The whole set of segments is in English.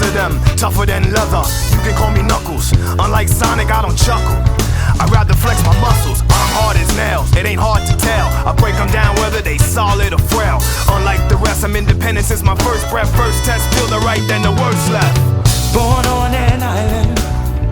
of them, tougher than leather. You can call me Knuckles. Unlike Sonic, I don't chuckle. I'd rather flex my muscles. I'm hard as nails. It ain't hard to tell. I break them down whether they solid or frail. Unlike the rest, I'm independent since my first breath. First test, feel the right, then the worst left. Born on an island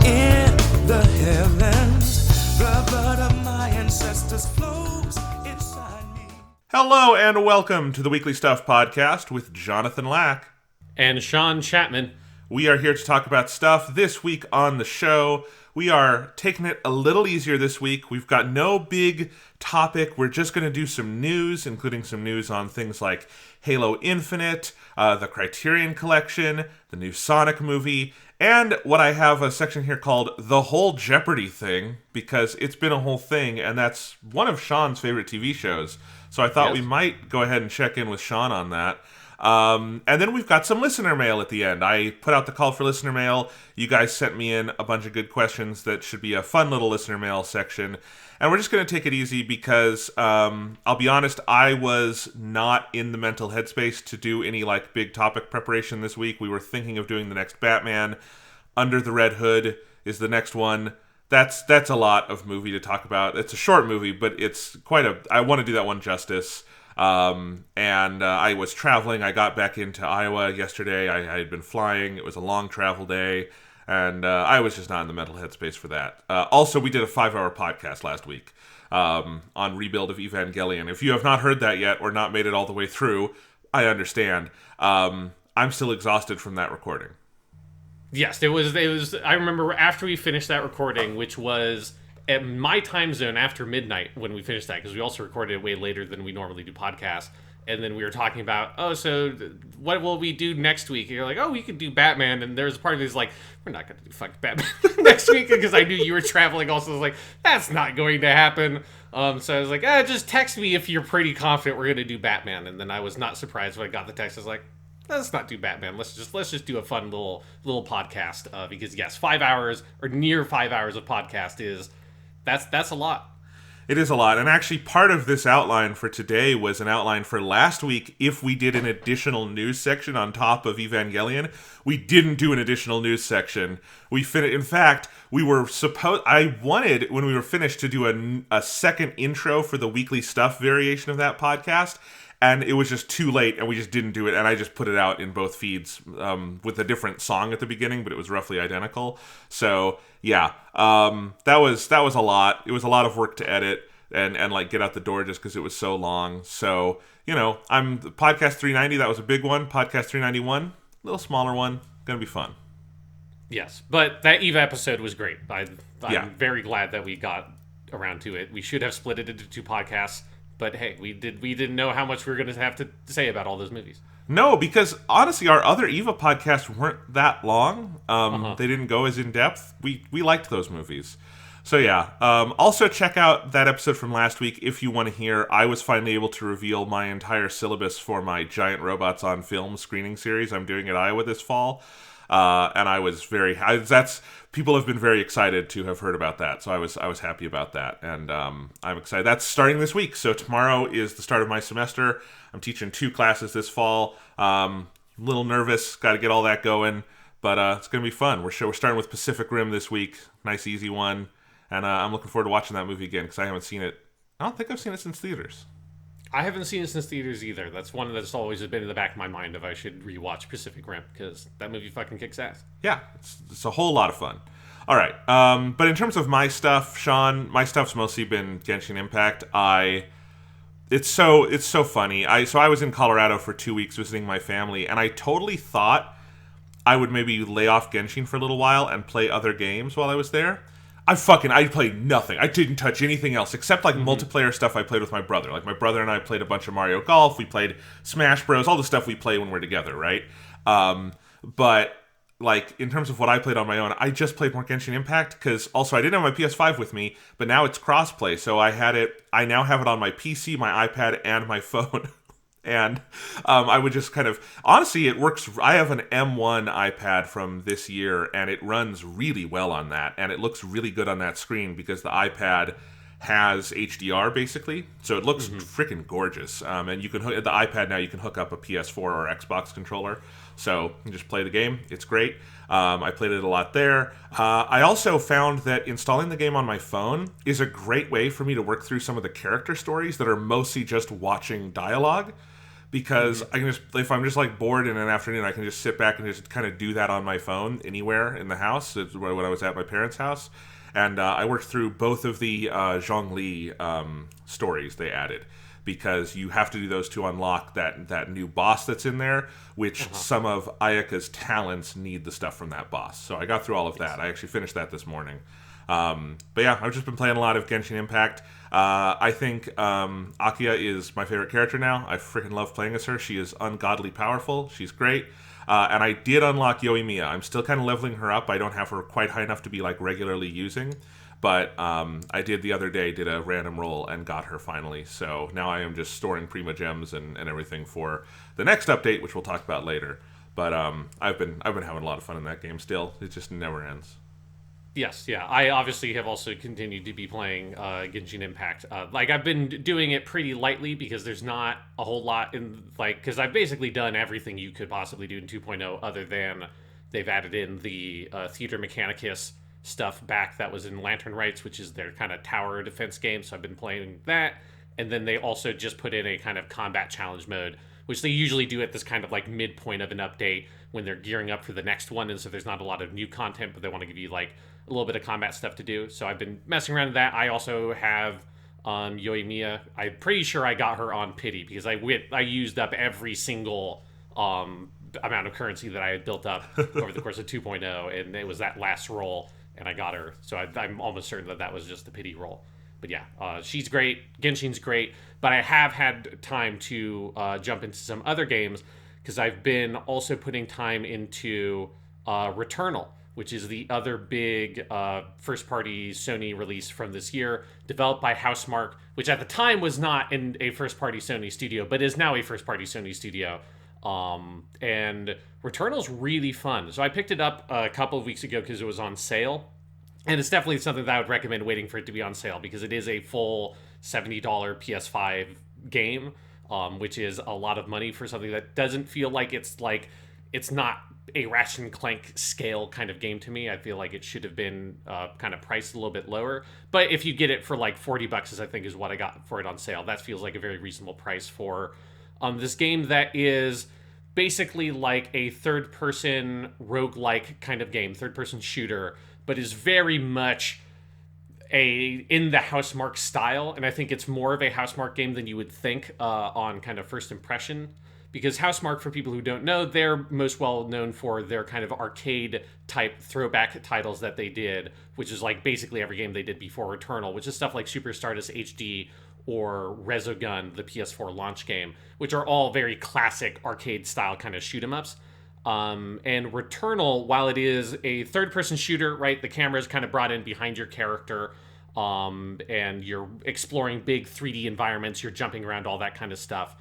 in the heavens. The blood of my ancestors flows inside me. Hello and welcome to the Weekly Stuff Podcast with Jonathan Lack and Sean Chapman. We are here to talk about stuff. This week on the show, we are taking it a little easier this week. We've got no big topic. We're just going to do some news, including some news on things like Halo Infinite, the Criterion Collection, the new Sonic movie, and what I have a section here called The Whole Jeopardy Thing, because it's been a whole thing, and that's one of Sean's favorite TV shows. So I thought we might go ahead and check in with Sean on that. And then we've got some listener mail at the end. I put out the call for listener mail. You guys sent me in a bunch of good questions that should be a fun little listener mail section. And we're just going to take it easy because, I'll be honest, I was not in the mental headspace to do any big topic preparation this week. We were thinking of doing the next Batman. Under the Red Hood is the next one. That's a lot of movie to talk about. It's a short movie, but it's I want to do that one justice. And I was traveling. I got back into Iowa yesterday. I had been flying. It was a long travel day, and I was just not in the mental headspace for that. Also, we did a 5-hour podcast last week on Rebuild of Evangelion. If you have not heard that yet or not made it all the way through, I understand. I'm still exhausted from that recording. Yes, it was. I remember after we finished that recording, which was at my time zone after midnight when we finished that, because we also recorded it way later than we normally do podcasts. And then we were talking about, so what will we do next week? And you're like, we could do Batman. And there's a part of me that's like, we're not going to do fucking Batman next week, because I knew you were traveling also. I was like, that's not going to happen. So I was like, just text me if you're pretty confident we're going to do Batman. And then I was not surprised when I got the text. I was like, let's not do Batman. Let's just do a fun little podcast. Because yes, 5 hours or near 5 hours of podcast that's a lot. It is a lot. And actually part of this outline for today was an outline for last week if we did an additional news section on top of Evangelion. We didn't do an additional news section. In fact, I wanted, when we were finished, to do a second intro for the Weekly Stuff variation of that podcast. And it was just too late, and we just didn't do it. And I just put it out in both feeds with a different song at the beginning, but it was roughly identical. So yeah, that was a lot. It was a lot of work to edit and get out the door just because it was so long. So I'm podcast 390. That was a big one. Podcast 391, a little smaller one. Gonna be fun. Yes, but that Eva episode was great. I'm very glad that we got around to it. We should have split it into two podcasts. But hey, we didn't know how much we were going to have to say about all those movies. No, because honestly, our other Eva podcasts weren't that long. They didn't go as in depth. We liked those movies. So yeah. Also check out that episode from last week if you want to hear. I was finally able to reveal my entire syllabus for my Giant Robots on Film screening series I'm doing at Iowa this fall. And I was people have been very excited to have heard about that, so I was happy about that, and I'm excited. That's starting this week, so tomorrow is the start of my semester. I'm teaching 2 classes this fall. A little nervous, got to get all that going, but it's gonna be fun. We're starting with Pacific Rim this week, nice easy one, and I'm looking forward to watching that movie again because I haven't seen it. I don't think I've seen it since theaters. I haven't seen it since theaters either. That's one that's always been in the back of my mind if I should rewatch Pacific Rim, because that movie fucking kicks ass. Yeah, it's a whole lot of fun. All right, but in terms of my stuff, Sean, my stuff's mostly been Genshin Impact. It's so funny. I was in Colorado for 2 weeks visiting my family, and I totally thought I would maybe lay off Genshin for a little while and play other games while I was there. I played nothing. I didn't touch anything else except multiplayer stuff I played with my brother. My brother and I played a bunch of Mario Golf. We played Smash Bros. All the stuff we play when we're together, right? But in terms of what I played on my own, I just played more Genshin Impact because also I didn't have my PS5 with me, but now it's crossplay. So I now have it on my PC, my iPad, and my phone. And I would just honestly, it works. I have an M1 iPad from this year, and it runs really well on that. And it looks really good on that screen because the iPad has HDR basically, so it looks freaking gorgeous. And you can hook the iPad now. You can hook up a PS4 or Xbox controller, so you just play the game. It's great. I played it a lot there. I also found that installing the game on my phone is a great way for me to work through some of the character stories that are mostly just watching dialogue. Because I can just, if I'm just like bored in an afternoon, I can just sit back and just kind of do that on my phone anywhere in the house. It's when I was at my parents' house. And I worked through both of the Zhongli stories they added, because you have to do those to unlock that new boss that's in there, which some of Ayaka's talents need the stuff from that boss. So I got through all of that. I actually finished that this morning. But yeah, I've just been playing a lot of Genshin Impact. I think Akia is my favorite character now. I freaking love playing as her. She is ungodly powerful. She's great. And I did unlock Yoimiya. I'm still kind of leveling her up. I don't have her quite high enough to be like regularly using. But I did the other day, did a random roll and got her finally. So now I am just storing Prima Gems and everything for the next update, which we'll talk about later. But I've been having a lot of fun in that game still. It just never ends. Yes, yeah. I obviously have also continued to be playing Genshin Impact. Like, I've been doing it pretty lightly because there's not a whole lot in, like, because I've basically done everything you could possibly do in 2.0 other than they've added in the Theater Mechanicus stuff back that was in Lantern Rights, which is their kind of tower defense game. So I've been playing that. And then they also just put in a kind of combat challenge mode, which they usually do at this kind of like midpoint of an update when they're gearing up for the next one. And so there's not a lot of new content, but they want to give you like a little bit of combat stuff to do. So I've been messing around with that. I also have Yoimiya. I'm pretty sure I got her on pity because I used up every single amount of currency that I had built up over the course of 2.0, and it was that last roll, and I got her. So I'm almost certain that was just the pity roll. But yeah, she's great. Genshin's great. But I have had time to jump into some other games because I've been also putting time into Returnal, which is the other big first-party Sony release from this year, developed by Housemarque, which at the time was not in a first-party Sony studio, but is now a first-party Sony studio. And Returnal's really fun. So I picked it up a couple of weeks ago because it was on sale. And it's definitely something that I would recommend waiting for it to be on sale because it is a full $70 PS5 game, which is a lot of money for something that doesn't feel like it's not a Ratchet and Clank scale kind of game to me. I feel like it should have been kind of priced a little bit lower. But if you get it for like $40, I think is what I got for it on sale. That feels like a very reasonable price for this game that is basically like a third-person roguelike kind of game, third-person shooter, but is very much in the Housemarque style. And I think it's more of a Housemarque game than you would think on kind of first impression. Because Housemarque, for people who don't know, they're most well known for their kind of arcade type throwback titles that they did, which is like basically every game they did before Returnal, which is stuff like Super Stardust HD or Resogun, the PS4 launch game, which are all very classic arcade style kind of shoot 'em ups. And Returnal, while it is a third-person shooter, right, the camera is kind of brought in behind your character, and you're exploring big 3D environments, you're jumping around, all that kind of stuff.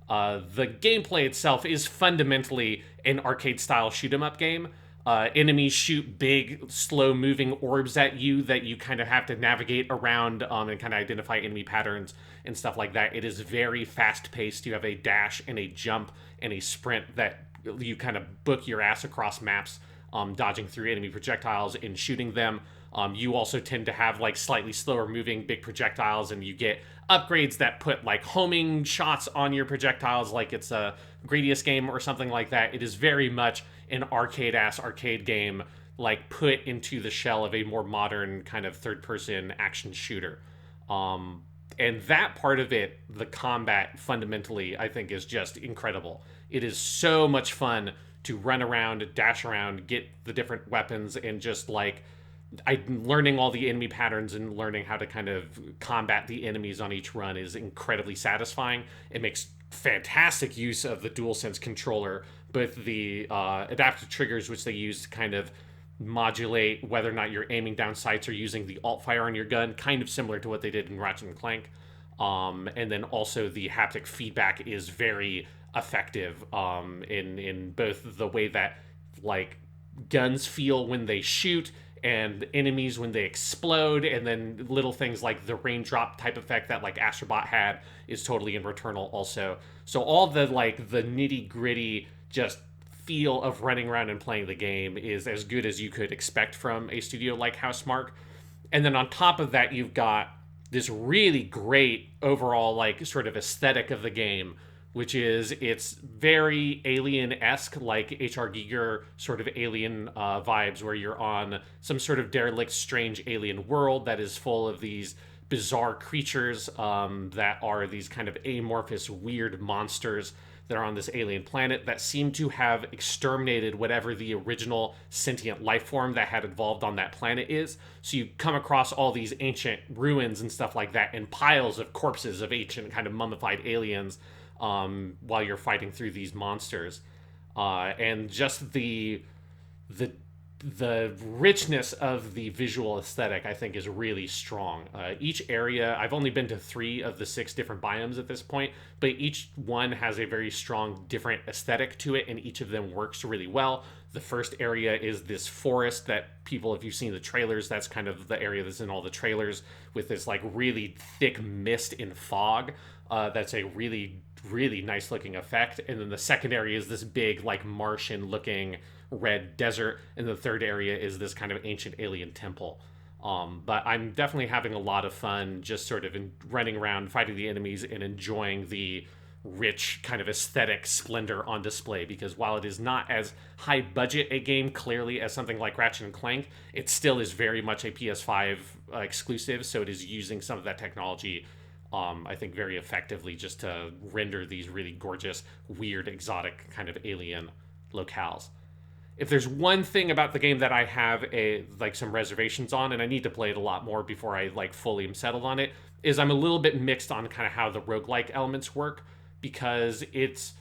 The gameplay itself is fundamentally an arcade-style shoot-'em-up game. Enemies shoot big, slow-moving orbs at you that you kind of have to navigate around and kind of identify enemy patterns and stuff like that. It is very fast-paced. You have a dash and a jump and a sprint that you kind of book your ass across maps, dodging through enemy projectiles and shooting them. You also tend to have like slightly slower moving big projectiles, and you get upgrades that put like homing shots on your projectiles like it's a Gradius game or something like that. It is very much an arcade game, like put into the shell of a more modern kind of third-person action shooter. And that part of it, the combat fundamentally, I think is just incredible. It is so much fun to run around, dash around, get the different weapons, and just like learning all the enemy patterns and learning how to kind of combat the enemies on each run is incredibly satisfying. It makes fantastic use of the DualSense controller, both the adaptive triggers, which they use to kind of modulate whether or not you're aiming down sights or using the alt fire on your gun, kind of similar to what they did in Ratchet and Clank. And then also the haptic feedback is very effective in both the way that like guns feel when they shoot and enemies when they explode, and then little things like the raindrop type effect that like Astrobot had is totally in Returnal also. So all the like the nitty gritty just feel of running around and playing the game is as good as you could expect from a studio like Housemarque. And then on top of that, you've got this really great overall like sort of aesthetic of the game, which is it's very Alien-esque, like H.R. Giger sort of Alien vibes, where you're on some sort of derelict, strange alien world that is full of these bizarre creatures that are these kind of amorphous, weird monsters that are on this alien planet that seem to have exterminated whatever the original sentient life form that had evolved on that planet is. So you come across all these ancient ruins and stuff like that, and piles of corpses of ancient kind of mummified aliens while you're fighting through these monsters. And just the richness of the visual aesthetic, I think, is really strong. Each area, I've only been to 3 of the 6 different biomes at this point, but each one has a very strong different aesthetic to it, and each of them works really well. The first area is this forest that people, if you've seen the trailers, that's kind of the area that's in all the trailers, with this like really thick mist and fog. That's a really, really nice looking effect. And then the second area is this big like Martian looking red desert, and the third area is this kind of ancient alien temple. But I'm definitely having a lot of fun just sort of running around, fighting the enemies, and enjoying the rich kind of aesthetic splendor on display, because while it is not as high budget a game clearly as something like Ratchet and Clank, it still is very much a PS5 exclusive, so it is using some of that technology I think very effectively just to render these really gorgeous, weird, exotic kind of alien locales. If there's one thing about the game that I have some reservations on, and I need to play it a lot more before I like fully am settled on it, is I'm a little bit mixed on kind of how the roguelike elements work, because it's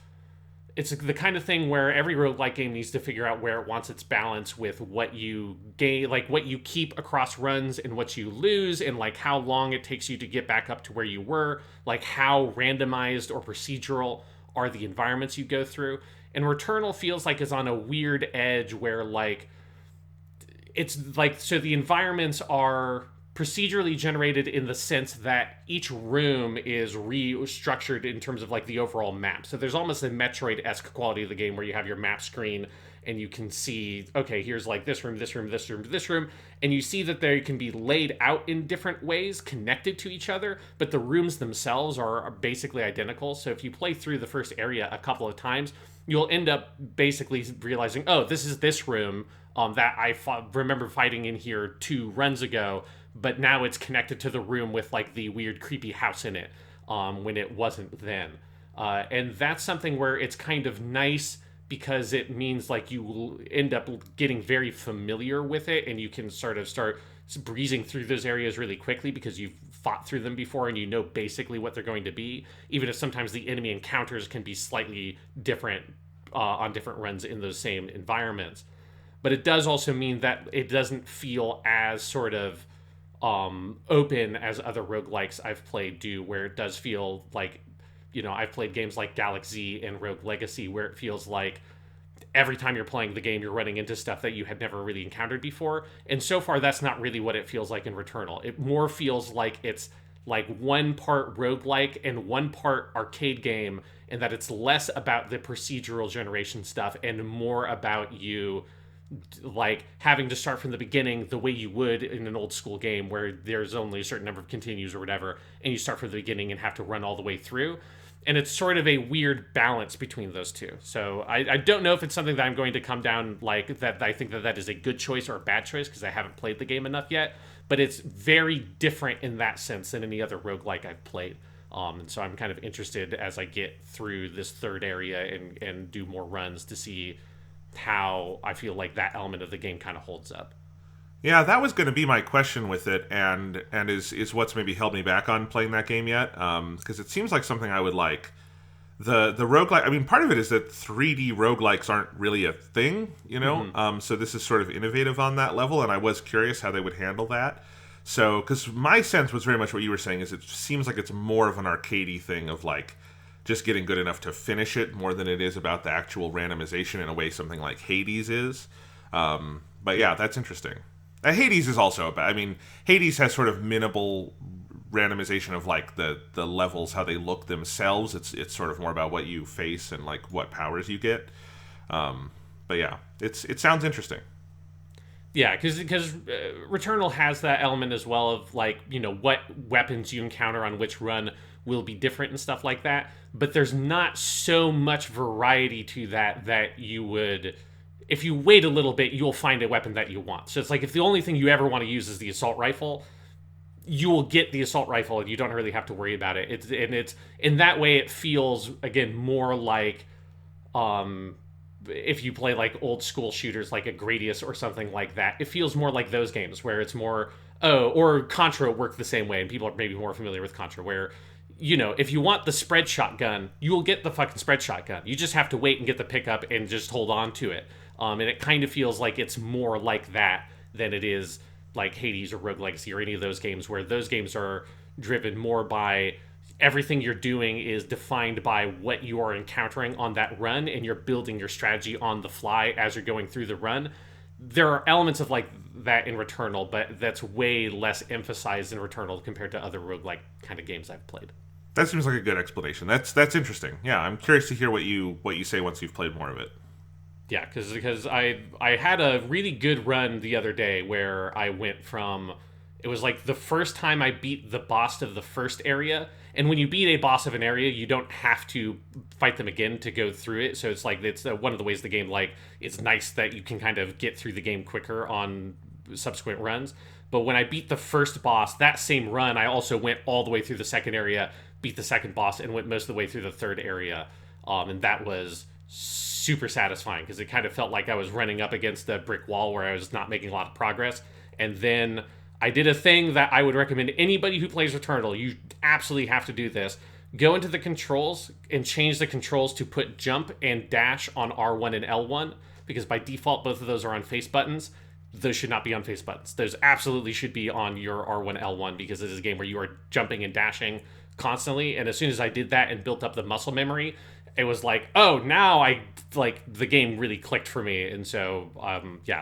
the kind of thing where every roguelike game needs to figure out where it wants its balance with what you gain, like what you keep across runs and what you lose, and like how long it takes you to get back up to where you were, like how randomized or procedural are the environments you go through. And Returnal feels like it's on a weird edge where like it's like, so the environments are procedurally generated in the sense that each room is restructured in terms of like the overall map. So there's almost a Metroid-esque quality of the game where you have your map screen and you can see, okay, here's like this room, this room, this room, this room, and you see that they can be laid out in different ways, connected to each other, but the rooms themselves are basically identical. So if you play through the first area a couple of times, you'll end up basically realizing, oh, this is this room that I remember fighting in here 2 runs ago, but now it's connected to the room with like the weird creepy house in it when it wasn't then. And that's something where it's kind of nice, because it means like you will end up getting very familiar with it, and you can sort of start breezing through those areas really quickly because you've fought through them before and you know basically what they're going to be, even if sometimes the enemy encounters can be slightly different on different runs in those same environments. But it does also mean that it doesn't feel as sort of open as other roguelikes I've played do, where it does feel like, you know, I've played games like Galaxy and Rogue Legacy where it feels like every time you're playing the game, you're running into stuff that you had never really encountered before. And so far, that's not really what it feels like in Returnal. It more feels like it's like 1 part roguelike and 1 part arcade game, and that it's less about the procedural generation stuff and more about you like having to start from the beginning the way you would in an old school game where there's only a certain number of continues or whatever, and you start from the beginning and have to run all the way through. And it's sort of a weird balance between those two. So I don't know if it's something that I'm going to come down like that. I think that is a good choice or a bad choice because I haven't played the game enough yet. But it's very different in that sense than any other roguelike I've played. And so I'm kind of interested as I get through this third area and do more runs to see how I feel like that element of the game kind of holds up. Yeah, that was going to be my question with it, and is what's maybe held me back on playing that game yet, because it seems like something I would like. The roguelike, I mean, part of it is that 3D roguelikes aren't really a thing, you know? Mm-hmm. So this is sort of innovative on that level, and I was curious how they would handle that. So, because my sense was very much what you were saying, is it seems like it's more of an arcadey thing of like just getting good enough to finish it more than it is about the actual randomization in a way something like Hades is. But yeah, that's interesting. Hades is also about. I mean, Hades has sort of minimal randomization of like the levels, how they look themselves. It's sort of more about what you face and like what powers you get. But yeah, it sounds interesting. Yeah, because Returnal has that element as well of like, what weapons you encounter on which run will be different and stuff like that. But there's not so much variety to that you would, if you wait a little bit, you'll find a weapon that you want. So it's like if the only thing you ever want to use is the assault rifle, you will get the assault rifle and you don't really have to worry about it. It's in that way it feels again more like if you play like old school shooters like a Gradius or something like that, it feels more like those games where it's more, or Contra worked the same way, and people are maybe more familiar with Contra, where, if you want the spread shotgun, you will get the fucking spread shotgun. You just have to wait and get the pickup and just hold on to it. And it kind of feels like it's more like that than it is like Hades or Rogue Legacy or any of those games, where those games are driven more by everything you're doing is defined by what you are encountering on that run, and you're building your strategy on the fly as you're going through the run. There are elements of like that in Returnal, but that's way less emphasized in Returnal compared to other roguelike kind of games I've played. That seems like a good explanation. That's interesting. Yeah, I'm curious to hear what you say once you've played more of it. Yeah, because I had a really good run the other day where I went from, it was like the first time I beat the boss of the first area. And when you beat a boss of an area, you don't have to fight them again to go through it. So it's like, it's one of the ways the game, like, it's nice that you can kind of get through the game quicker on subsequent runs. But when I beat the first boss, that same run, I also went all the way through the second area, beat the second boss, and went most of the way through the third area. And that was super satisfying because it kind of felt like I was running up against a brick wall where I was not making a lot of progress. And then I did a thing that I would recommend anybody who plays Returnal. You absolutely have to do this. Go into the controls and change the controls to put jump and dash on R1 and L1, because by default both of those are on face buttons. Those should not be on face buttons. Those absolutely should be on your R1, L1, because this is a game where you are jumping and dashing constantly. And as soon as I did that and built up the muscle memory, it was like, oh, now the game really clicked for me. And so,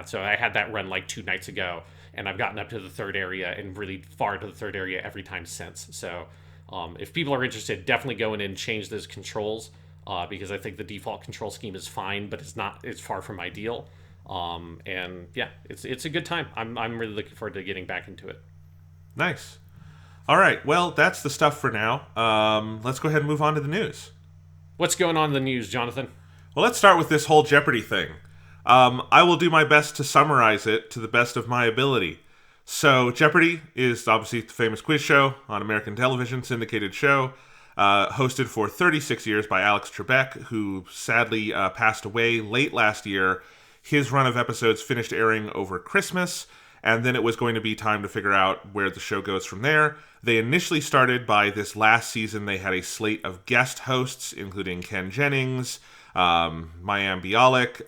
so I had that run like 2 nights ago, and I've gotten up to the third area and really far to the third area every time since. So if people are interested, definitely go in and change those controls, because I think the default control scheme is fine, but it's far from ideal. And yeah, it's a good time. I'm really looking forward to getting back into it. Nice. All right. Well, that's the stuff for now. Let's go ahead and move on to the news. What's going on in the news, Jonathan? Well, let's start with this whole Jeopardy thing. I will do my best to summarize it to the best of my ability. So, Jeopardy is obviously the famous quiz show on American television, syndicated show, hosted for 36 years by Alex Trebek, who sadly passed away late last year. His run of episodes finished airing over Christmas, and then it was going to be time to figure out where the show goes from there. They initially started by this last season. They had a slate of guest hosts, including Ken Jennings, Mayim Bialik,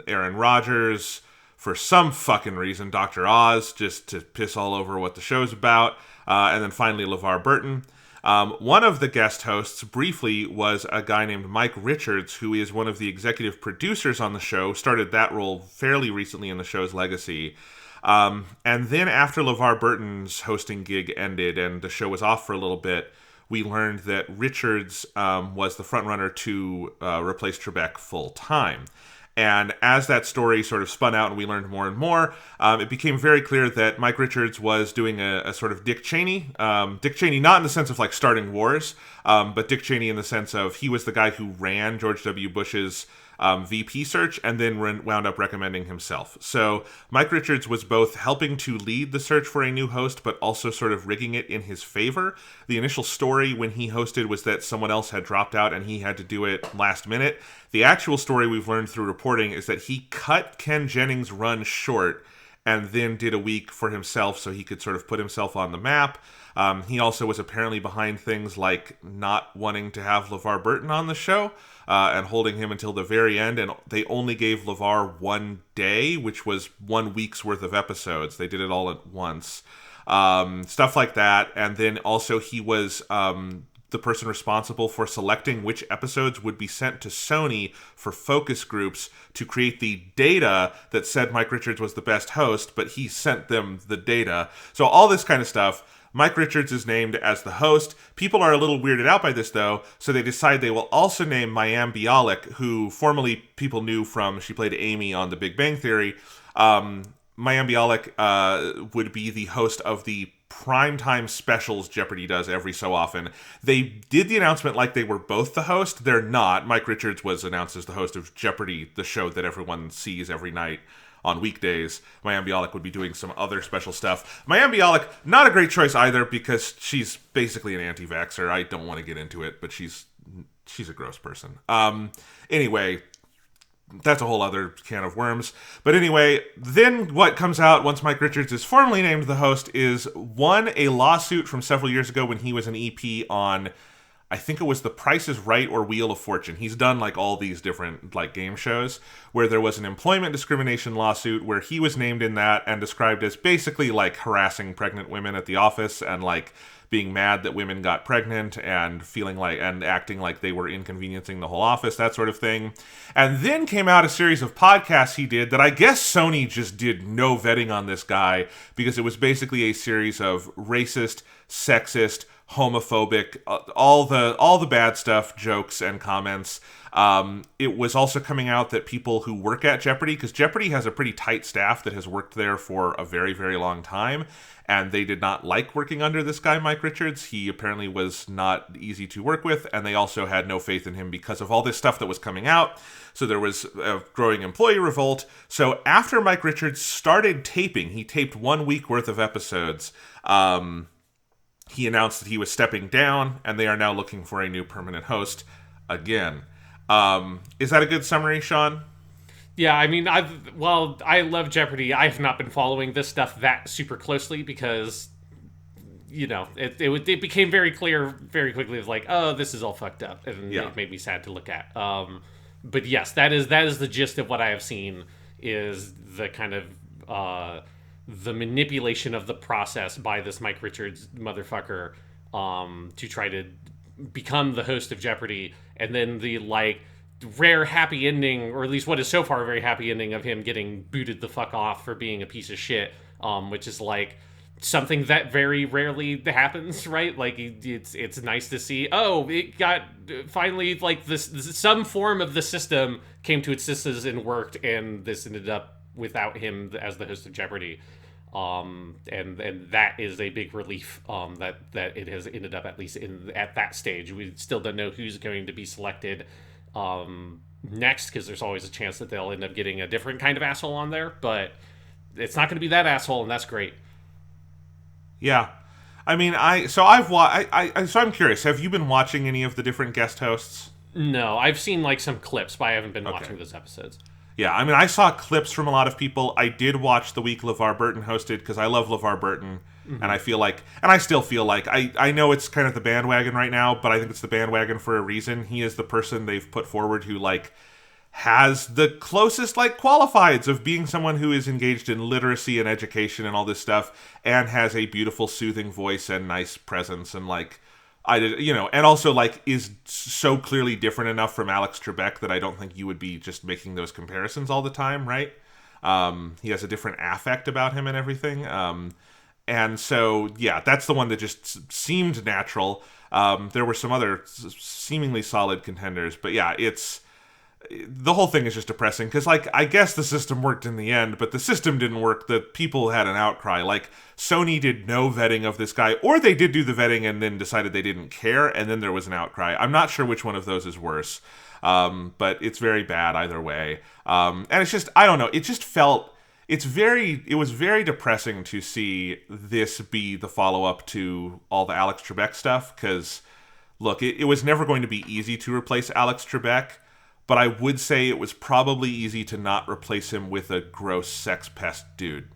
Aaron Rodgers, for some fucking reason, Dr. Oz, just to piss all over what the show's about, and then finally LeVar Burton. One of the guest hosts, briefly, was a guy named Mike Richards, who is one of the executive producers on the show, started that role fairly recently in the show's legacy. And then after LeVar Burton's hosting gig ended and the show was off for a little bit, we learned that Richards was the frontrunner to replace Trebek full-time. And as that story sort of spun out and we learned more and more, it became very clear that Mike Richards was doing a sort of Dick Cheney. Dick Cheney, not in the sense of like starting wars, but Dick Cheney in the sense of he was the guy who ran George W. Bush's VP search and then wound up recommending himself. So Mike Richards was both helping to lead the search for a new host, but also sort of rigging it in his favor. The initial story when he hosted was that someone else had dropped out and he had to do it last minute. The actual story we've learned through reporting is that he cut Ken Jennings' run short and then did a week for himself so he could sort of put himself on the map. He also was apparently behind things like not wanting to have LeVar Burton on the show and holding him until the very end. And they only gave LeVar 1 day, which was 1 week's worth of episodes. They did it all at once. Stuff like that. And then also he was the person responsible for selecting which episodes would be sent to Sony for focus groups to create the data that said Mike Richards was the best host, but he sent them the data. So all this kind of stuff. Mike Richards is named as the host. People are a little weirded out by this, though, so they decide they will also name Mayim Bialik, who formerly people knew from, she played Amy on The Big Bang Theory. Mayim Bialik would be the host of the primetime specials Jeopardy does every so often. They did the announcement like they were both the host. They're not. Mike Richards was announced as the host of Jeopardy, the show that everyone sees every night on weekdays. Mayim Bialik would be doing some other special stuff. Mayim Bialik, not a great choice either, because she's basically an anti-vaxxer. I don't want to get into it, but she's a gross person. Anyway, that's a whole other can of worms. But anyway, then what comes out once Mike Richards is formally named the host is, one, a lawsuit from several years ago when he was an EP on, I think it was The Price is Right or Wheel of Fortune. He's done like all these different like game shows, where there was an employment discrimination lawsuit where he was named in that and described as basically like harassing pregnant women at the office and like being mad that women got pregnant and feeling like and acting like they were inconveniencing the whole office, that sort of thing. And then came out a series of podcasts he did that I guess Sony just did no vetting on this guy, because it was basically a series of racist, sexist, homophobic, all the bad stuff, jokes and comments. It was also coming out that people who work at Jeopardy, because Jeopardy has a pretty tight staff that has worked there for a very, very long time, and they did not like working under this guy, Mike Richards. He apparently was not easy to work with, and they also had no faith in him because of all this stuff that was coming out. So there was a growing employee revolt. So after Mike Richards started taping, he taped 1 week worth of episodes, he announced that he was stepping down, and they are now looking for a new permanent host again. Is that a good summary, Sean? Yeah, I mean, I love Jeopardy. I have not been following this stuff that super closely because, you know, it became very clear very quickly. It was like, oh, this is all fucked up, and it made me sad to look at. But yes, that is the gist of what I have seen, is the kind of the manipulation of the process by this Mike Richards motherfucker to try to become the host of Jeopardy, and then the like rare happy ending, or at least what is so far a very happy ending, of him getting booted the fuck off for being a piece of shit, which is like something that very rarely happens, right? Like it's nice to see, oh, it got finally like this some form of the system came to its senses and worked, and this ended up without him as the host of Jeopardy. And that is a big relief, that it has ended up at least at that stage. We still don't know who's going to be selected next, because there's always a chance that they'll end up getting a different kind of asshole on there, but it's not going to be that asshole, and that's great. Yeah. I mean, I'm curious, have you been watching any of the different guest hosts? No, I've seen like some clips, but I haven't been watching those episodes. Yeah, I mean, I saw clips from a lot of people. I did watch the week LeVar Burton hosted, because I love LeVar Burton, and I feel like, and I still feel like, I know it's kind of the bandwagon right now, but I think it's the bandwagon for a reason. He is the person they've put forward who, like, has the closest, like, qualifieds of being someone who is engaged in literacy and education and all this stuff, and has a beautiful, soothing voice and nice presence, and, like, and also like is so clearly different enough from Alex Trebek that I don't think you would be just making those comparisons all the time, right? He has a different affect about him and everything. And so, yeah, that's the one that just seemed natural. There were some other seemingly solid contenders, but yeah, the whole thing is just depressing, because, like, I guess the system worked in the end, but the system didn't work. The people had an outcry. Like, Sony did no vetting of this guy, or they did do the vetting and then decided they didn't care, and then there was an outcry. I'm not sure which one of those is worse, but it's very bad either way. And it's just, I don't know, it just felt, it was very depressing to see this be the follow-up to all the Alex Trebek stuff, because, look, it was never going to be easy to replace Alex Trebek, but I would say it was probably easy to not replace him with a gross sex pest dude.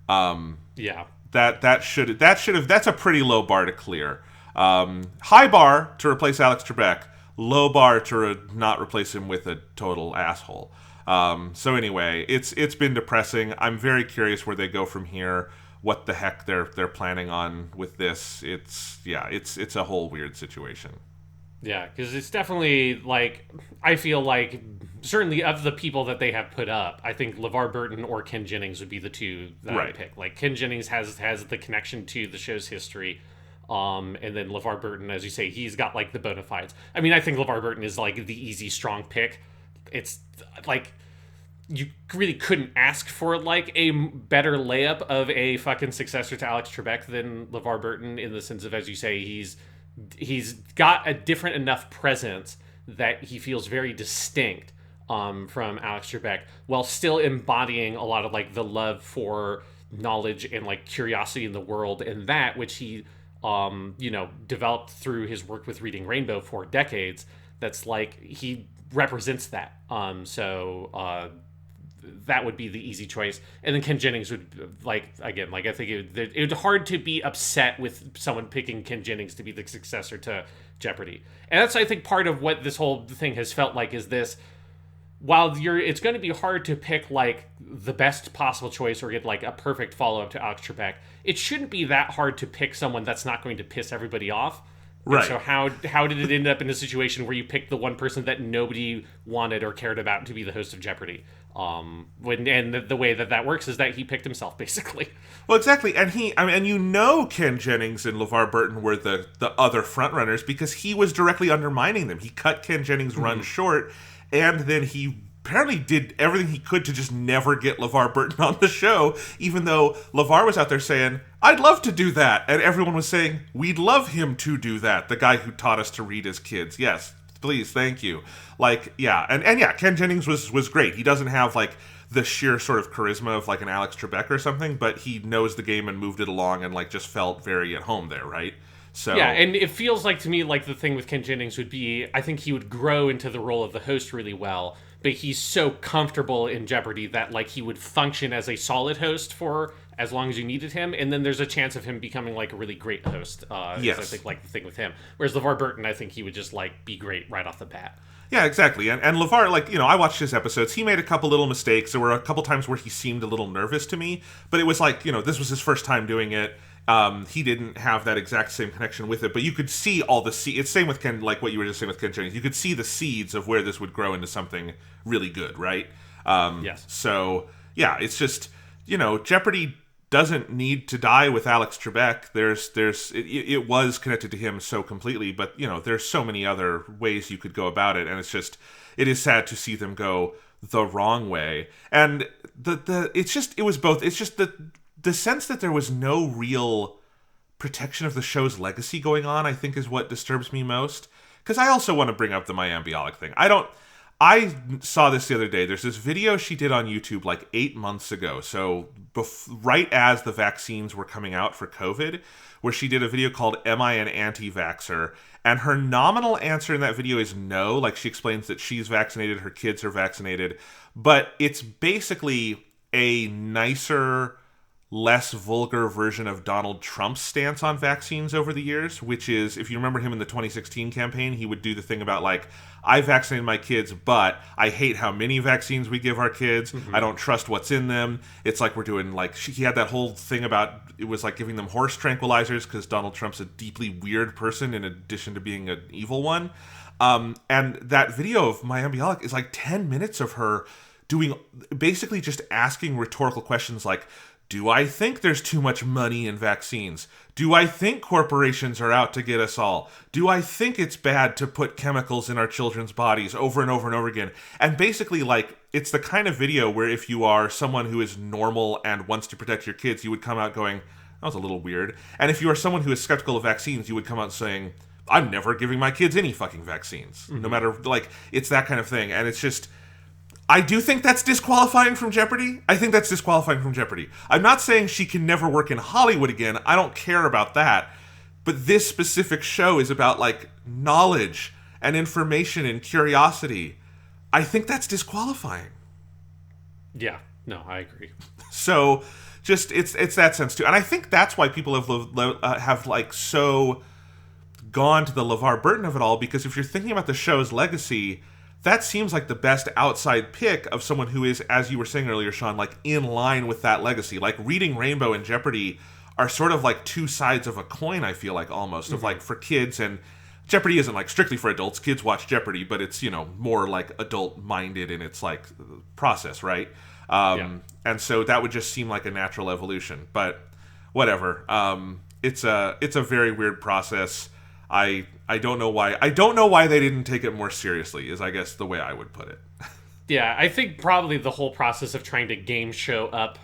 Yeah. That's a pretty low bar to clear. High bar to replace Alex Trebek, low bar to not replace him with a total asshole. So anyway, it's been depressing. I'm very curious where they go from here. what the heck they're planning on with this. It's a whole weird situation. Yeah, because it's definitely, like, I feel like, certainly of the people that they have put up, I think LeVar Burton or Ken Jennings would be the two that I pick. Like, Ken Jennings has the connection to the show's history, and then LeVar Burton, as you say, he's got, like, the bona fides. I mean, I think LeVar Burton is, like, the easy, strong pick. It's, like, you really couldn't ask for, like, a better layup of a fucking successor to Alex Trebek than LeVar Burton, in the sense of, as you say, he's got a different enough presence that he feels very distinct from Alex Trebek, while still embodying a lot of, like, the love for knowledge and, like, curiosity in the world, and that which he developed through his work with Reading Rainbow for decades. That's, like, he represents that. That would be the easy choice. And then Ken Jennings would, like, again, like, I think it would hard to be upset with someone picking Ken Jennings to be the successor to Jeopardy. And that's, I think, part of what this whole thing has felt like, is this, while it's going to be hard to pick, like, the best possible choice or get, like, a perfect follow-up to Alex Trebek, it shouldn't be that hard to pick someone that's not going to piss everybody off. Right. And so how did it end up in a situation where you picked the one person that nobody wanted or cared about to be the host of Jeopardy? And the way that works is that he picked himself, basically. Well, exactly, and Ken Jennings and LeVar Burton were the other frontrunners because he was directly undermining them. He cut Ken Jennings' run short, and then he apparently did everything he could to just never get LeVar Burton on the show, even though LeVar was out there saying, I'd love to do that, and everyone was saying, we'd love him to do that, the guy who taught us to read as kids. Yes, please, thank you. Like, yeah, and yeah, Ken Jennings was great. He doesn't have, like, the sheer sort of charisma of, like, an Alex Trebek or something, but he knows the game and moved it along and, like, just felt very at home there, right? So yeah, and it feels like to me like the thing with Ken Jennings would be, I think he would grow into the role of the host really well, but he's so comfortable in Jeopardy that, like, he would function as a solid host for as long as you needed him, and then there's a chance of him becoming, like, a really great host. Yes. I think, like, the thing with him. Whereas LeVar Burton, I think he would just, like, be great right off the bat. Yeah, exactly. And LeVar, like, I watched his episodes. He made a couple little mistakes. There were a couple times where he seemed a little nervous to me, but it was like, this was his first time doing it. He didn't have that exact same connection with it, but you could see all the seeds. It's same with Ken, like what you were just saying with Ken Jennings. You could see the seeds of where this would grow into something really good, right? Yes. So, yeah, it's just, Jeopardy doesn't need to die with Alex Trebek. It was connected to him so completely, but there's so many other ways you could go about it, and it is sad to see them go the wrong way. And it's just the sense that there was no real protection of the show's legacy going on, I think, is what disturbs me most. Because I also want to bring up the Mayim Bialik thing. I saw this the other day. There's this video she did on YouTube like 8 months ago. So right as the vaccines were coming out for COVID, where she did a video called Am I an Anti-Vaxxer? And her nominal answer in that video is no. Like, she explains that she's vaccinated, her kids are vaccinated. But it's basically a nicer, less vulgar version of Donald Trump's stance on vaccines over the years, which is, if you remember him in the 2016 campaign, he would do the thing about, like, I vaccinated my kids, but I hate how many vaccines we give our kids. Mm-hmm. I don't trust what's in them. It's like we're doing, like, he had that whole thing about, it was like giving them horse tranquilizers because Donald Trump's a deeply weird person in addition to being an evil one. And that video of Mayim Bialik is like 10 minutes of her doing, basically just asking rhetorical questions like, do I think there's too much money in vaccines? Do I think corporations are out to get us all? Do I think it's bad to put chemicals in our children's bodies over and over and over again? And basically, like, it's the kind of video where if you are someone who is normal and wants to protect your kids, you would come out going, that was a little weird. And if you are someone who is skeptical of vaccines, you would come out saying, I'm never giving my kids any fucking vaccines. Mm-hmm. No matter, like, it's that kind of thing. And it's just, I do think that's disqualifying from Jeopardy. I think that's disqualifying from Jeopardy. I'm not saying she can never work in Hollywood again. I don't care about that. But this specific show is about, like, knowledge and information and curiosity. I think that's disqualifying. Yeah. No, I agree. So, just, it's that sense, too. And I think that's why people have like, so gone to the LeVar Burton of it all, because if you're thinking about the show's legacy, that seems like the best outside pick of someone who is, as you were saying earlier, Sean, like in line with that legacy. Like Reading Rainbow and Jeopardy are sort of like two sides of a coin, I feel like, almost, of like for kids. And Jeopardy isn't like strictly for adults. Kids watch Jeopardy, but it's, more like adult minded in its like process, right? And so that would just seem like a natural evolution, but whatever. It's a very weird process. I don't know why. I don't know why they didn't take it more seriously, is I guess the way I would put it. Yeah, I think probably the whole process of trying to game show up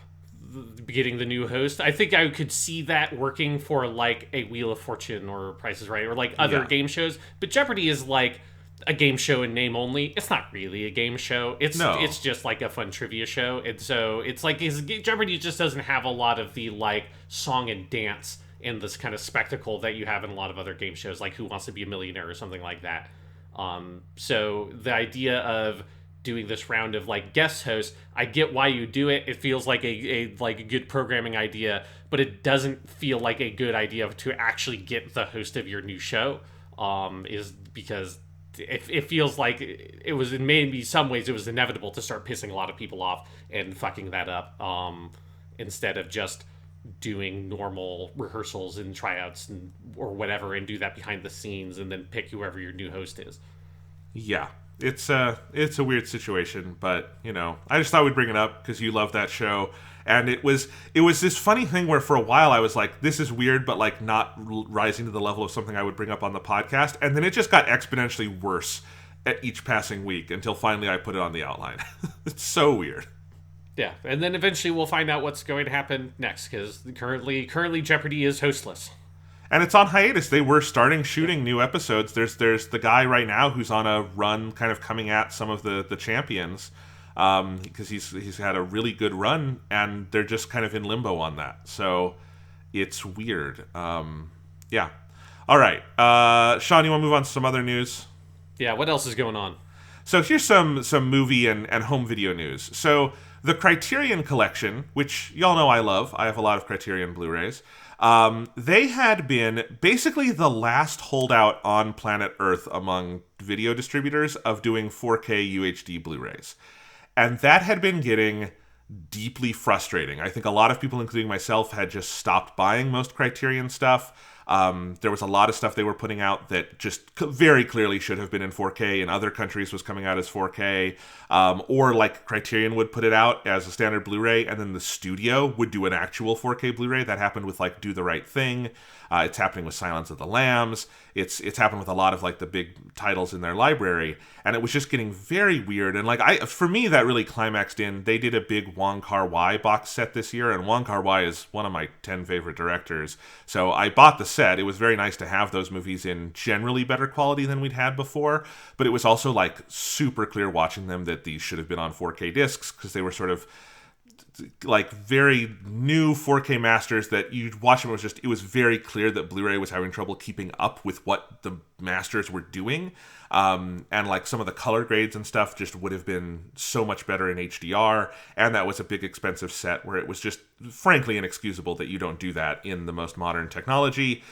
getting the new host, I think I could see that working for like a Wheel of Fortune or Price is Right or like other game shows. But Jeopardy is like a game show in name only. It's not really a game show. It's just like a fun trivia show. And so it's like Jeopardy just doesn't have a lot of the like song and dance and this kind of spectacle that you have in a lot of other game shows, like Who Wants to Be a Millionaire or something like that. So the idea of doing this round of like guest hosts, I get why you do it. It feels like a good programming idea, but it doesn't feel like a good idea to actually get the host of your new show. Is because it feels like it was in maybe some ways it was inevitable to start pissing a lot of people off and fucking that up. Instead of just doing normal rehearsals and tryouts or whatever, and do that behind the scenes and then pick whoever your new host is. Yeah. It's a weird situation, but I just thought we'd bring it up because you love that show, and it was this funny thing where for a while I was like, this is weird, but like not rising to the level of something I would bring up on the podcast, and then it just got exponentially worse at each passing week until finally I put it on the outline. It's so weird. Yeah, and then eventually we'll find out what's going to happen next because currently Jeopardy is hostless. And it's on hiatus. They were starting shooting new episodes. There's the guy right now who's on a run kind of coming at some of the champions because he's had a really good run, and they're just kind of in limbo on that. So it's weird. Yeah. All right. Sean, you want to move on to some other news? Yeah, what else is going on? So here's some movie and home video news. So the Criterion Collection, which y'all know I love. I have a lot of Criterion Blu-rays. They had been basically the last holdout on planet Earth among video distributors of doing 4K UHD Blu-rays. And that had been getting deeply frustrating. I think a lot of people, including myself, had just stopped buying most Criterion stuff. There was a lot of stuff they were putting out that just very clearly should have been in 4K. In other countries was coming out as 4K. Or like Criterion would put it out as a standard Blu-ray, and then the studio would do an actual 4K Blu-ray. That happened with like Do the Right Thing. It's happening with Silence of the Lambs. It's happened with a lot of like the big titles in their library, and it was just getting very weird. And like for me, that really climaxed in they did a big Wong Kar-wai box set this year, and Wong Kar-wai is one of my 10 favorite directors. So I bought the set. It was very nice to have those movies in generally better quality than we'd had before, but it was also like super clear watching them that these should have been on 4K discs because they were sort of like very new 4K masters that you'd watch them. It was very clear that Blu-ray was having trouble keeping up with what the masters were doing. And like some of the color grades and stuff just would have been so much better in HDR. And that was a big expensive set where it was just frankly inexcusable that you don't do that in the most modern technology.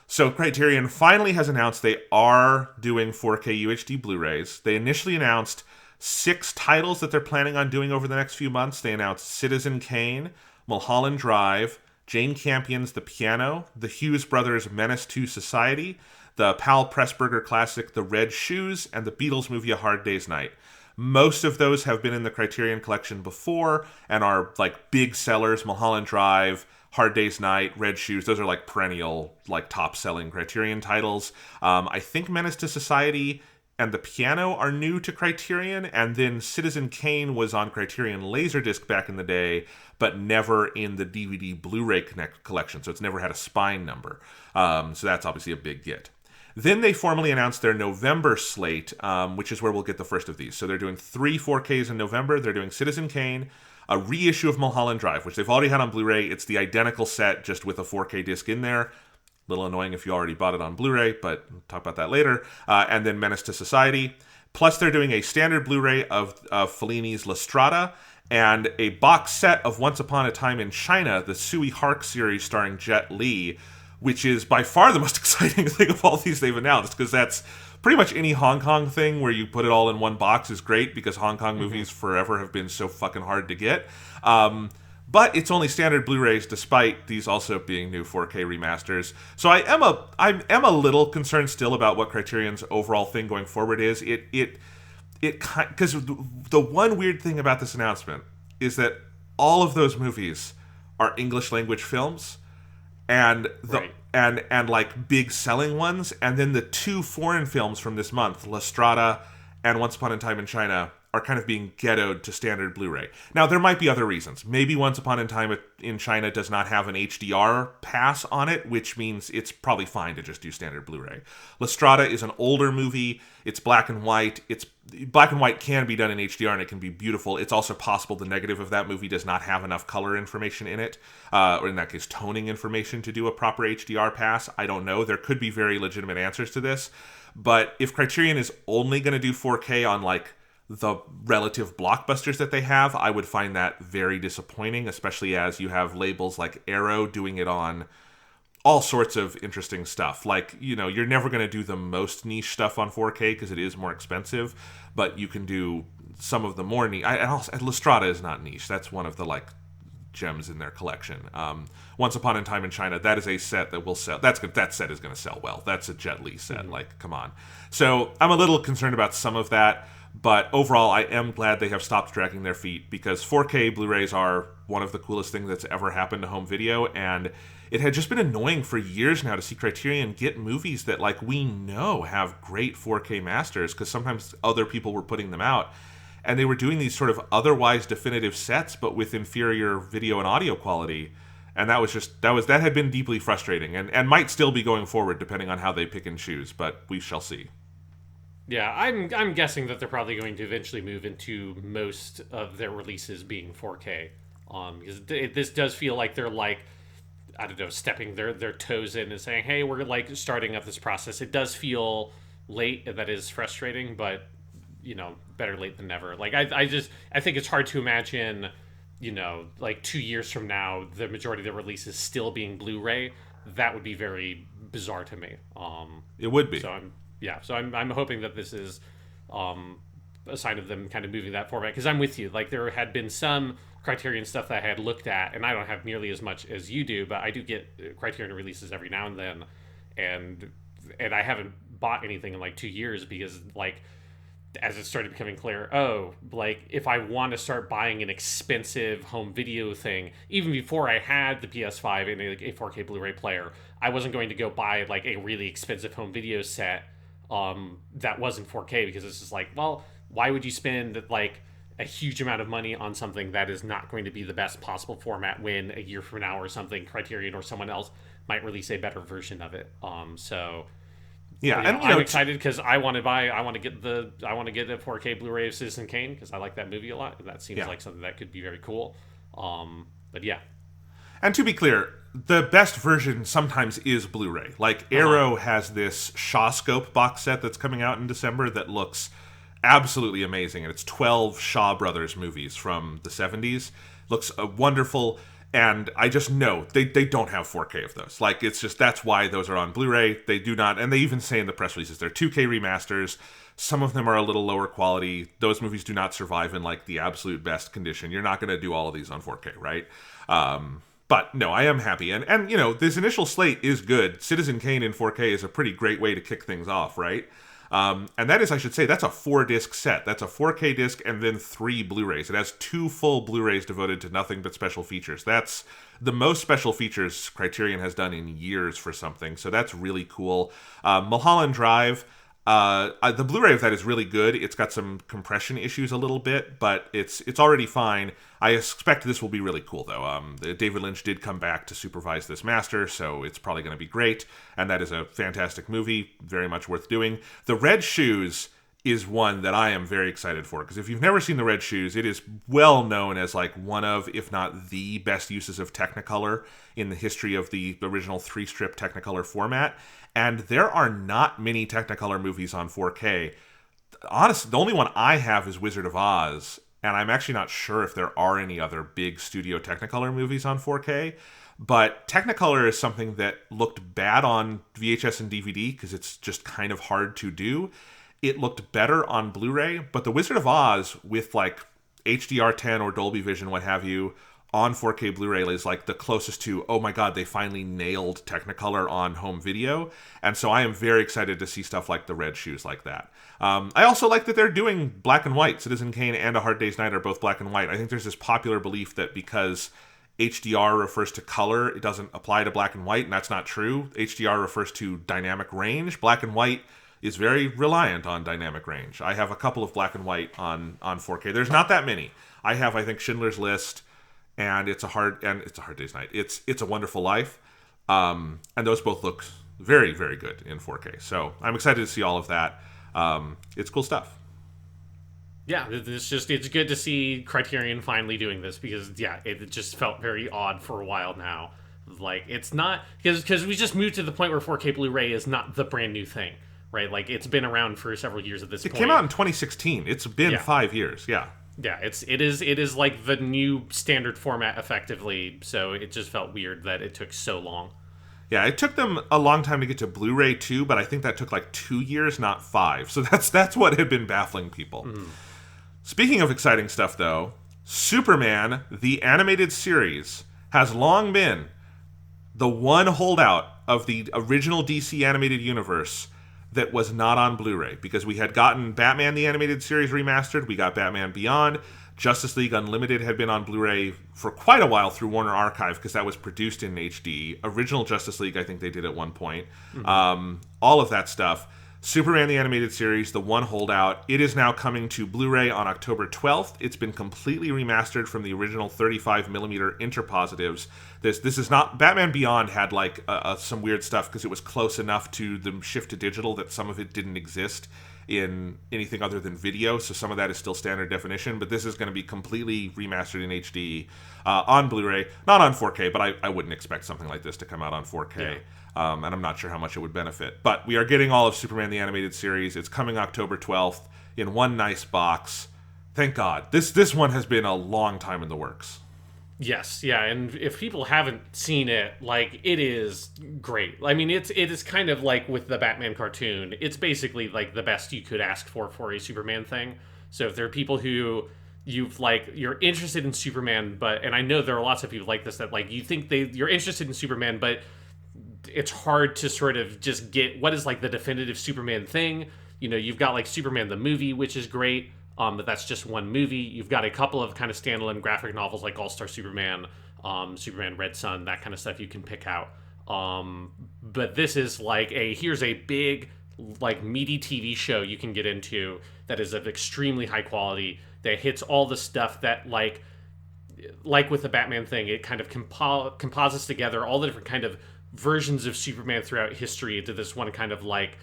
So Criterion finally has announced they are doing 4K UHD Blu-rays. They initially announced 6 titles that they're planning on doing over the next few months. They announced Citizen Kane, Mulholland Drive, Jane Campion's The Piano, the Hughes Brothers' Menace to Society, the Powell Pressburger classic The Red Shoes, and the Beatles movie A Hard Day's Night. Most of those have been in the Criterion Collection before and are like big sellers. Mulholland Drive, Hard Day's Night, Red Shoes, those are like perennial, like top-selling Criterion titles. I think Menace to Society and The Piano are new to Criterion, and then Citizen Kane was on Criterion Laserdisc back in the day, but never in the DVD Blu-ray collection, so it's never had a spine number. So that's obviously a big get. Then they formally announced their November slate, which is where we'll get the first of these. So they're doing 3 4Ks in November. They're doing Citizen Kane, a reissue of Mulholland Drive, which they've already had on Blu-ray. It's the identical set, just with a 4K disc in there. Little annoying if you already bought it on Blu-ray, but we'll talk about that later. And then Menace to Society. Plus, they're doing a standard Blu-ray of Fellini's La Strada and a box set of Once Upon a Time in China, the Tsui Hark series starring Jet Li, which is by far the most exciting thing of all these they've announced, because that's pretty much any Hong Kong thing where you put it all in one box is great because Hong Kong movies forever have been so fucking hard to get. But it's only standard Blu-rays, despite these also being new 4K remasters. So I am a little concerned still about what Criterion's overall thing going forward is. Because the one weird thing about this announcement is that all of those movies are English language films, and and like big selling ones, and then the 2 foreign films from this month, La Strada and Once Upon a Time in China, are kind of being ghettoed to standard Blu-ray. Now, there might be other reasons. Maybe Once Upon a Time in China does not have an HDR pass on it, which means it's probably fine to just do standard Blu-ray. La Strada is an older movie. It's black and white. Black and white can be done in HDR, and it can be beautiful. It's also possible the negative of that movie does not have enough color information in it, or in that case, toning information to do a proper HDR pass. I don't know. There could be very legitimate answers to this. But if Criterion is only going to do 4K on, like, the relative blockbusters that they have, I would find that very disappointing, especially as you have labels like Arrow doing it on all sorts of interesting stuff. Like, you know, you're never going to do the most niche stuff on 4K because it is more expensive, but you can do some of the more niche. La Strada is not niche. That's one of the, like, gems in their collection. Once Upon a Time in China, that is a set that will sell. That set is going to sell well. That's a Jet Li set. Like, come on. So I'm a little concerned about some of that. But overall, I am glad they have stopped dragging their feet, because 4K Blu-rays are one of the coolest things that's ever happened to home video, and it had just been annoying for years now to see Criterion get movies that, like, we know have great 4K masters, because sometimes other people were putting them out, and they were doing these sort of otherwise definitive sets, but with inferior video and audio quality. And that had been deeply frustrating, and might still be going forward, depending on how they pick and choose, but we shall see. Yeah, I'm guessing that they're probably going to eventually move into most of their releases being 4K. Because this does feel like they're, like, I don't know, stepping their toes in and saying, hey, we're, like, starting up this process. It does feel late, and that is frustrating, but, you know, better late than never. Like, I think it's hard to imagine, you know, like 2 years from now, the majority of the releases still being Blu-ray. That would be very bizarre to me. It would be. So I'm hoping that this is a sign of them kind of moving that format, because I'm with you. Like, there had been some Criterion stuff that I had looked at, and I don't have nearly as much as you do, but I do get Criterion releases every now and then, and I haven't bought anything in like 2 years because, like, as it started becoming clear, like, if I want to start buying an expensive home video thing, even before I had the PS5 and a 4K Blu-ray player, I wasn't going to go buy, like, a really expensive home video set that wasn't 4K, because it's just like, well, why would you spend, like, a huge amount of money on something that is not going to be the best possible format when a year from now or something, Criterion or someone else might release a better version of it. Yeah, and I'm excited because I want to get a 4K Blu-ray of Citizen Kane, because I like that movie a lot. That seems like something that could be very cool. But yeah. And to be clear, the best version sometimes is Blu-ray. Like, Arrow has this Shawscope box set that's coming out in December that looks absolutely amazing, and it's 12 Shaw Brothers movies from the 70s. Looks wonderful, and I just know they don't have 4K of those. Like, it's just, that's why those are on Blu-ray. They do not, and they even say in the press releases, they're 2K remasters. Some of them are a little lower quality. Those movies do not survive in, like, the absolute best condition. You're not going to do all of these on 4K, right? But no, I am happy. And you know, this initial slate is good. Citizen Kane in 4K is a pretty great way to kick things off, right? And that is, I should say, that's a 4-disc set. That's a 4K disc and then 3 Blu-rays. It has 2 full Blu-rays devoted to nothing but special features. That's the most special features Criterion has done in years for something, so that's really cool. Mulholland Drive, the Blu-ray of that is really good. It's got some compression issues a little bit, but it's already fine. I expect this will be really cool, though. David Lynch did come back to supervise this master, so it's probably going to be great. And that is a fantastic movie, very much worth doing. The Red Shoes is one that I am very excited for, because if you've never seen The Red Shoes, it is well known as, like, one of, if not the best uses of Technicolor in the history of the original 3-strip Technicolor format. And there are not many Technicolor movies on 4K. Honestly, the only one I have is Wizard of Oz, and I'm actually not sure if there are any other big studio Technicolor movies on 4K. But Technicolor is something that looked bad on VHS and DVD because it's just kind of hard to do. It looked better on Blu-ray, but The Wizard of Oz with like HDR10 or Dolby Vision, what have you, on 4K Blu-ray is like the closest to, oh my god, they finally nailed Technicolor on home video. And so I am very excited to see stuff like The Red Shoes like that. I also like that they're doing black and white. Citizen Kane and A Hard Day's Night are both black and white. I think there's this popular belief that because HDR refers to color, it doesn't apply to black and white, and that's not true. HDR refers to dynamic range. Black and white is very reliant on dynamic range. I have a couple of black and white on 4K. There's not that many. I have, I think, Schindler's List, and It's a Hard Day's Night. It's a Wonderful Life, and those both look very, very good in 4K. So I'm excited to see all of that. It's cool stuff. Yeah, it's good to see Criterion finally doing this because it just felt very odd for a while now. Like it's not because we just moved to the point where 4K Blu-ray is not the brand new thing, right? Like it's been around for several years at this point. It came out in 2016. It's been 5 years. Yeah. Yeah, it is like the new standard format effectively. So it just felt weird that it took so long. Yeah, it took them a long time to get to Blu-ray too, but I think that took like 2 years, not 5. So that's what had been baffling people. Mm. Speaking of exciting stuff, though, Superman, the animated series, has long been the one holdout of the original DC animated universe that was not on Blu-ray, because we had gotten Batman the Animated Series remastered, we got Batman Beyond, Justice League Unlimited had been on Blu-ray for quite a while through Warner Archive, because that was produced in HD. Original Justice League, I think they did at one point. Mm-hmm. All of that stuff. Superman the Animated Series, the one holdout, it is now coming to Blu-ray on October 12th. It's been completely remastered from the original 35mm interpositives. This is not... Batman Beyond had like some weird stuff because it was close enough to the shift to digital that some of it didn't exist in anything other than video, so some of that is still standard definition, but this is going to be completely remastered in HD on Blu-ray, not on 4K, but I wouldn't expect something like this to come out on 4K. Yeah. And I'm not sure how much it would benefit. But we are getting all of Superman the Animated Series. It's coming October 12th in one nice box. Thank God. This one has been a long time in the works. Yes, yeah, and if people haven't seen it, like, it is great. I mean, it is kind of like with the Batman cartoon. It's basically like the best you could ask for a Superman thing. So if there are people who you're interested in Superman, and I know there are lots of people like this that like you think you're interested in Superman, but it's hard to sort of just get what is like the definitive Superman thing. You know, you've got like Superman the movie, which is great, but that's just one movie. You've got a couple of kind of standalone graphic novels like All-Star Superman, Superman Red Sun, that kind of stuff you can pick out. But this is like here's a big, like, meaty TV show you can get into that is of extremely high quality, that hits all the stuff that like with the Batman thing, it kind of composites together all the different kind of versions of Superman throughout history into this one kind of like,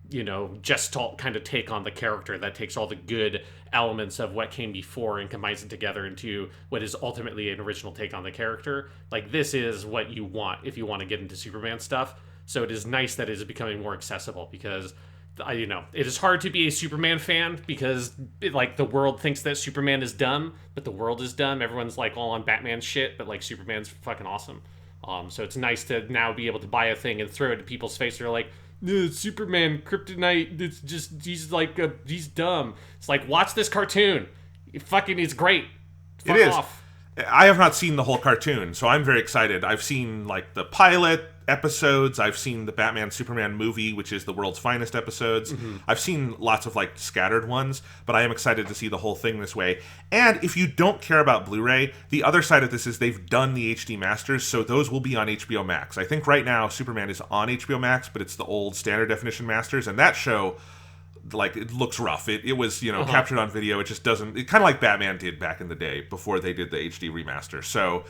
you know, gestalt kind of take on the character that takes all the good elements of what came before and combines it together into what is ultimately an original take on the character. Like, this is what you want if you want to get into Superman stuff. So it is nice that it is becoming more accessible, because you know, it is hard to be a Superman fan because like the world thinks that Superman is dumb, but the world is dumb. Everyone's like all on Batman shit, but like Superman's fucking awesome. So it's nice to now be able to buy a thing and throw it in people's face. They're like, no, Superman, Kryptonite, it's just, he's dumb. It's like, watch this cartoon. It's great. Fuck it is. Off. I have not seen the whole cartoon, so I'm very excited. I've seen like the pilot episodes. I've seen the Batman Superman movie, which is the world's finest episodes. Mm-hmm. I've seen lots of like scattered ones, but I am excited to see the whole thing this way. And if you don't care about Blu-ray, the other side of this is they've done the HD masters, so those will be on HBO Max. I think right now Superman is on HBO Max, but it's the old standard definition masters, and that show, like, it looks rough. It was, you know, captured on video. It just doesn't... It kind of like Batman did back in the day before they did the HD remaster. So,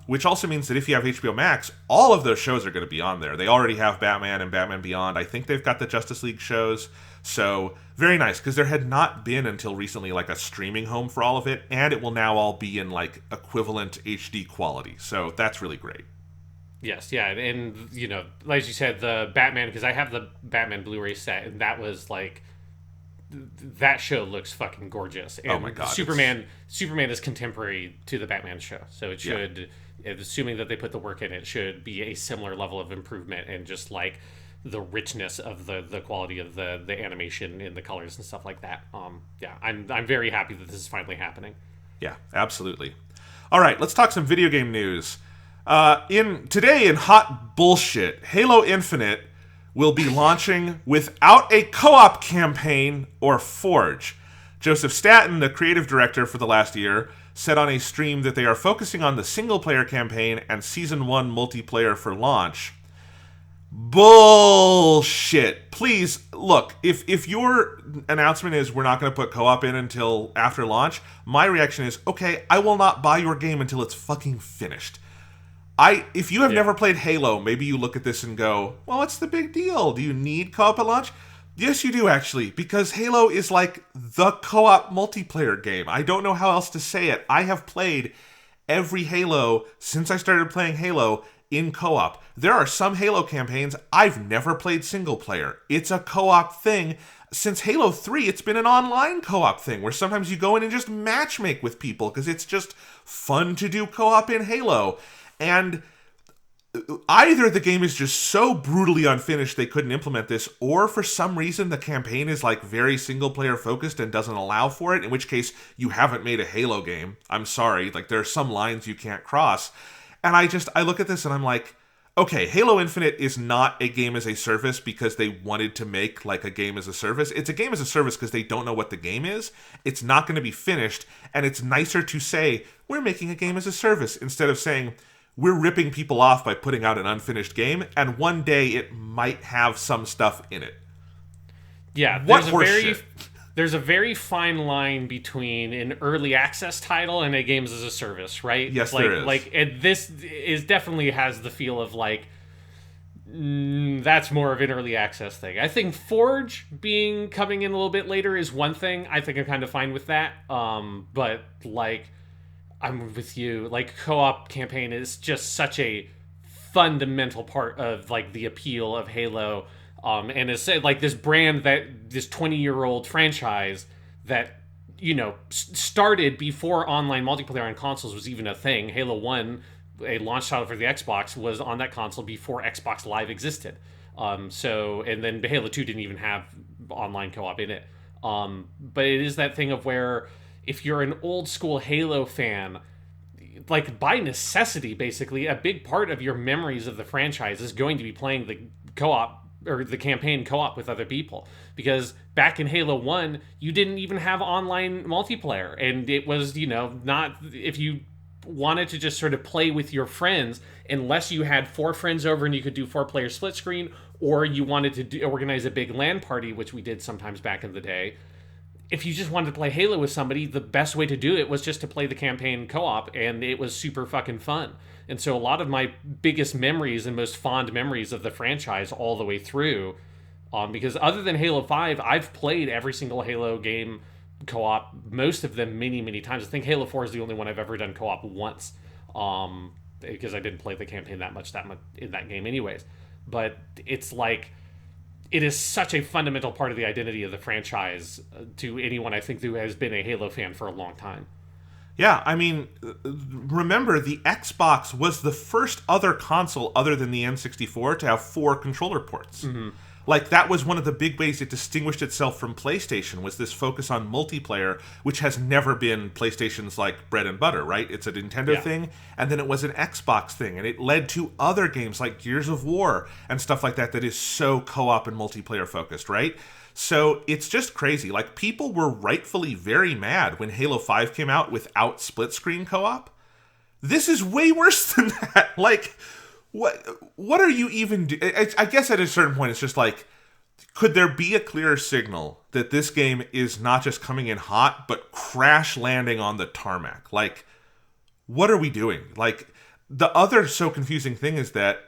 which also means that if you have HBO Max, all of those shows are going to be on there. They already have Batman and Batman Beyond. I think they've got the Justice League shows. So, very nice, because there had not been until recently, like, a streaming home for all of it, and it will now all be in, like, equivalent HD quality. So, that's really great. Yes, yeah, and, you know, as you said, the Batman, because I have the Batman Blu-ray set, and that was, like, that show looks fucking gorgeous. And Oh my God, Superman is contemporary to the Batman show, so it should, assuming that they put the work in, it should be a similar level of improvement and just like the richness of the quality of the animation and the colors and stuff like that. I'm very happy that this is finally happening. Yeah, absolutely. All right, let's talk some video game news. Today in hot bullshit, Halo Infinite will be launching without a co-op campaign or Forge. Joseph Staten, the creative director for the last year, said on a stream that they are focusing on the single-player campaign and Season 1 multiplayer for launch. Bullshit. Please, look, if your announcement is we're not going to put co-op in until after launch, my reaction is, okay, I will not buy your game until it's fucking finished. If you have never played Halo, maybe you look at this and go, well, what's the big deal? Do you need co-op at launch? Yes, you do, actually, because Halo is like the co-op multiplayer game. I don't know how else to say it. I have played every Halo since I started playing Halo in co-op. There are some Halo campaigns I've never played single player. It's a co-op thing. Since Halo 3, it's been an online co-op thing where sometimes you go in and just matchmake with people because it's just fun to do co-op in Halo. And either the game is just so brutally unfinished they couldn't implement this, or for some reason the campaign is like very single player focused and doesn't allow for it, in which case you haven't made a Halo game. I'm sorry, like there are some lines you can't cross. And I look at this and I'm like, okay, Halo Infinite is not a game as a service because they wanted to make like a game as a service. It's a game as a service because they don't know what the game is. It's not going to be finished, and it's nicer to say we're making a game as a service instead of saying we're ripping people off by putting out an unfinished game, and one day it might have some stuff in it. Yeah, there's a very fine line between an early access title and a games as a service, right? Yes, there is. And this is definitely has the feel of like that's more of an early access thing. I think Forge coming in a little bit later is one thing. I think I'm kind of fine with that. But like, I'm with you. Like, co-op campaign is just such a fundamental part of like the appeal of Halo. And it's like this brand this 20-year-old franchise that, started before online multiplayer on consoles was even a thing. Halo 1, a launch title for the Xbox, was on that console before Xbox Live existed. And then Halo 2 didn't even have online co-op in it. But it is that thing of where if you're an old school Halo fan, like by necessity, basically, a big part of your memories of the franchise is going to be playing the co-op or the campaign co-op with other people, because back in Halo 1 you didn't even have online multiplayer, and it was not, if you wanted to just sort of play with your friends, unless you had 4 friends over and you could do 4-player split screen, or you wanted to organize a big LAN party, which we did sometimes back in the day. If you just wanted to play Halo with somebody, the best way to do it was just to play the campaign co-op, and it was super fucking fun. And so a lot of my biggest memories and most fond memories of the franchise all the way through, because other than Halo 5, I've played every single Halo game co-op, most of them many, many times. I think Halo 4 is the only one I've ever done co-op once, because I didn't play the campaign that much in that game anyways. But it's like, it is such a fundamental part of the identity of the franchise to anyone, I think, who has been a Halo fan for a long time. Yeah, I mean, remember, the Xbox was the first other console other than the N64 to have 4 controller ports. Mm-hmm. Like, that was one of the big ways it distinguished itself from PlayStation, was this focus on multiplayer, which has never been PlayStation's, like, bread and butter, right? It's a Nintendo thing, and then it was an Xbox thing, and it led to other games like Gears of War and stuff like that is so co-op and multiplayer focused, right? So it's just crazy. Like, people were rightfully very mad when Halo 5 came out without split-screen co-op. This is way worse than that. Like, what are you even doing? I guess at a certain point it's just like, could there be a clearer signal that this game is not just coming in hot, but crash landing on the tarmac? Like, what are we doing? Like, the other so confusing thing is that,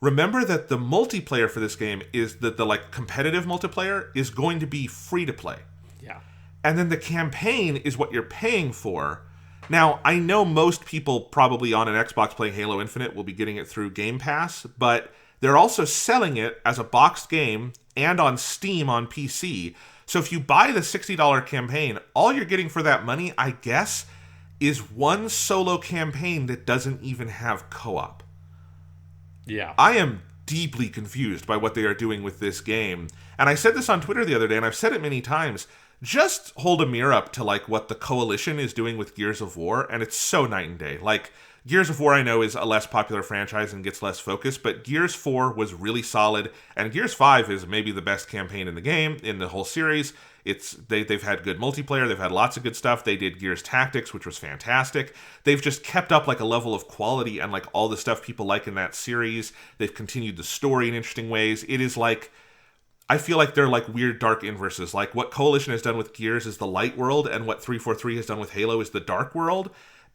remember that the multiplayer for this game is that the like competitive multiplayer is going to be free to play. Yeah. And then the campaign is what you're paying for. Now, I know most people probably on an Xbox playing Halo Infinite will be getting it through Game Pass, but they're also selling it as a boxed game and on Steam on PC. So if you buy the $60 campaign, all you're getting for that money, I guess, is one solo campaign that doesn't even have co-op. Yeah. I am deeply confused by what they are doing with this game. And I said this on Twitter the other day, and I've said it many times. Just hold a mirror up to like what the Coalition is doing with Gears of War, and it's so night and day. Like, Gears of War, I know, is a less popular franchise and gets less focus, but Gears 4 was really solid, and Gears 5 is maybe the best campaign in the game, in the whole series. They've had good multiplayer, they've had lots of good stuff. They did Gears Tactics, which was fantastic. They've just kept up like a level of quality and like all the stuff people like in that series. They've continued the story in interesting ways. It is like, I feel like they're like weird dark inverses. Like what Coalition has done with Gears is the light world, and what 343 has done with Halo is the dark world.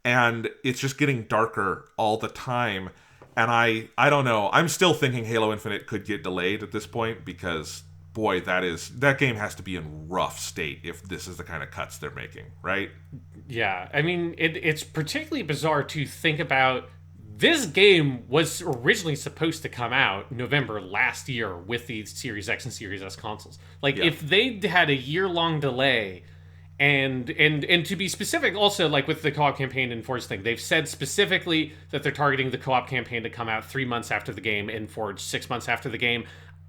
And it's just getting darker all the time. And I don't know. I'm still thinking Halo Infinite could get delayed at this point because, boy, that game has to be in rough state if this is the kind of cuts they're making, right? Yeah. I mean, it's particularly bizarre to think about. This game was originally supposed to come out November last year with the Series X and Series S consoles. Like, if they had a year-long delay, and to be specific, also, like with the co-op campaign and Forge thing, they've said specifically that they're targeting the co-op campaign to come out 3 months after the game and Forge 6 months after the game.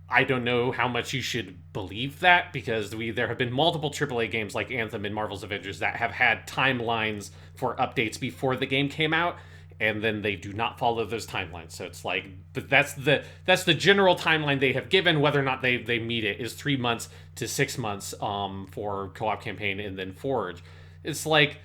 I don't know how much you should believe that, because there have been multiple AAA games like Anthem and Marvel's Avengers that have had timelines for updates before the game came out, and then they do not follow those timelines. So it's like, but that's the general timeline they have given. Whether or not they meet it is 3 months to 6 months for co-op campaign and then Forge. It's like,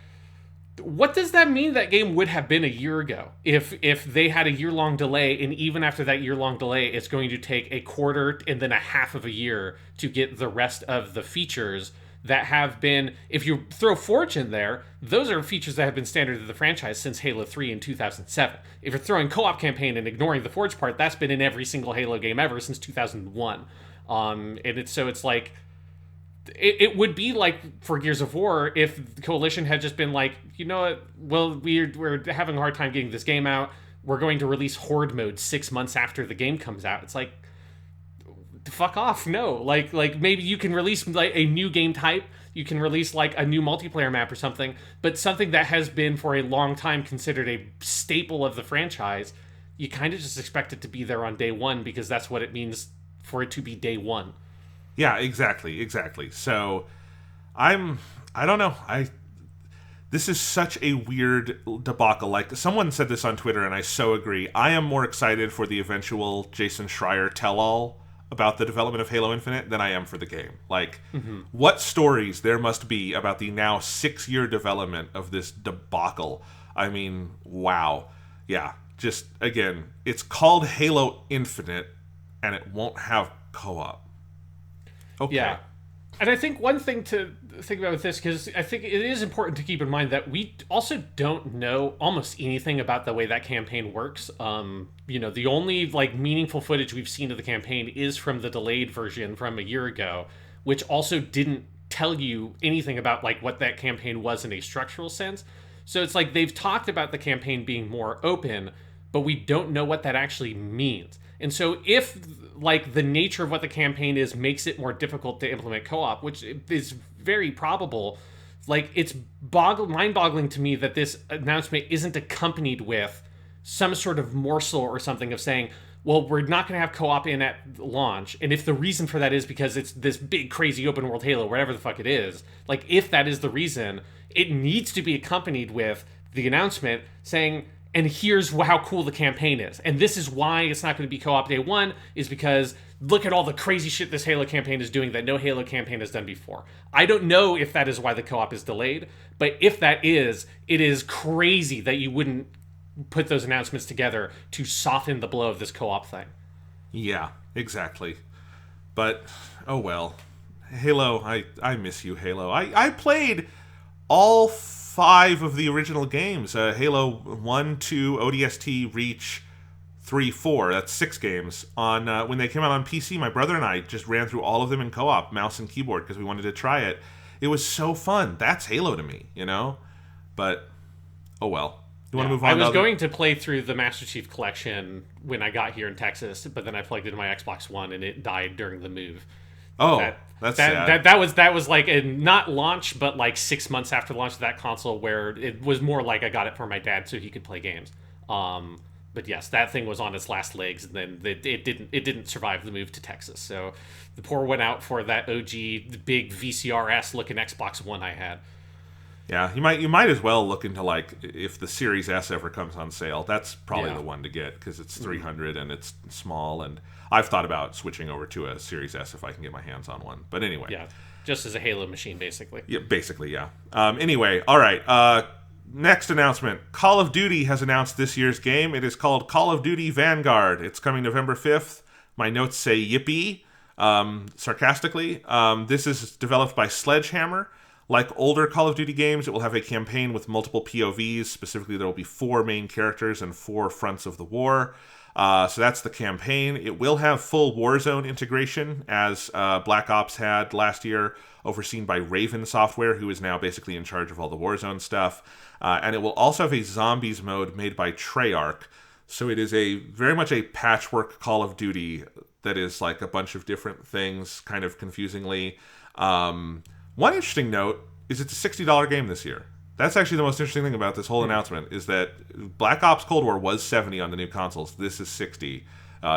what does that mean that game would have been a year ago if they had a year-long delay, and even after that year-long delay, it's going to take a quarter and then a half of a year to get the rest of the features that have been, if you throw Forge in there, those are features that have been standard of the franchise since Halo 3 in 2007. If you're throwing co-op campaign and ignoring the Forge part, that's been in every single Halo game ever since 2001. And it's like, it would be like for Gears of War if the Coalition had just been like, you know what, well, we're having a hard time getting this game out. We're going to release Horde mode 6 months after the game comes out. It's like, fuck off. No, like maybe you can release like a new game type, you can release like a new multiplayer map or something, but something that has been for a long time considered a staple of the franchise, you kind of just expect it to be there on day one, because that's what it means for it to be day one. Yeah, exactly. So I don't know. This is such a weird debacle. Like, someone said this on Twitter, and I so agree. I am more excited for the eventual Jason Schreier tell-all about the development of Halo Infinite than I am for the game. Like, what stories there must be about the now 6-year development of this debacle. I mean, wow. Yeah, just, again, it's called Halo Infinite, and it won't have co-op. Okay. Yeah. And I think one thing to think about with this, because I think it is important to keep in mind that we also don't know almost anything about the way that campaign works. The only like meaningful footage we've seen of the campaign is from the delayed version from a year ago, which also didn't tell you anything about like what that campaign was in a structural sense. So it's like they've talked about the campaign being more open, but we don't know what that actually means. And so if like the nature of what the campaign is makes it more difficult to implement co-op, which is very probable, like it's mind-boggling to me that this announcement isn't accompanied with some sort of morsel or something of saying, well, we're not going to have co-op in at launch, and if the reason for that is because it's this big, crazy open world Halo, whatever the fuck it is, like if that is the reason, it needs to be accompanied with the announcement saying, and here's how cool the campaign is. And this is why it's not going to be co-op day one, is because look at all the crazy shit this Halo campaign is doing that no Halo campaign has done before. I don't know if that is why the co-op is delayed, but if that is, it is crazy that you wouldn't put those announcements together to soften the blow of this co-op thing. Yeah, exactly. But, oh well. Halo, I miss you, Halo. I played all 5 of the original games. Halo 1, 2, ODST, Reach, 3, 4. That's 6 games. On when they came out on PC, my brother and I just ran through all of them in co-op, mouse and keyboard, because we wanted to try it. It was so fun. That's Halo to me, you know? But, oh well. You want to move on? I was going to play through the Master Chief Collection when I got here in Texas, but then I plugged it into my Xbox One and it died during the move. Oh, that, that's sad. that was like a not launch, but like 6 months after the launch of that console, where it was more like I got it for my dad so he could play games. But yes, that thing was on its last legs, and then it didn't survive the move to Texas. So the poor went out for that OG big VCR-ass looking Xbox One I had. Yeah, you might as well look into like if the Series S ever comes on sale. That's probably the one to get because it's 300 and it's small. And I've thought about switching over to a Series S if I can get my hands on one. But anyway, Yeah, just as a Halo machine, basically. yeah, basically, yeah. Anyway, all right. Next announcement: Call of Duty has announced this year's game. It is called Call of Duty Vanguard. It's coming November 5th. My notes say yippee, sarcastically. This is developed by Sledgehammer. Like older Call of Duty games, it will have a campaign with multiple POVs. Specifically, there will be 4 main characters and 4 fronts of the war. So that's the campaign. It will have full Warzone integration, as Black Ops had last year, overseen by Raven Software, who is now basically in charge of all the Warzone stuff. And it will also have a zombies mode made by Treyarch. So it is very much a patchwork Call of Duty that is like a bunch of different things, kind of confusingly. One interesting note is it's a $60 game this year. That's actually the most interesting thing about this whole announcement, is that Black Ops Cold War was $70 on the new consoles. This is $60,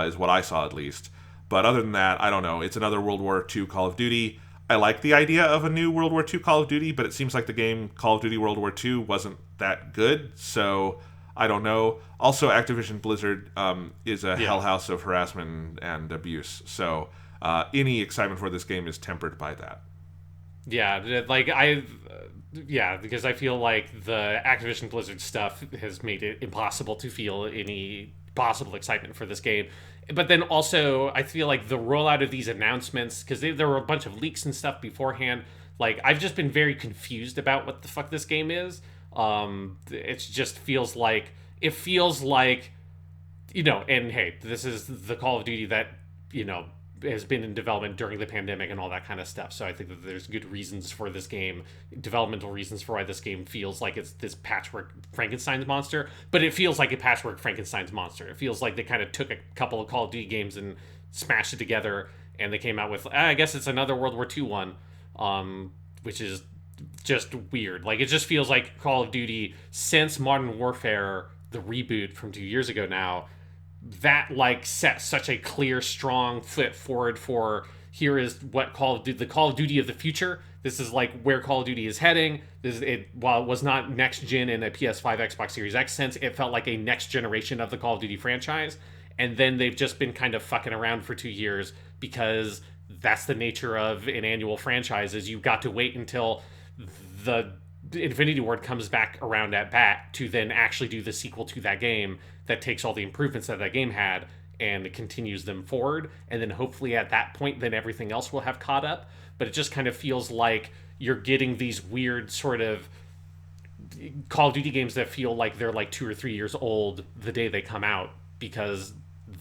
is what I saw at least. But other than that, I don't know. It's another World War II Call of Duty. I like the idea of a new World War II Call of Duty, but it seems like the game Call of Duty World War II wasn't that good, so I don't know. Also, Activision Blizzard is a hell house of harassment and abuse, so any excitement for this game is tempered by that. Yeah, because I feel like the Activision Blizzard stuff has made it impossible to feel any possible excitement for this game. But then also, I feel like the rollout of these announcements, because there were a bunch of leaks and stuff beforehand, like, I've just been very confused about what the fuck this game is. It just feels like, and hey, this is the Call of Duty that, has been in development during the pandemic and all that kind of stuff. So I think that there's good reasons for this game, developmental reasons for why this game feels like it's this patchwork Frankenstein's monster, but it feels like a patchwork Frankenstein's monster. It feels like they kind of took a couple of Call of Duty games and smashed it together, and they came out with, I guess it's another World War II one, which is just weird. Like, it just feels like Call of Duty, since Modern Warfare, the reboot from 2 years ago now, that like set such a clear, strong foot forward for, here is what the Call of Duty of the future. This is like where Call of Duty is heading. While it was not next gen in a PS5, Xbox Series X sense, it felt like a next generation of the Call of Duty franchise. And then they've just been kind of fucking around for 2 years, because that's the nature of an annual franchise, is you've got to wait until the Infinity Ward comes back around at bat to then actually do the sequel to that game that takes all the improvements that game had and continues them forward. And then hopefully at that point, then everything else will have caught up. But it just kind of feels like you're getting these weird sort of Call of Duty games that feel like they're like 2 or 3 years old the day they come out, because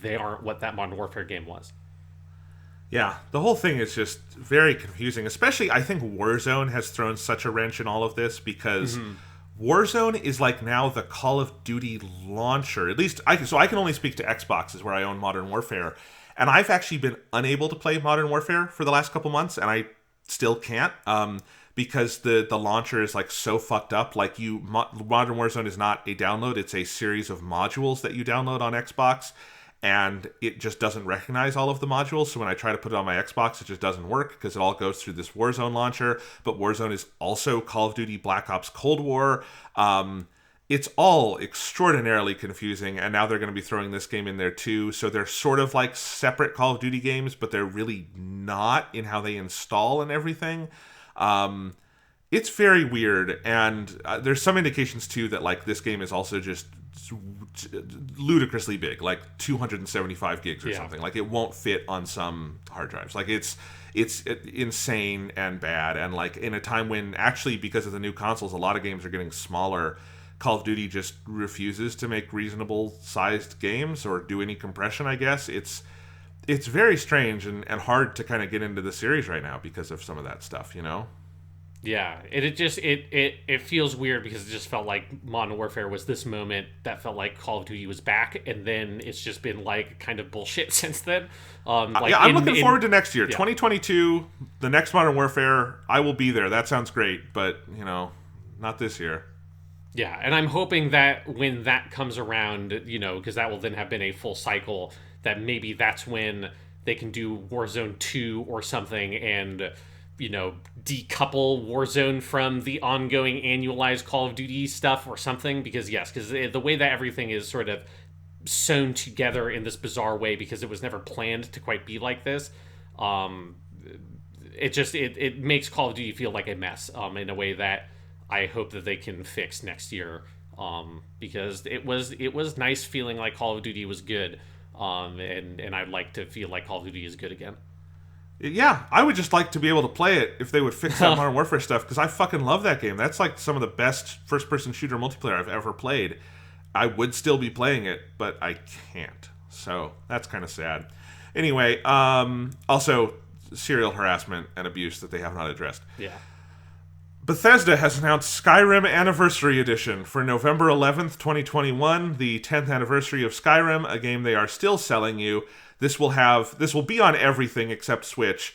they aren't what that Modern Warfare game was. Yeah, the whole thing is just very confusing. Especially, I think Warzone has thrown such a wrench in all of this, because Warzone is like now the Call of Duty launcher. At least, I can only speak to Xbox, is where I own Modern Warfare. And I've actually been unable to play Modern Warfare for the last couple months, and I still can't, because the launcher is like so fucked up. Like, Modern Warzone is not a download, it's a series of modules that you download on Xbox. And it just doesn't recognize all of the modules. So when I try to put it on my Xbox, it just doesn't work, because it all goes through this Warzone launcher. But Warzone is also Call of Duty Black Ops Cold War. It's all extraordinarily confusing. And now they're going to be throwing this game in there too. So they're sort of like separate Call of Duty games, but they're really not in how they install and everything. It's very weird. And there's some indications too that like this game is also just ludicrously big, like 275 gigs or something. Like, it won't fit on some hard drives. Like, it's insane and bad. And like, in a time when actually, because of the new consoles, a lot of games are getting smaller, Call of Duty just refuses to make reasonable sized games or do any compression, I guess. It's very strange and hard to kind of get into the series right now because of some of that stuff, Yeah, it feels weird because it just felt like Modern Warfare was this moment that felt like Call of Duty was back, and then it's just been like kind of bullshit since then. I'm looking forward to next year, yeah. 2022, the next Modern Warfare. I will be there. That sounds great, but not this year. Yeah, and I'm hoping that when that comes around, because that will then have been a full cycle, that maybe that's when they can do Warzone 2 or something and decouple Warzone from the ongoing annualized Call of Duty stuff or something, because the way that everything is sort of sewn together in this bizarre way, because it was never planned to quite be like this, it makes Call of Duty feel like a mess in a way that I hope that they can fix next year, because it was nice feeling like Call of Duty was good, and I'd like to feel like Call of Duty is good again. Yeah, I would just like to be able to play it if they would fix that Modern Warfare stuff, because I fucking love that game. That's like some of the best first-person shooter multiplayer I've ever played. I would still be playing it, but I can't. So that's kind of sad. Anyway, also serial harassment and abuse that they have not addressed. Yeah. Bethesda has announced Skyrim Anniversary Edition for November 11th, 2021, the 10th anniversary of Skyrim, a game they are still selling you. This will be on everything except Switch,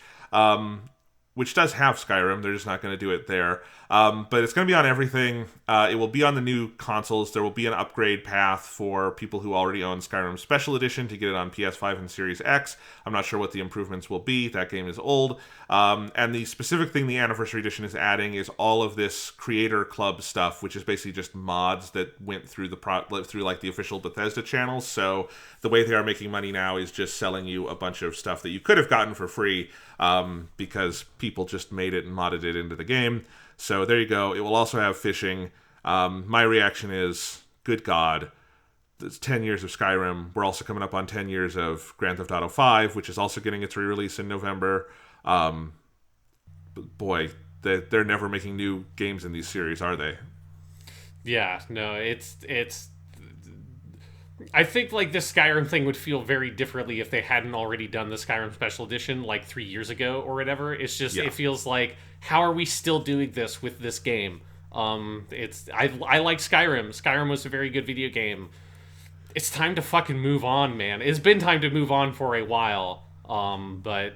which does have Skyrim. They're just not going to do it there. But it's going to be on everything. It will be on the new consoles. There will be an upgrade path for people who already own Skyrim Special Edition to get it on PS5 and Series X. I'm not sure what the improvements will be. That game is old. And the specific thing the Anniversary Edition is adding is all of this Creator Club stuff, which is basically just mods that went through through like the official Bethesda channels. So the way they are making money now is just selling you a bunch of stuff that you could have gotten for free, because people just made it and modded it into the game. So there you go. It will also have fishing. My reaction is, good God, it's 10 years of Skyrim. We're also coming up on 10 years of Grand Theft Auto 5, which is also getting its re-release in November. Boy, they're never making new games in these series, are they? Yeah, no, it's I think like this Skyrim thing would feel very differently if they hadn't already done the Skyrim Special Edition like 3 years ago or whatever. It's just, It feels like, how are we still doing this with this game? I like Skyrim. Skyrim was a very good video game. It's time to fucking move on, man. It's been time to move on for a while. But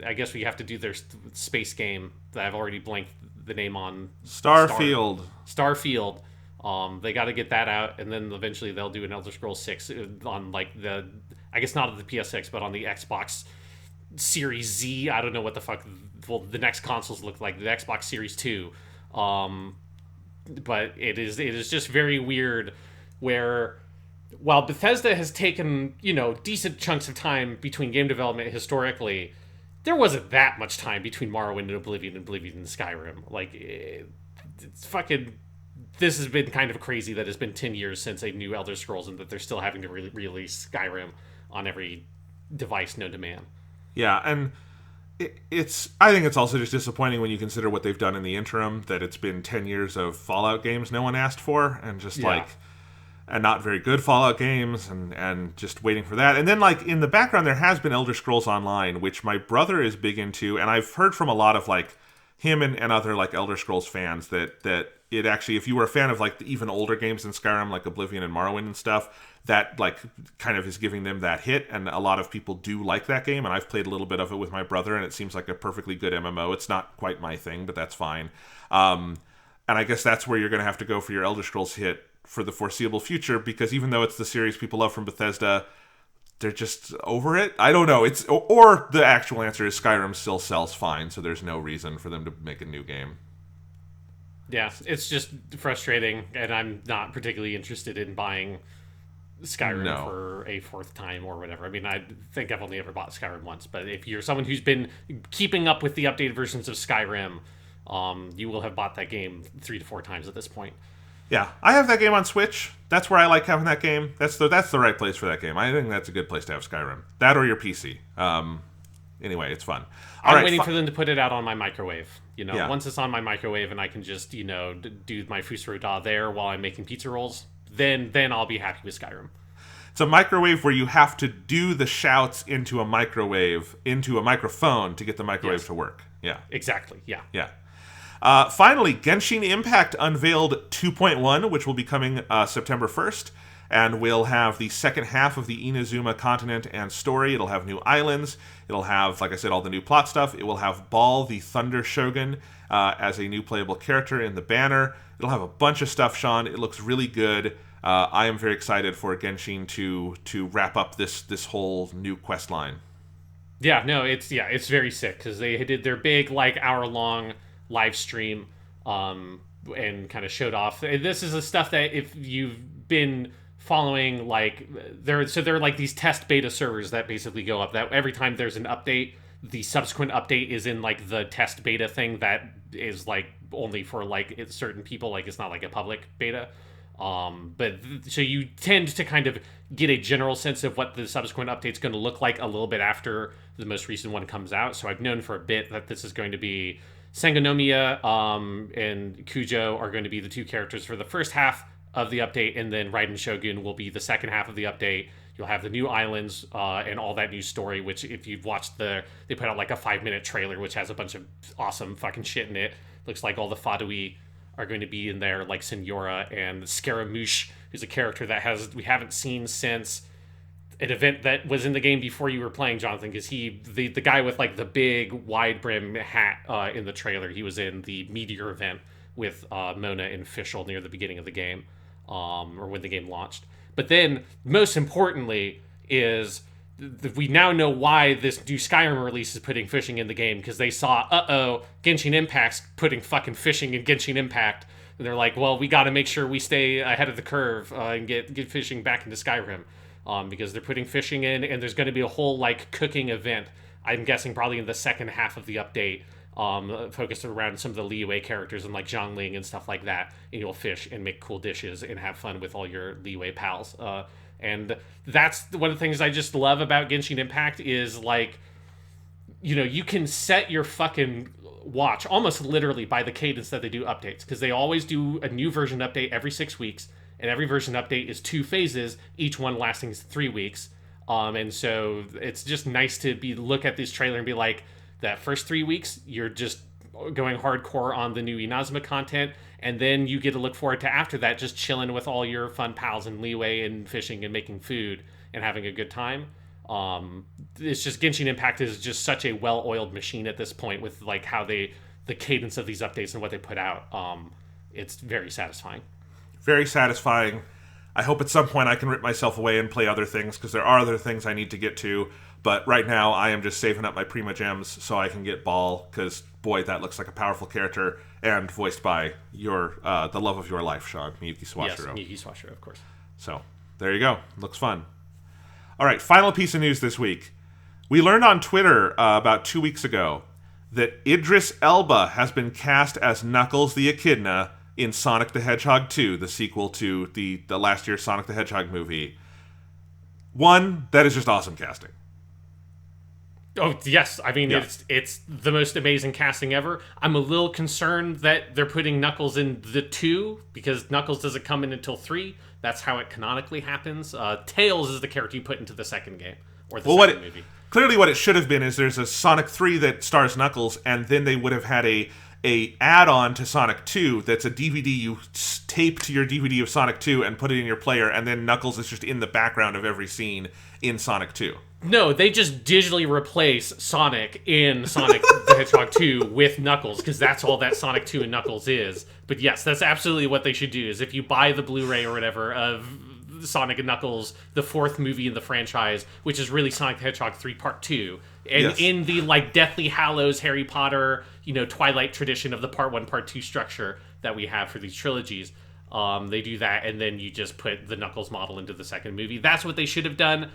I guess we have to do their space game that I've already blanked the name on. Starfield. Starfield. They got to get that out, and then eventually they'll do an Elder Scrolls 6 on like I guess not on the PS6, but on the Xbox Series Z. I don't know what the fuck the next consoles look like. The Xbox Series 2. But it is just very weird where, while Bethesda has taken, decent chunks of time between game development historically, there wasn't that much time between Morrowind and Oblivion and Skyrim. Like, it's fucking... This has been kind of crazy that it's been 10 years since a new Elder Scrolls and that they're still having to release Skyrim on every device known to man. Yeah, and I think it's also just disappointing when you consider what they've done in the interim, that it's been 10 years of Fallout games no one asked for, and just and not very good Fallout games, and just waiting for that. And then like in the background there has been Elder Scrolls Online, which my brother is big into, and I've heard from a lot of like him and other like Elder Scrolls fans that it actually, if you were a fan of like the even older games than Skyrim, like Oblivion and Morrowind and stuff, that like kind of is giving them that hit, and a lot of people do like that game, and I've played a little bit of it with my brother, and it seems like a perfectly good MMO. It's not quite my thing, but that's fine. And I guess that's where you're going to have to go for your Elder Scrolls hit for the foreseeable future, because even though it's the series people love from Bethesda, they're just over it. I don't know. Or the actual answer is Skyrim still sells fine, so there's no reason for them to make a new game. Yeah, it's just frustrating, and I'm not particularly interested in buying Skyrim for a fourth time or whatever. I mean, I think I've only ever bought Skyrim once, but if you're someone who's been keeping up with the updated versions of Skyrim, you will have bought that game 3 to 4 times at this point. Yeah, I have that game on Switch. That's where I like having that game. That's the right place for that game. I think that's a good place to have Skyrim. That or your PC. Anyway, it's fun. I'm waiting for them to put it out on my microwave. Once it's on my microwave and I can just, do my Fusro Da there while I'm making pizza rolls, then I'll be happy with Skyrim. It's a microwave where you have to do the shouts into a microphone to get the microwave to work. Yeah. Exactly. Yeah. Yeah. Finally, Genshin Impact unveiled 2.1, which will be coming September 1st. And we'll have the second half of the Inazuma continent and story. It'll have new islands. It'll have, like I said, all the new plot stuff. It will have Ball, the Thunder Shogun, as a new playable character in the banner. It'll have a bunch of stuff, Sean. It looks really good. I am very excited for Genshin to wrap up this whole new quest line. Yeah, no, it's very sick because they did their big like hour-long live stream and kind of showed off. This is the stuff that if you've been following, like there are like these test beta servers that basically go up. That every time there's an update, the subsequent update is in like the test beta thing that is like only for like certain people. Like it's not like a public beta. But so you tend to kind of get a general sense of what the subsequent update's going to look like a little bit after the most recent one comes out. So I've known for a bit that this is going to be Sangonomiya and Kujo are going to be the two characters for the first half of the update, and then Raiden Shogun will be the second half of the update. You'll have the new islands and all that new story, which if you've watched they put out like a 5-minute trailer, which has a bunch of awesome fucking shit in it. Looks like all the Fadui are going to be in there, like Senora and Scaramouche, who's a character that we haven't seen since an event that was in the game before you were playing, Jonathan, because the guy with like the big wide brim hat in the trailer, he was in the Meteor event with Mona and Fischl near the beginning of the game, or when the game launched. But then, most importantly, is we now know why this new Skyrim release is putting fishing in the game, because they saw, Genshin Impact's putting fucking fishing in Genshin Impact. And they're like, well, we got to make sure we stay ahead of the curve and get fishing back into Skyrim. Because they're putting fishing in, and there's going to be a whole, like, cooking event, I'm guessing probably in the second half of the update, focused around some of the Liyue characters and, like, Zhongling and stuff like that. And you'll fish and make cool dishes and have fun with all your Liyue pals. And that's one of the things I just love about Genshin Impact is, like, you know, you can set your fucking watch almost literally by the cadence that they do updates, because they always do a new version update every 6 weeks, and every version update is 2 phases, each one lasting 3 weeks. And so it's just nice to look at this trailer and be like, that first 3 weeks, you're just going hardcore on the new Inazuma content, and then you get to look forward to after that just chilling with all your fun pals and Liyue and fishing and making food and having a good time. It's just Genshin Impact is just such a well-oiled machine at this point with like how the cadence of these updates and what they put out. It's very satisfying. Very satisfying. I hope at some point I can rip myself away and play other things, because there are other things I need to get to. But right now I am just saving up my Prima Gems so I can get Ball, because boy, that looks like a powerful character, and voiced by the love of your life, Sean, Miyuki Sawashiro. Yes, Miyuki Sawashiro, of course. So there you go. Looks fun. All right, final piece of news this week. We learned on Twitter about 2 weeks ago that Idris Elba has been cast as Knuckles the Echidna in Sonic the Hedgehog 2, the sequel to the last year's Sonic the Hedgehog movie. One, that is just awesome casting. Oh, yes. I mean, Yeah. it's the most amazing casting ever. I'm a little concerned that they're putting Knuckles in the 2, because Knuckles doesn't come in until 3. That's how it canonically happens. Tails is the character you put into the second game, or the second movie. Clearly what it should have been is there's a Sonic 3 that stars Knuckles, and then they would have had a add-on to Sonic 2 that's a DVD you tape to your DVD of Sonic 2 and put it in your player, and then Knuckles is just in the background of every scene in Sonic 2. No, they just digitally replace Sonic in Sonic the Hedgehog 2 with Knuckles, because that's all that Sonic 2 and Knuckles is. But yes, that's absolutely what they should do, is if you buy the Blu-ray or whatever of Sonic and Knuckles, the 4th movie in the franchise, which is really Sonic the Hedgehog 3 Part 2, and Yes. in the like Deathly Hallows, Harry Potter, Twilight tradition of the Part 1, Part 2 structure that we have for these trilogies, they do that, and then you just put the Knuckles model into the second movie. That's what they should have done.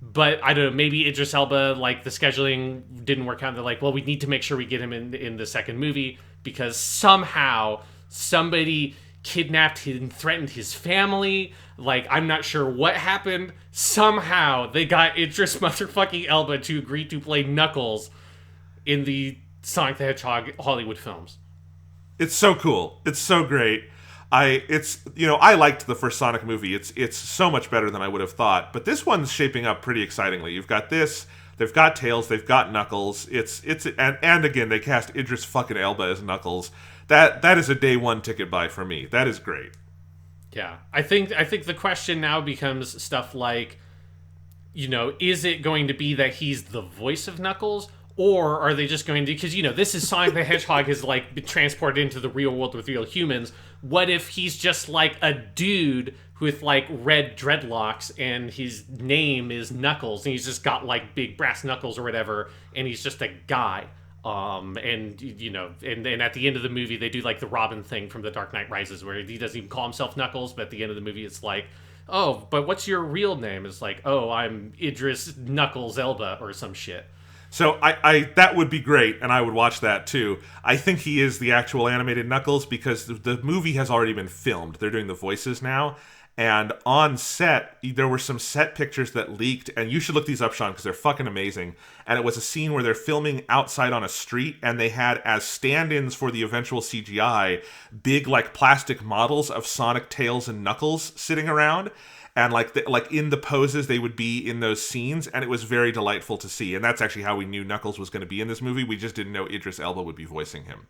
But I don't know, maybe Idris Elba, like, the scheduling didn't work out. They're like, well, we need to make sure we get him in the second movie, because somehow somebody kidnapped and threatened his family. Like, I'm not sure what happened. Somehow they got Idris motherfucking Elba to agree to play Knuckles in the Sonic the Hedgehog Hollywood films. It's so cool. It's so great. I liked the first Sonic movie. It's so much better than I would have thought. But this one's shaping up pretty excitingly. You've got this. They've got Tails, they've got Knuckles. And again, they cast Idris fucking Elba as Knuckles. That is a day one ticket buy for me. That is great. Yeah, I think the question now becomes stuff like, is it going to be that he's the voice of Knuckles, or are they just going to, because this is Sonic the Hedgehog has like been transported into the real world with real humans. What if he's just like a dude with like red dreadlocks and his name is Knuckles and he's just got like big brass knuckles or whatever, and he's just a guy. And at the end of the movie, they do like the Robin thing from The Dark Knight Rises, where he doesn't even call himself Knuckles, but at the end of the movie, it's like, oh, but what's your real name? It's like, oh, I'm Idris Knuckles Elba or some shit. So I that would be great, and I would watch that too. I think he is the actual animated Knuckles because the movie has already been filmed. They're doing the voices now. And on set, there were some set pictures that leaked, and you should look these up, Sean, because they're fucking amazing. And it was a scene where they're filming outside on a street, and they had as stand-ins for the eventual CGI, big like plastic models of Sonic, Tails, and Knuckles sitting around. And like in the poses they would be in those scenes, and it was very delightful to see. And that's actually how we knew Knuckles was going to be in this movie. We just didn't know Idris Elba would be voicing him.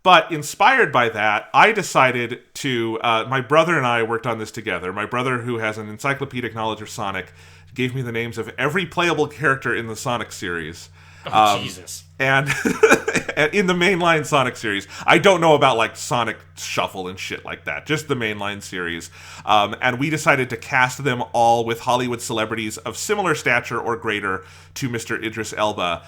But inspired by that, I decided to, my brother and I worked on this together. My brother, who has an encyclopedic knowledge of Sonic, gave me the names of every playable character in the Sonic series. Oh, Jesus. And in the mainline Sonic series. I don't know about like Sonic Shuffle and shit like that, just the mainline series. And we decided to cast them all with Hollywood celebrities of similar stature or greater to Mr. Idris Elba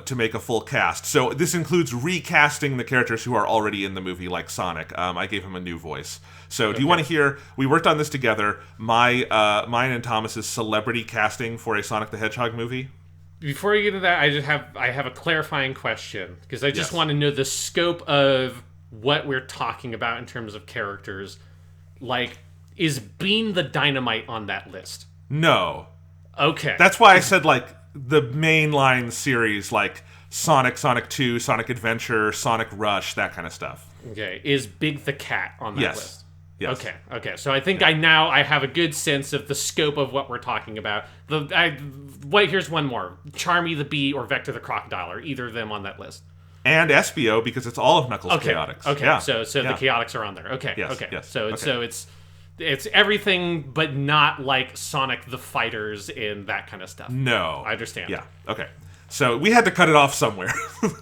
to make a full cast. So this includes recasting the characters who are already in the movie, like Sonic. I gave him a new voice. So do you want to hear, we worked on this together, mine and Thomas's celebrity casting for a Sonic the Hedgehog movie? Before you get into that, I have a clarifying question, because I just want to know the scope of what we're talking about in terms of characters. Like, is Bean the Dynamite on that list? No. Okay. That's why I said, like, the mainline series, like Sonic, Sonic 2, Sonic Adventure, Sonic Rush, that kind of stuff. Okay. Is Big the Cat on that list? Yes. Okay. So I think I have a good sense of the scope of what we're talking about. Here's one more: Charmy the Bee or Vector the Crocodile. Are either of them on that list? And Espio, because it's all of Knuckles Chaotix. Okay. Yeah. So the Chaotix are on there. Okay. Yes, Okay. yes. So Okay. it's everything, but not like Sonic the Fighters and that kind of stuff. No. I understand. Yeah. Okay. So we had to cut it off somewhere.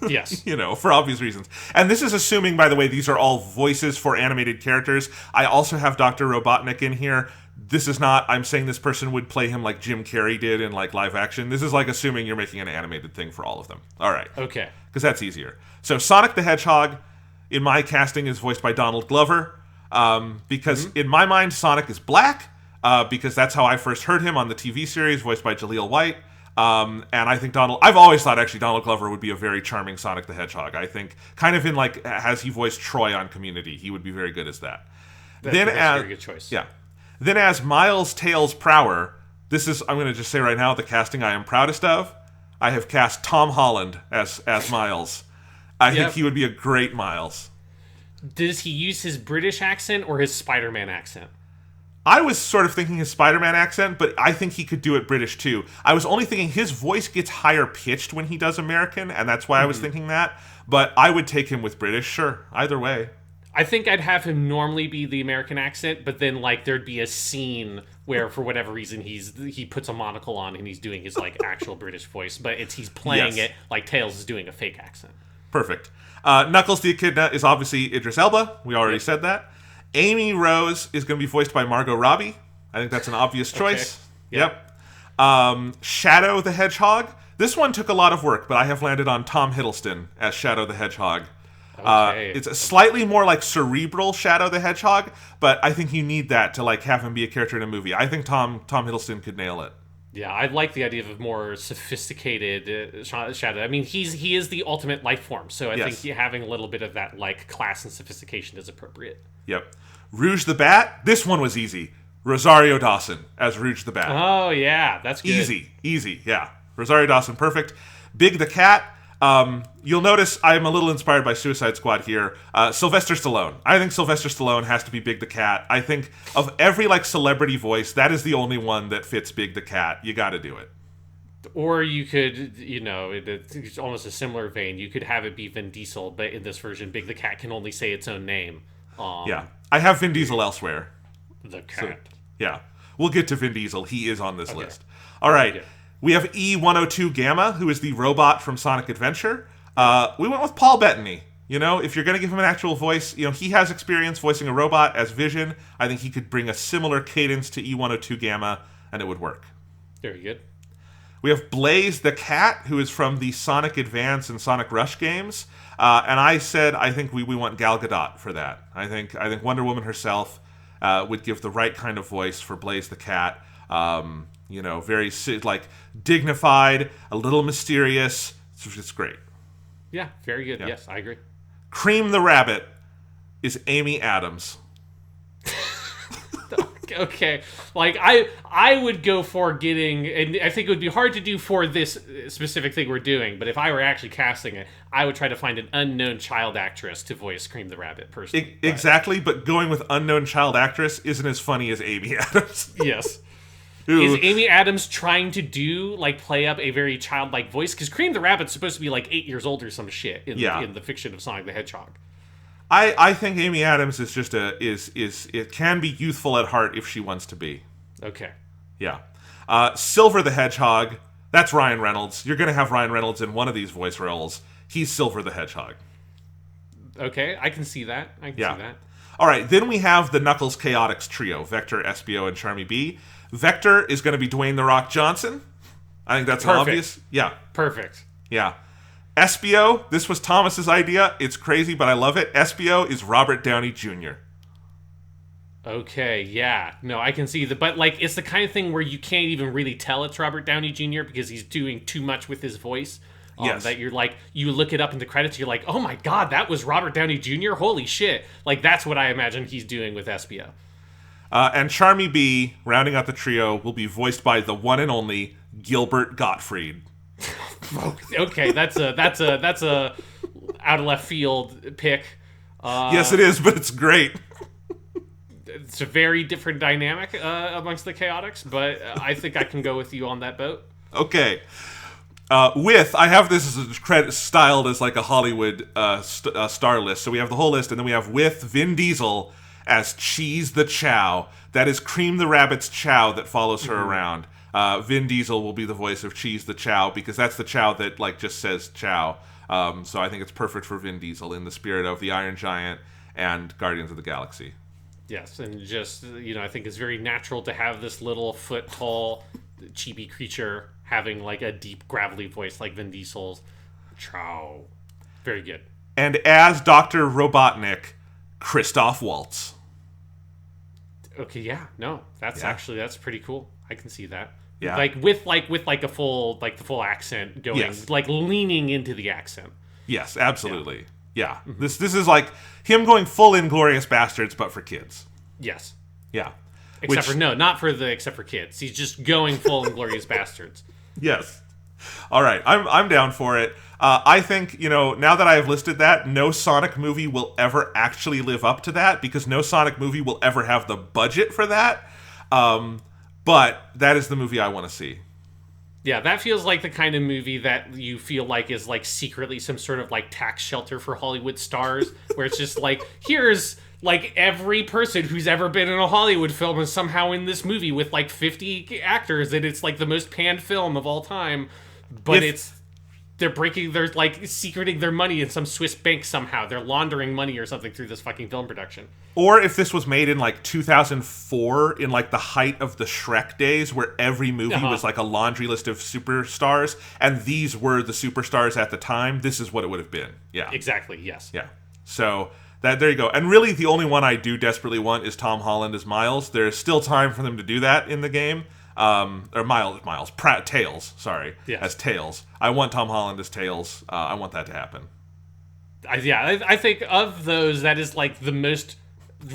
Yes. For obvious reasons. And this is assuming, by the way, these are all voices for animated characters. I also have Dr. Robotnik in here. This is not, I'm saying this person would play him like Jim Carrey did in like live action. This is like assuming you're making an animated thing for all of them. All right. Okay. Because that's easier. So Sonic the Hedgehog, in my casting, is voiced by Donald Glover. Because in my mind, Sonic is black. Because that's how I first heard him on the TV series, voiced by Jaleel White. And I think I've always thought actually Donald Glover would be a very charming Sonic the Hedgehog. I think kind of in like, as he voiced Troy on Community, he would be very good as that. That's a very good choice. Yeah. Then as Miles Tails Prower, this is, I'm going to just say right now, the casting I am proudest of. I have cast Tom Holland as Miles. I think he would be a great Miles. Does he use his British accent or his Spider-Man accent? I was sort of thinking his Spider-Man accent, but I think he could do it British too. I was only thinking his voice gets higher pitched when he does American, and that's why I was thinking that. But I would take him with British, sure. Either way. I think I'd have him normally be the American accent, but then like there'd be a scene where for whatever reason he puts a monocle on and he's doing his like actual British voice, but he's playing it like Tails is doing a fake accent. Perfect. Knuckles the Echidna is obviously Idris Elba. We already said that. Amy Rose is going to be voiced by Margot Robbie. I think that's an obvious choice. Okay. Yep. Shadow the Hedgehog. This one took a lot of work, but I have landed on Tom Hiddleston as Shadow the Hedgehog. Okay. It's a slightly more like cerebral Shadow the Hedgehog, but I think you need that to like have him be a character in a movie. I think Tom Hiddleston could nail it. Yeah, I like the idea of a more sophisticated Shadow. I mean, he is the ultimate life form, so I think having a little bit of that like class and sophistication is appropriate. Yep. Rouge the Bat. This one was easy. Rosario Dawson as Rouge the Bat. Oh yeah, that's good. Easy. Yeah, Rosario Dawson, perfect. Big the Cat. You'll notice I'm a little inspired by Suicide Squad here. Sylvester Stallone. I think Sylvester Stallone has to be Big the Cat. I think of every like celebrity voice, that is the only one that fits Big the Cat. You got to do it. Or you could, it's almost a similar vein. You could have it be Vin Diesel, but in this version, Big the Cat can only say its own name. Yeah. I have Vin Diesel elsewhere. The cat. Yeah. We'll get to Vin Diesel. He is on this list. All right. Okay. We have E102 Gamma, who is the robot from Sonic Adventure. We went with Paul Bettany. If you're going to give him an actual voice, he has experience voicing a robot as Vision. I think he could bring a similar cadence to E102 Gamma, and it would work. Very good. We have Blaze the Cat, who is from the Sonic Advance and Sonic Rush games. And I said I think we want Gal Gadot for that. I think Wonder Woman herself would give the right kind of voice for Blaze the Cat. Very dignified, a little mysterious. It's great. Yeah, very good. Yeah. Yes, I agree. Cream the Rabbit is Amy Adams. Okay, I would go for getting, and I think it would be hard to do for this specific thing we're doing, but if I were actually casting it, I would try to find an unknown child actress to voice Cream the Rabbit personally. Exactly, but going with unknown child actress isn't as funny as Amy Adams. Yes. Who, Is Amy Adams trying to play up a very childlike voice? Because Cream the Rabbit's supposed to be 8 years old or some shit in the fiction of Sonic the Hedgehog. I think Amy Adams is just it can be youthful at heart if she wants to be. Okay. Yeah. Silver the Hedgehog, that's Ryan Reynolds. You're going to have Ryan Reynolds in one of these voice roles. He's Silver the Hedgehog. Okay, I can see that. See that. All right, then we have the Knuckles Chaotix trio, Vector, Espio, and Charmy B. Vector is going to be Dwayne "The Rock" Johnson. I think that's obvious. Yeah. Perfect. Yeah. Espio, this was Thomas's idea. It's crazy, but I love it. Espio is Robert Downey Jr. Okay, yeah. No, I can see that. But, it's the kind of thing where you can't even really tell it's Robert Downey Jr. because he's doing too much with his voice. Yes. That you're you look it up in the credits, you're like, oh my god, that was Robert Downey Jr.? Holy shit. That's what I imagine he's doing with Espio. And Charmy B, rounding out the trio, will be voiced by the one and only Gilbert Gottfried. Okay, that's a out of left field pick. Yes, it is, but it's great. It's a very different dynamic amongst the Chaotix, but I think I can go with you on that boat. Okay. I have this as styled as a Hollywood star list. So we have the whole list, and then we have with Vin Diesel as Cheese the Chow. That is Cream the Rabbit's chow that follows her around. Vin Diesel will be the voice of Cheese the Chow because that's the chow that just says chow. So I think it's perfect for Vin Diesel in the spirit of the Iron Giant and Guardians of the Galaxy. Yes, and just, I think it's very natural to have this little foot-tall, chibi creature having, a deep, gravelly voice like Vin Diesel's. Chow. Very good. And as Dr. Robotnik, Christoph Waltz. Okay, yeah, no, that's pretty cool. I can see that. Yeah. With a full, the full accent going, Yes. Leaning into the accent. Yes, absolutely. Yeah. This is him going full Inglourious Bastards, but for kids. Yes. Yeah. Except for kids. He's just going full Inglourious Bastards. Yes. All right. I'm down for it. I think, now that I have listed that, no Sonic movie will ever actually live up to that because no Sonic movie will ever have the budget for that. But that is the movie I want to see. Yeah, that feels like the kind of movie that you feel is secretly some sort of tax shelter for Hollywood stars, where it's just here's every person who's ever been in a Hollywood film is somehow in this movie with 50 actors, and it's the most panned film of all time, but they're secreting their money in some Swiss bank somehow. They're laundering money or something through this fucking film production. Or if this was made in 2004 in the height of the Shrek days where every movie was a laundry list of superstars and these were the superstars at the time, this is what it would have been. Yeah. Exactly, yes. Yeah. So there you go. And really the only one I do desperately want is Tom Holland as Miles. There is still time for them to do that in the game. Tails, sorry, yes. As Tails. I want Tom Holland as Tails. I want that to happen. I think of those, that is the most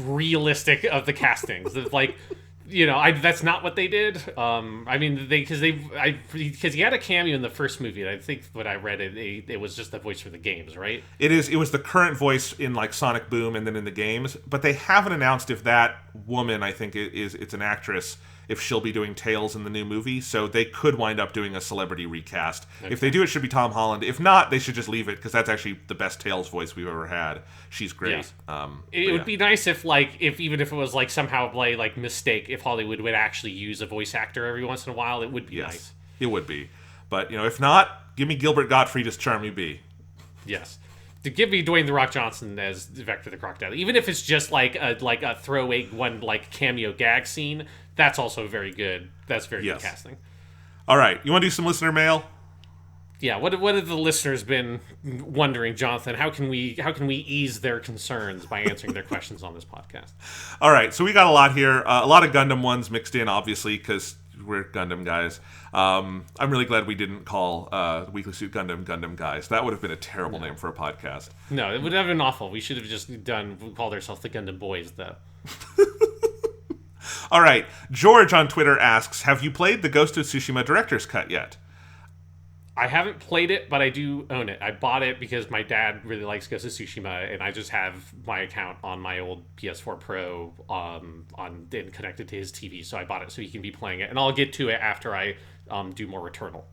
realistic of the castings. That's not what they did. Because he had a cameo in the first movie, and I think when I read it, it was just the voice for the games, right? It was the current voice in Sonic Boom and then in the games, but they haven't announced if that woman, I think it's an actress, if she'll be doing Tails in the new movie, so they could wind up doing a celebrity recast. Okay. If they do, it should be Tom Holland. If not, they should just leave it, because that's actually the best Tails voice we've ever had. She's great. Yeah. It would be nice if even if it was like somehow like mistake, if Hollywood would actually use a voice actor every once in a while, it would be nice. It would be. But, if not, give me Gilbert Gottfried as Charmy Bee. Yes. To give me Dwayne The Rock Johnson as Vector the Crocodile, even if it's just like a throwaway one cameo gag scene, that's also very good. That's very good casting. All right, you want to do some listener mail? Yeah. What have the listeners been wondering, Jonathan? How can we ease their concerns by answering their questions on this podcast? All right, so we got a lot here. A lot of Gundam ones mixed in, obviously, because we're Gundam guys. I'm really glad we didn't call Weekly Suit Gundam Guys. That would have been a terrible name for a podcast. No, it would have been awful. We should have just called ourselves the Gundam Boys, though. All right, George on Twitter asks, have you played the Ghost of Tsushima Director's Cut yet? I haven't played it, but I do own it. I bought it because my dad really likes Ghost of Tsushima, and I just have my account on my old PS4 Pro and connected to his TV, so I bought it so he can be playing it. And I'll get to it after I do more Returnal.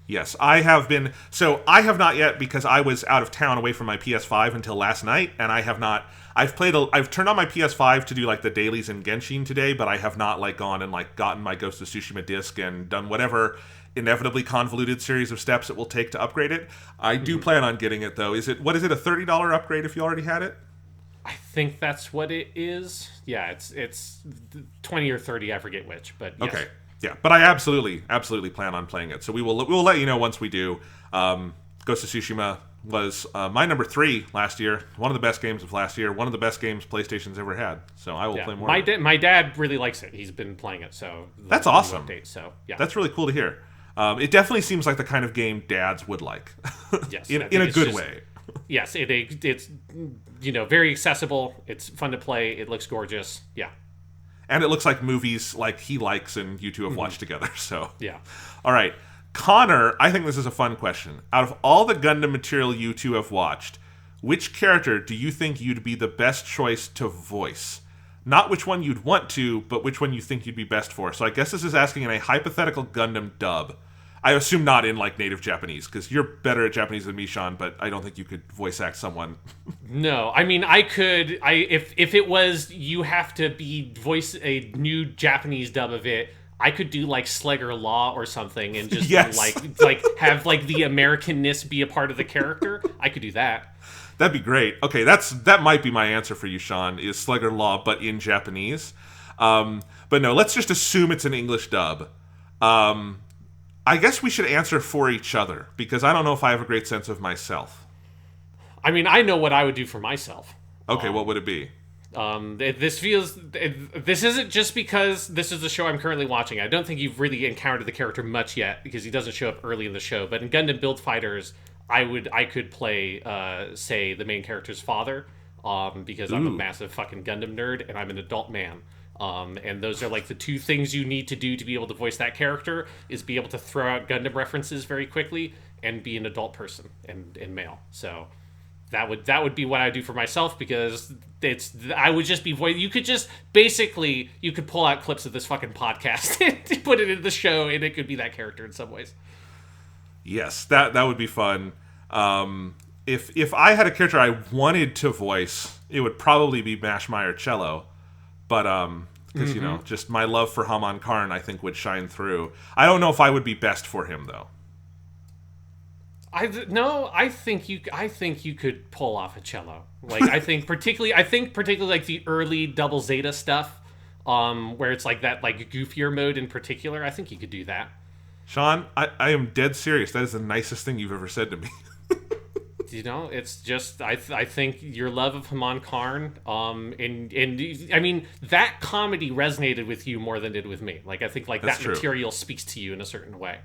Yes, I have been. So I have not yet, because I was out of town away from my PS5 until last night, and I have not. I've turned on my PS5 to do the dailies in Genshin today, but I have not gone and gotten my Ghost of Tsushima disc and done whatever inevitably convoluted series of steps it will take to upgrade it. I do plan on getting it, though. What is it, a $30 upgrade if you already had it? I think that's what it is. Yeah, it's 20 or 30, I forget which, but yes. Okay. Yeah, but I absolutely plan on playing it. So we will let you know once we do. Ghost of Tsushima was my number 3 last year. One of the best games of last year. One of the best games PlayStation's ever had. So I will play more. My dad really likes it. He's been playing it. So that's awesome. Update, so yeah, that's really cool to hear. It definitely seems like the kind of game dads would like. Yes, in a good way. Yes, it's very accessible. It's fun to play. It looks gorgeous. Yeah. And it looks like movies he likes and you two have watched together. So yeah. All right. Connor, I think this is a fun question. Out of all the Gundam material you two have watched, which character do you think you'd be the best choice to voice? Not which one you'd want to, but which one you think you'd be best for. So I guess this is asking in a hypothetical Gundam dub. I assume not in native Japanese, because you're better at Japanese than me, Sean, but I don't think you could voice act someone. No, I mean, I could. If it was you have to voice a new Japanese dub of it, I could do Slegger Law or something and just yes. have the Americanness be a part of the character. I could do that. That'd be great. Okay, that might be my answer for you, Sean, is Slegger Law, but in Japanese. But no, let's just assume it's an English dub. I guess we should answer for each other, because I don't know if I have a great sense of myself. I mean, I know what I would do for myself. Okay, what would it be? This isn't just because this is the show I'm currently watching. I don't think you've really encountered the character much yet, because he doesn't show up early in the show. But in Gundam Build Fighters, I could play, say, the main character's father, because I'm a massive fucking Gundam nerd, and I'm an adult man. And those are the two things you need to do to be able to voice that character, is be able to throw out Gundam references very quickly and be an adult person and male. So that would be what I do for myself, because I would just be you could just basically, you could pull out clips of this fucking podcast and put it in the show, and it could be that character in some ways. Yes, that would be fun. If I had a character I wanted to voice, it would probably be Mashmeyer Cello. But, because, just my love for Haman Karn, I think, would shine through. I don't know if I would be best for him, though. I think you could pull off a cello. I think particularly the early Double Zeta stuff, where it's that goofier mode in particular. I think you could do that. Sean, I am dead serious. That is the nicest thing you've ever said to me. It's just I think your love of Haman Karn, and I mean, that comedy resonated with you more than it did with me. I think That's that true. Material speaks to you in a certain way.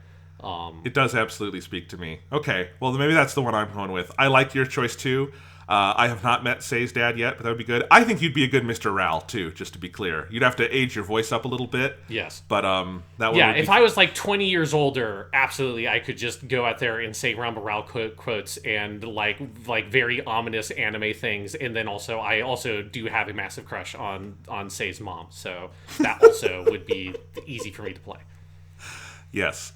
It does absolutely speak to me. Okay, well maybe that's the one I'm going with. I like your choice too. I have not met Sei's dad yet, but that would be good. I think you'd be a good Mr. Ral, too, just to be clear. You'd have to age your voice up a little bit. Yes. But that would Yeah, be if I was like 20 years older, absolutely, I could just go out there and say Ramba Ral quotes and like very ominous anime things. And then also, I also do have a massive crush on Sei's mom. So that also would be easy for me to play. Yes.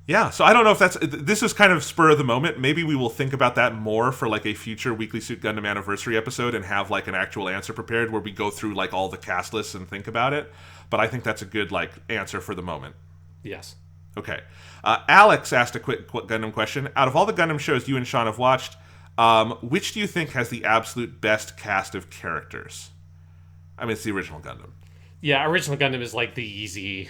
Yeah, so I don't know if this is kind of spur of the moment. Maybe we will think about that more for like a future Weekly Suit Gundam anniversary episode and have like an actual answer prepared where we go through like all the cast lists and think about it. But I think that's a good like answer for the moment. Yes. Okay. Alex asked a quick Gundam question. Out of all the Gundam shows you and Sean have watched, which do you think has the absolute best cast of characters? I mean, it's the original Gundam. Yeah, original Gundam is like the easy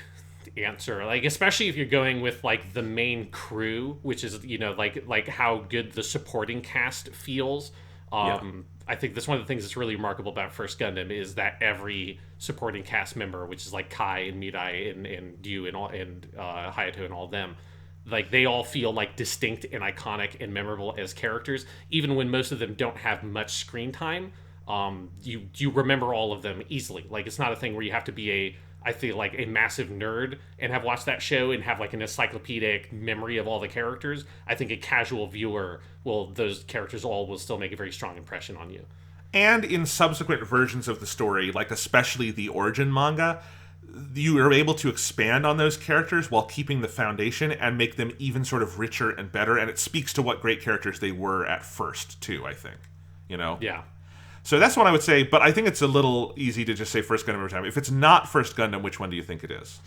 answer, like especially if you're going with like the main crew, which is like how good the supporting cast feels. I think that's one of the things that's really remarkable about First Gundam is that every supporting cast member, which is like Kai and Mirai and Yu and Hayato and all of them, like they all feel like distinct and iconic and memorable as characters, even when most of them don't have much screen time. You remember all of them easily. Like it's not a thing where you have to be I feel like a massive nerd and have watched that show and have like an encyclopedic memory of all the characters. I think a casual viewer those characters all will still make a very strong impression on you. And in subsequent versions of the story, like especially the Origin manga, you are able to expand on those characters while keeping the foundation and make them even sort of richer and better. And it speaks to what great characters they were at first, too, I think. Yeah. So that's what I would say, but I think it's a little easy to just say First Gundam every time. If it's not First Gundam, which one do you think it is?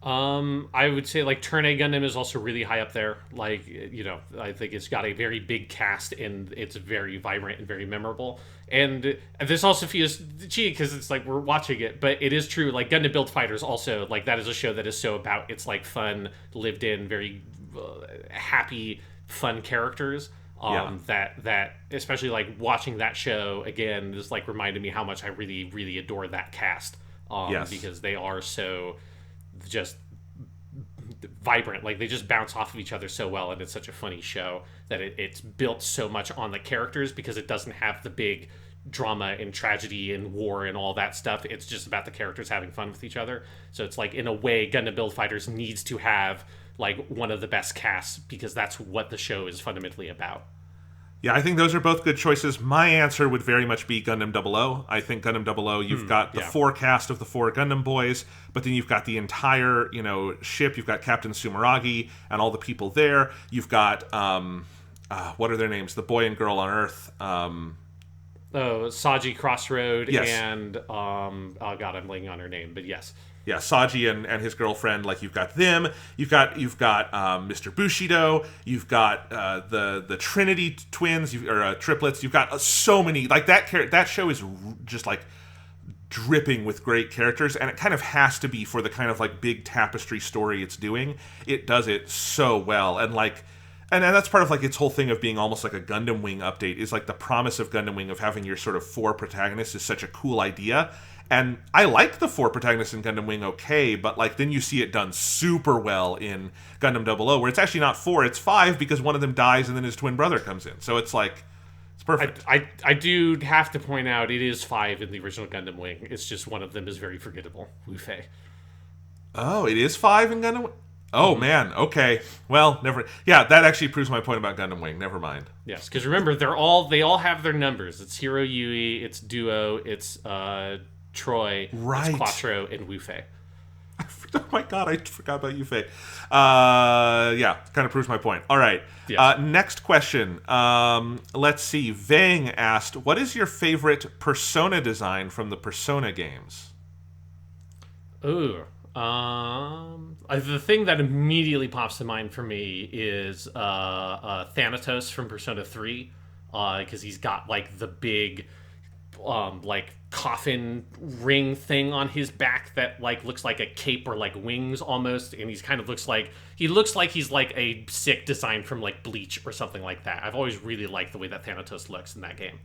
I would say like Turn A Gundam is also really high up there. Like, I think it's got a very big cast and it's very vibrant and very memorable. And this also feels cheaty because it's like we're watching it, but it is true. Like Gundam Build Fighters also, like that is a show that is so about it's like fun, lived in, very happy, fun characters. That especially like watching that show again just like reminded me how much I really, really adore that cast. Because they are so just vibrant, like they just bounce off of each other so well, and it's such a funny show that it's built so much on the characters because it doesn't have the big drama and tragedy and war and all that stuff. It's just about the characters having fun with each other. So it's like in a way Gundam Build Fighters needs to have like one of the best casts because that's what the show is fundamentally about. Yeah, I think those are both good choices. My answer would very much be Gundam 00. I think Gundam 00, you've got the four cast of the four Gundam boys, but then you've got the entire, ship. You've got Captain Sumeragi and all the people there. You've got, what are their names? The boy and girl on Earth. Saji Crossroad yes. And, oh God, I'm blanking on her name, but yes. Yeah, Saji and his girlfriend, like you've got them. You've got Mr. Bushido. You've got the Trinity twins or triplets. You've got so many. Like that show is just like dripping with great characters, and it kind of has to be for the kind of like big tapestry story it's doing. It does it so well, and like. And that's part of like its whole thing of being almost like a Gundam Wing update is like the promise of Gundam Wing of having your sort of four protagonists is such a cool idea. And I like the four protagonists in Gundam Wing okay, but like then you see it done super well in Gundam 00, where it's actually not four, it's five because one of them dies and then his twin brother comes in. So it's like, it's perfect. I do have to point out it is five in the original Gundam Wing. It's just one of them is very forgettable. Wu Fei. Oh, it is five in Gundam Wing? Oh, man. Okay. Well, never. Yeah, that actually proves my point about Gundam Wing. Never mind. Yes, because remember, they all have their numbers. It's Hiro Yui, it's Duo, it's Troy, right. It's Quattro, and Wu Fei. Oh my God, I forgot about Wu Fei. Yeah, kind of proves my point. All right. Yes. Next question. Let's see. Vang asked, what is your favorite Persona design from the Persona games? Ooh. The thing that immediately pops to mind for me is Thanatos from Persona 3, because he's got like the big like coffin ring thing on his back that like looks like a cape or like wings almost, and he's kind of looks like he's like a sick design from like Bleach or something like that. I've always really liked the way that Thanatos looks in that game.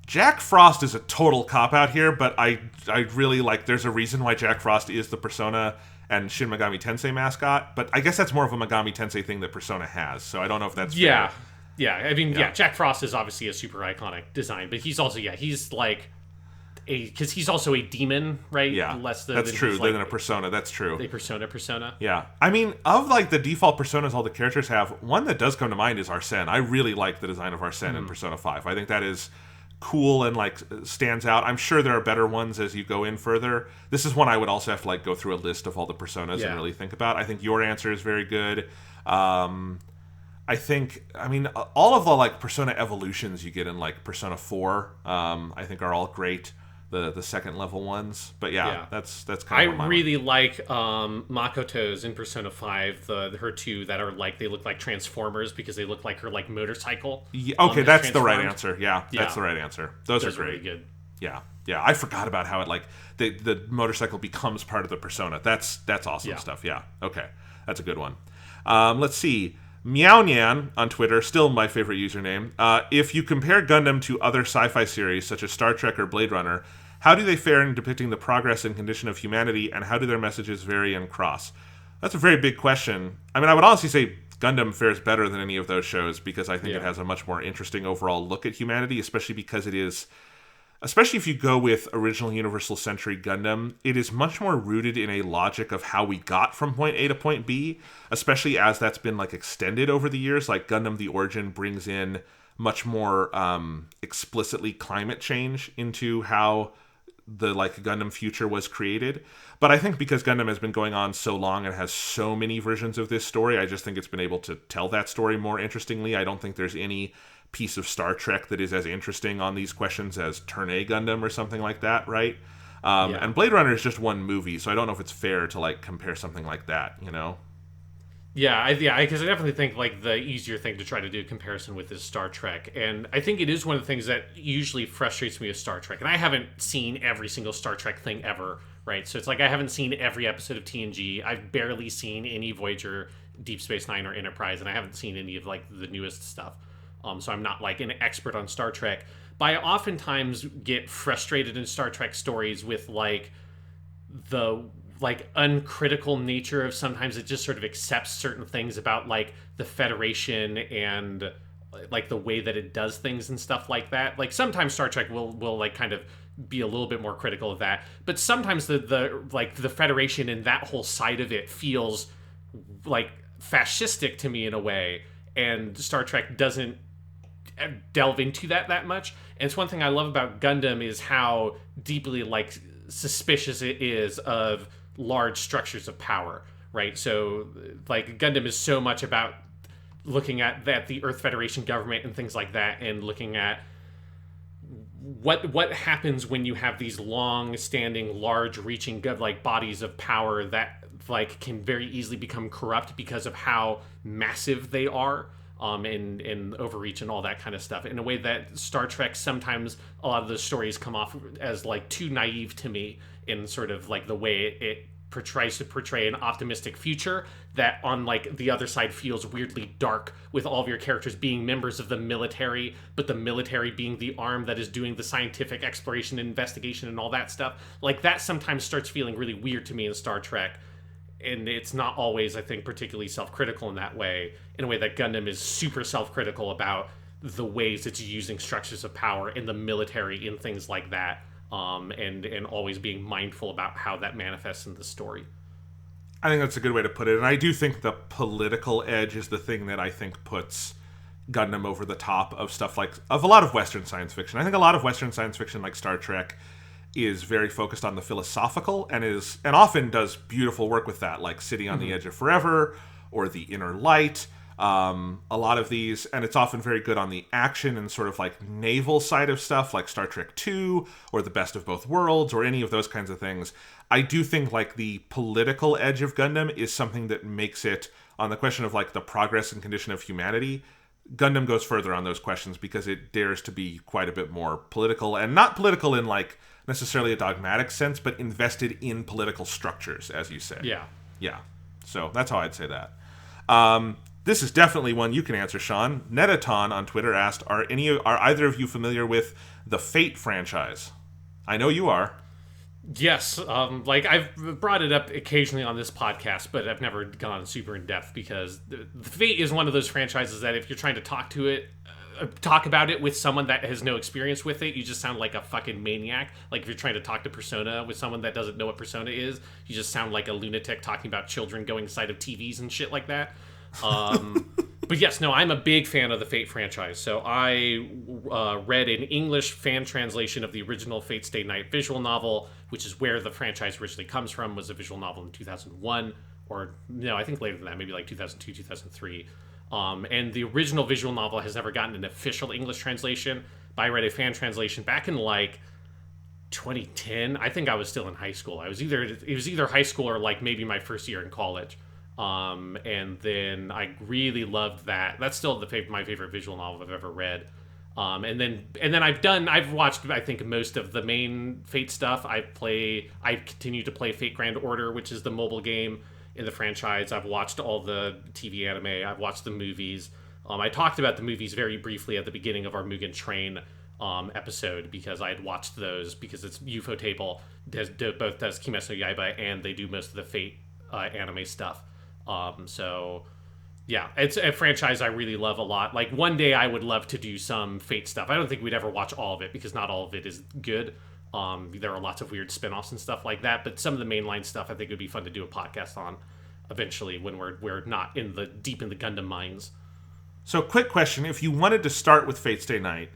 Jack Frost is a total cop-out here, but I really like, there's a reason why Jack Frost is the Persona and Shin Megami Tensei mascot, but I guess that's more of a Megami Tensei thing that Persona has, so I don't know if that's fair. Yeah, I mean, Jack Frost is obviously a super iconic design, but he's also, he's like because he's also a demon, right? Yeah, that's true. Like than a persona. That's true. A persona. Yeah, I mean, of like the default personas all the characters have, one that does come to mind is Arsene. I really like the design of Arsene in Persona 5. I think that is cool and like stands out. I'm sure there are better ones as you go in further. This is one I would also have to like go through a list of all the personas and really think about. I think your answer is very good. I think, I mean, all of the like persona evolutions you get in like Persona 4, I think are all great. The second level ones, but that's kind of. I really like Makoto's in Persona 5, her two that are like, they look like Transformers because they look like her like motorcycle. Okay, that's the right answer. Yeah, that's the right answer. Those are great. Really good. Yeah, I forgot about how it like the motorcycle becomes part of the persona. That's awesome stuff. Yeah, okay, that's a good one. Let's see. Meow Nyan on Twitter, still my favorite username. If you compare Gundam to other sci-fi series such as Star Trek or Blade Runner, how do they fare in depicting the progress and condition of humanity, and how do their messages vary and cross? That's a very big question. I mean, I would honestly say Gundam fares better than any of those shows because I think it has a much more interesting overall look at humanity, especially because it is... Especially if you go with original Universal Century Gundam, it is much more rooted in a logic of how we got from point A to point B, especially as that's been like extended over the years. Like Gundam The Origin brings in much more explicitly climate change into how the like Gundam future was created. But I think because Gundam has been going on so long and has so many versions of this story, I just think it's been able to tell that story more interestingly. I don't think there's any piece of Star Trek that is as interesting on these questions as Turn A Gundam or something like that, right? And Blade Runner is just one movie, so I don't know if it's fair to like compare something like that, you know? Yeah, because I definitely think like the easier thing to try to do a comparison with is Star Trek, and I think it is one of the things that usually frustrates me with Star Trek. And I haven't seen every single Star Trek thing ever, right? So it's like I haven't seen every episode of TNG. I've barely seen any Voyager, Deep Space Nine, or Enterprise, and I haven't seen any of like the newest stuff. So I'm not like an expert on Star Trek, but I oftentimes get frustrated in Star Trek stories with like the like uncritical nature of sometimes it just sort of accepts certain things about like the Federation and like the way that it does things and stuff like that. Like sometimes Star Trek will like kind of be a little bit more critical of that, but sometimes the like the Federation and that whole side of it feels like fascistic to me in a way, and Star Trek doesn't delve into that much. And it's one thing I love about Gundam is how deeply like suspicious it is of large structures of power, right? So like Gundam is so much about looking at the Earth Federation government and things like that, and looking at what happens when you have these long-standing, large-reaching like bodies of power that like can very easily become corrupt because of how massive they are. And overreach and all that kind of stuff, in a way that Star Trek sometimes a lot of the stories come off as like too naive to me in sort of like the way it tries to portray an optimistic future that on like the other side feels weirdly dark, with all of your characters being members of the military, but the military being the arm that is doing the scientific exploration and investigation and all that stuff. Like that sometimes starts feeling really weird to me in Star Trek. And it's not always, I think, particularly self-critical in that way, in a way that Gundam is super self-critical about the ways it's using structures of power in the military and things like that, and always being mindful about how that manifests in the story. I think that's a good way to put it, and I do think the political edge is the thing that I think puts Gundam over the top of stuff like, of a lot of Western science fiction. I think a lot of Western science fiction, like Star Trek, is very focused on the philosophical and often does beautiful work with that, like City on the Edge of Forever or The Inner Light. A lot of these, and it's often very good on the action and sort of like naval side of stuff, like Star Trek II or The Best of Both Worlds or any of those kinds of things. I do think like the political edge of Gundam is something that makes it, on the question of like the progress and condition of humanity, Gundam goes further on those questions because it dares to be quite a bit more political, and not political in like necessarily a dogmatic sense, but invested in political structures, as you say. Yeah. So that's how I'd say that. This is definitely one you can answer, Sean. Netaton on Twitter asked, are either of you familiar with the Fate franchise? I know you are. Yes, like I've brought it up occasionally on this podcast, but I've never gone super in depth because the Fate is one of those franchises that if you're trying to talk about it with someone that has no experience with it, you just sound like a fucking maniac. Like if you're trying to talk to Persona with someone that doesn't know what Persona is, you just sound like a lunatic talking about children going inside of TVs and shit like that. But yes, no, I'm a big fan of the Fate franchise. So I read an English fan translation of the original Fate Stay Night visual novel, which is where the franchise originally comes from, was a visual novel in 2001, or no, I think later than that, maybe like 2002, 2003. And the original visual novel has never gotten an official English translation, but I read a fan translation back in like 2010. I think I was still in high school. It was either high school or like maybe my first year in college. And then I really loved that. That's still my favorite visual novel I've ever read. And then I've watched, I think, most of the main Fate stuff. I continue to play Fate Grand Order, which is the mobile game in the franchise. I've watched all the TV anime. I've watched the movies. I talked about the movies very briefly at the beginning of our Mugen Train episode because I had watched those because it's Ufotable both does Kimetsu no Yaiba and they do most of the Fate anime stuff. So yeah, it's a franchise I really love a lot. Like one day I would love to do some Fate stuff. I don't think we'd ever watch all of it because not all of it is good. There are lots of weird spin-offs and stuff like that, but some of the mainline stuff I think would be fun to do a podcast on eventually when we're not deep in the Gundam mines. So quick question, if you wanted to start with Fate Stay Night,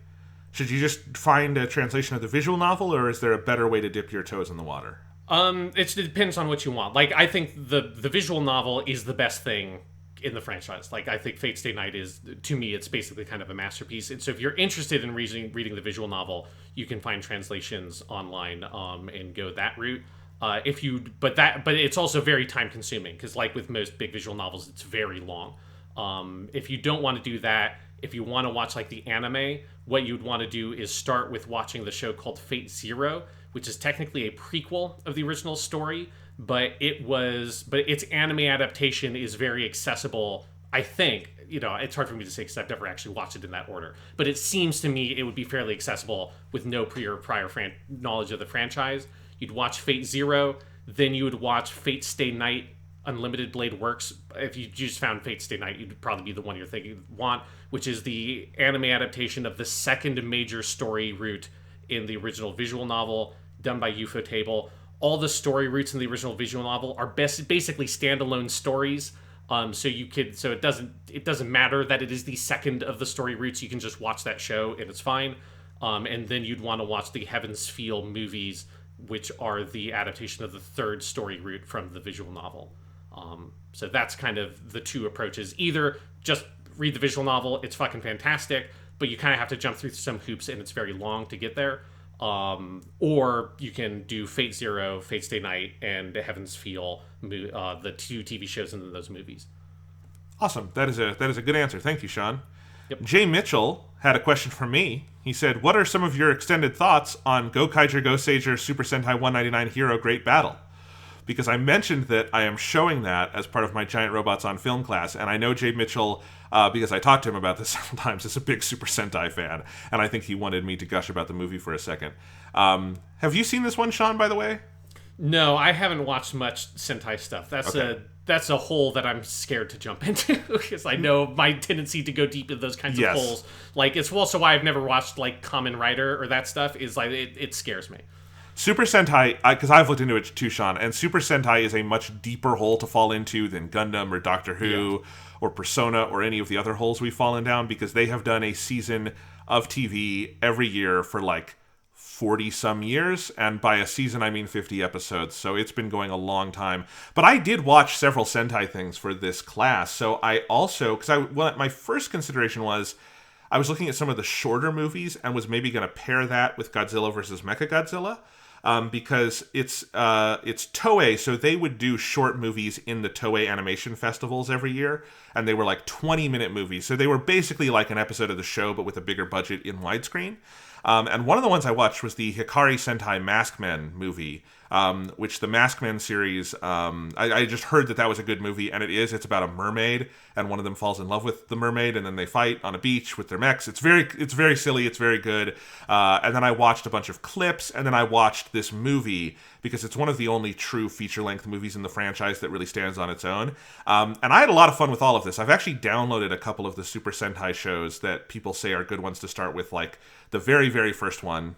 should you just find a translation of the visual novel, or is there a better way to dip your toes in the water? It depends on what you want. Like, I think the visual novel is the best thing in the franchise. Like, I think Fate Stay Night is, to me, it's basically kind of a masterpiece. And so if you're interested in reading the visual novel, you can find translations online and go that route. But it's also very time consuming because, like with most big visual novels, it's very long. If you don't want to do that, if you want to watch like the anime, what you'd want to do is start with watching the show called Fate Zero, which is technically a prequel of the original story, but its anime adaptation is very accessible. I think, it's hard for me to say because I've never actually watched it in that order, but it seems to me it would be fairly accessible with no prior knowledge of the franchise. You'd watch Fate Zero, then you would watch Fate Stay Night Unlimited Blade Works. If you just found Fate Stay Night, you'd probably be the one you're thinking want, which is the anime adaptation of the second major story route in the original visual novel done by Ufotable. All the story routes in the original visual novel are basically standalone stories. So it doesn't matter that it is the second of the story routes. You can just watch that show and it's fine. And then you'd want to watch the Heaven's Feel movies, which are the adaptation of the third story route from the visual novel. So that's kind of the two approaches. Either just read the visual novel, it's fucking fantastic, but you kind of have to jump through some hoops and it's very long to get there. Or you can do Fate Zero, Fate Stay Night, and Heaven's Feel, the two TV shows and those movies. Awesome. That is a good answer. Thank you, Sean. Yep. Jay Mitchell had a question for me. He said, what are some of your extended thoughts on Gokaiger Goseiger Super Sentai 199 Hero Great Battle? Because I mentioned that I am showing that as part of my Giant Robots on Film class, and I know Jay Mitchell, because I talked to him about this several times, is a big Super Sentai fan, and I think he wanted me to gush about the movie for a second. Have you seen this one, Sean, by the way? No, I haven't watched much Sentai stuff. That's a hole that I'm scared to jump into because I know my tendency to go deep into those kinds of holes. Like, it's also why I've never watched like Kamen Rider or that stuff. Is like it scares me. Super Sentai, because I've looked into it too, Sean, and Super Sentai is a much deeper hole to fall into than Gundam or Doctor Who or Persona or any of the other holes we've fallen down, because they have done a season of TV every year for like 40-some years, and by a season I mean 50 episodes, so it's been going a long time. But I did watch several Sentai things for this class, so I also, my first consideration was, I was looking at some of the shorter movies and was maybe going to pair that with Godzilla vs. Mechagodzilla, because it's Toei, so they would do short movies in the Toei animation festivals every year, and they were like 20-minute movies, so they were basically like an episode of the show, but with a bigger budget in widescreen. And one of the ones I watched was the Hikari Sentai Maskmen movie, which the Maskman series, I just heard that was a good movie, and it is. It's about a mermaid, and one of them falls in love with the mermaid, and then they fight on a beach with their mechs. It's very silly. It's very good. And then I watched a bunch of clips, and then I watched this movie because it's one of the only true feature-length movies in the franchise that really stands on its own. And I had a lot of fun with all of this. I've actually downloaded a couple of the Super Sentai shows that people say are good ones to start with, like the very, very first one,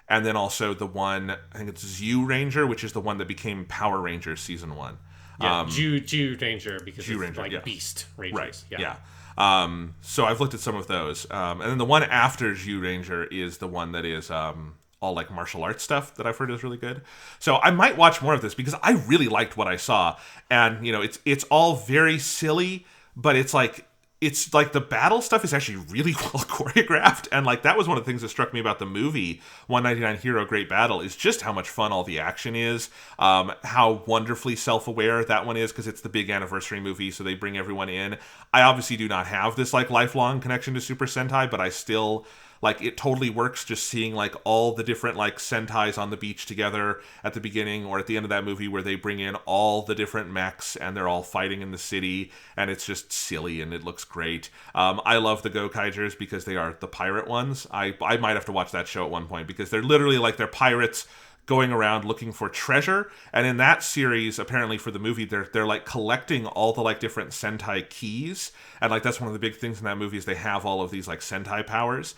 and then also the one, I think it's Zyuranger, which is the one that became Power Rangers Season 1. Yeah, Zyuranger, because it's Zyuranger, like yeah. Beast Rangers. Right, Yeah. So I've looked at some of those. And then the one after Zyuranger is the one that is all like martial arts stuff that I've heard is really good. So I might watch more of this because I really liked what I saw. And, it's all very silly, but it's like the battle stuff is actually really well choreographed, and like that was one of the things that struck me about the movie 199 Hero Great Battle is just how much fun all the action is, how wonderfully self-aware that one is because it's the big anniversary movie, so they bring everyone in. I obviously do not have this like lifelong connection to Super Sentai, but I still like it totally works just seeing like all the different like Sentais on the beach together at the beginning or at the end of that movie where they bring in all the different mechs and they're all fighting in the city, and it's just silly and it looks great. I love the Go-Kaigers because they are the pirate ones. I might have to watch that show at one point because they're literally like they're pirates going around looking for treasure, and in that series apparently for the movie they're like collecting all the like different Sentai keys, and like that's one of the big things in that movie is they have all of these like Sentai powers.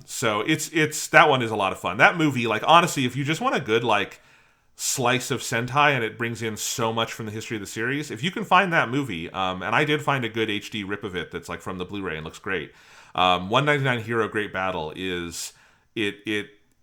So it's that one is a lot of fun. That movie, like honestly, if you just want a good like slice of Sentai and it brings in so much from the history of the series, if you can find that movie, and I did find a good HD rip of it that's like from the Blu-ray and looks great. 199 Hero Great Battle is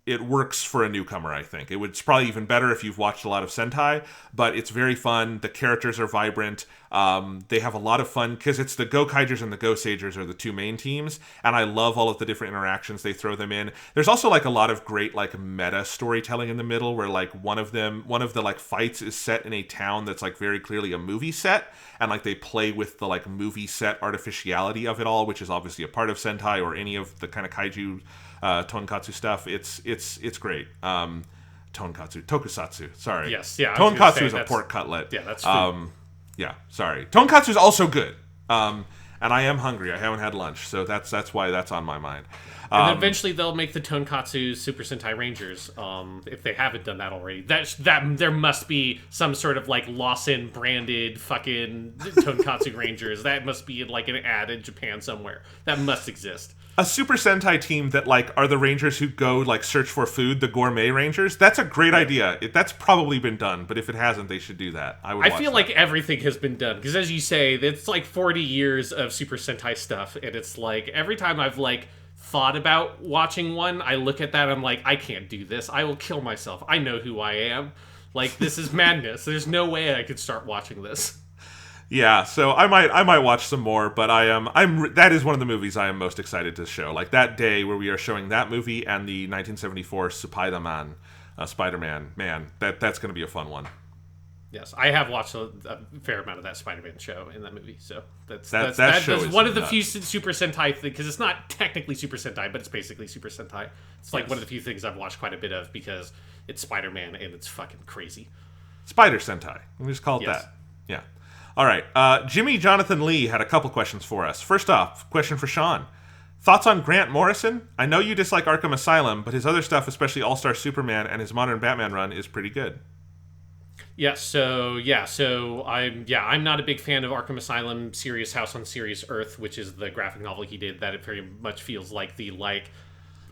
it works for a newcomer, I think. It's probably even better if you've watched a lot of Sentai, but it's very fun. The characters are vibrant. They have a lot of fun because it's the Go-Kaigers and the Go-Sagers are the two main teams, and I love all of the different interactions they throw them in. There's also like a lot of great like meta storytelling in the middle where like one of the like fights is set in a town that's like very clearly a movie set, and like they play with the like movie set artificiality of it all, which is obviously a part of Sentai or any of the kind of kaiju tonkatsu stuff. It's great. Tokusatsu. Sorry. Yes. Yeah. Tonkatsu is a pork cutlet. Yeah, that's food. Yeah. Sorry. Tonkatsu is also good. And I am hungry. I haven't had lunch, so that's why that's on my mind. And then eventually they'll make the Tonkatsu Super Sentai Rangers. If they haven't done that already, that there must be some sort of like Lawson branded fucking Tonkatsu Rangers. That must be like an ad in Japan somewhere. That must exist. A Super Sentai team that like are the Rangers who go like search for food, the Gourmet Rangers. That's a great idea. That's probably been done, but if it hasn't, they should do that. I feel like everything has been done because, as you say, it's like 40 years of Super Sentai stuff, and it's like every time I've like thought about watching one, I look at that, I'm like, I can't do this. I will kill myself. I know who I am. Like, this is madness. There's no way I could start watching this. Yeah, so I might watch some more, but that is one of the movies I am most excited to show. Like that day where we are showing that movie and the 1974 Spider-Man, man, that's going to be a fun one. Yes, I have watched a fair amount of that Spider-Man show in that movie, so that's nuts. one of the few Super Sentai things, because it's not technically Super Sentai, but it's basically Super Sentai. It's like one of the few things I've watched quite a bit of because it's Spider-Man and it's fucking crazy. Spider Sentai, we just call it that. Yeah. All right, Jimmy Jonathan Lee had a couple questions for us. First off, question for Sean. Thoughts on Grant Morrison? I know you dislike Arkham Asylum, but his other stuff, especially All-Star Superman and his modern Batman run, is pretty good. So I'm not a big fan of Arkham Asylum, Serious House on Serious Earth, which is the graphic novel he did. That it very much feels like the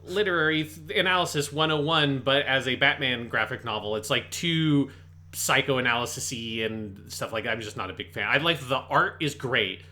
literary analysis 101, but as a Batman graphic novel, it's like too psychoanalysis-y and stuff like that. I'm just not a big fan. I like the art is great.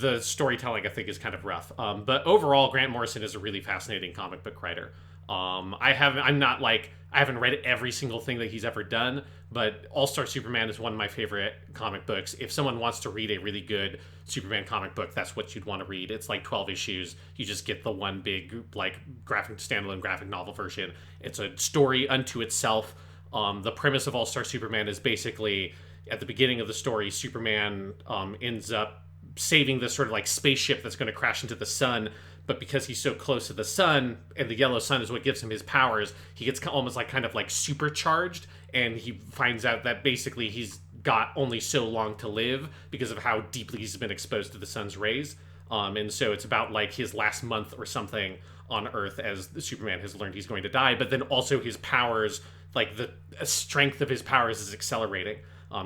The storytelling, I think, is kind of rough. But overall, Grant Morrison is a really fascinating comic book writer. I haven't read every single thing that he's ever done, but All-Star Superman is one of my favorite comic books. If someone wants to read a really good Superman comic book, that's what you'd want to read. It's like 12 issues. You just get the one big standalone graphic novel version. It's a story unto itself. The premise of All-Star Superman is basically, at the beginning of the story, Superman ends up saving this sort of like spaceship that's going to crash into the sun, but because he's so close to the sun, and the yellow sun is what gives him his powers, he gets almost like kind of like supercharged, and he finds out that basically he's got only so long to live because of how deeply he's been exposed to the sun's rays. And so it's about like his last month or something on Earth as Superman has learned he's going to die, but then also his powers, like the strength of his powers is accelerating.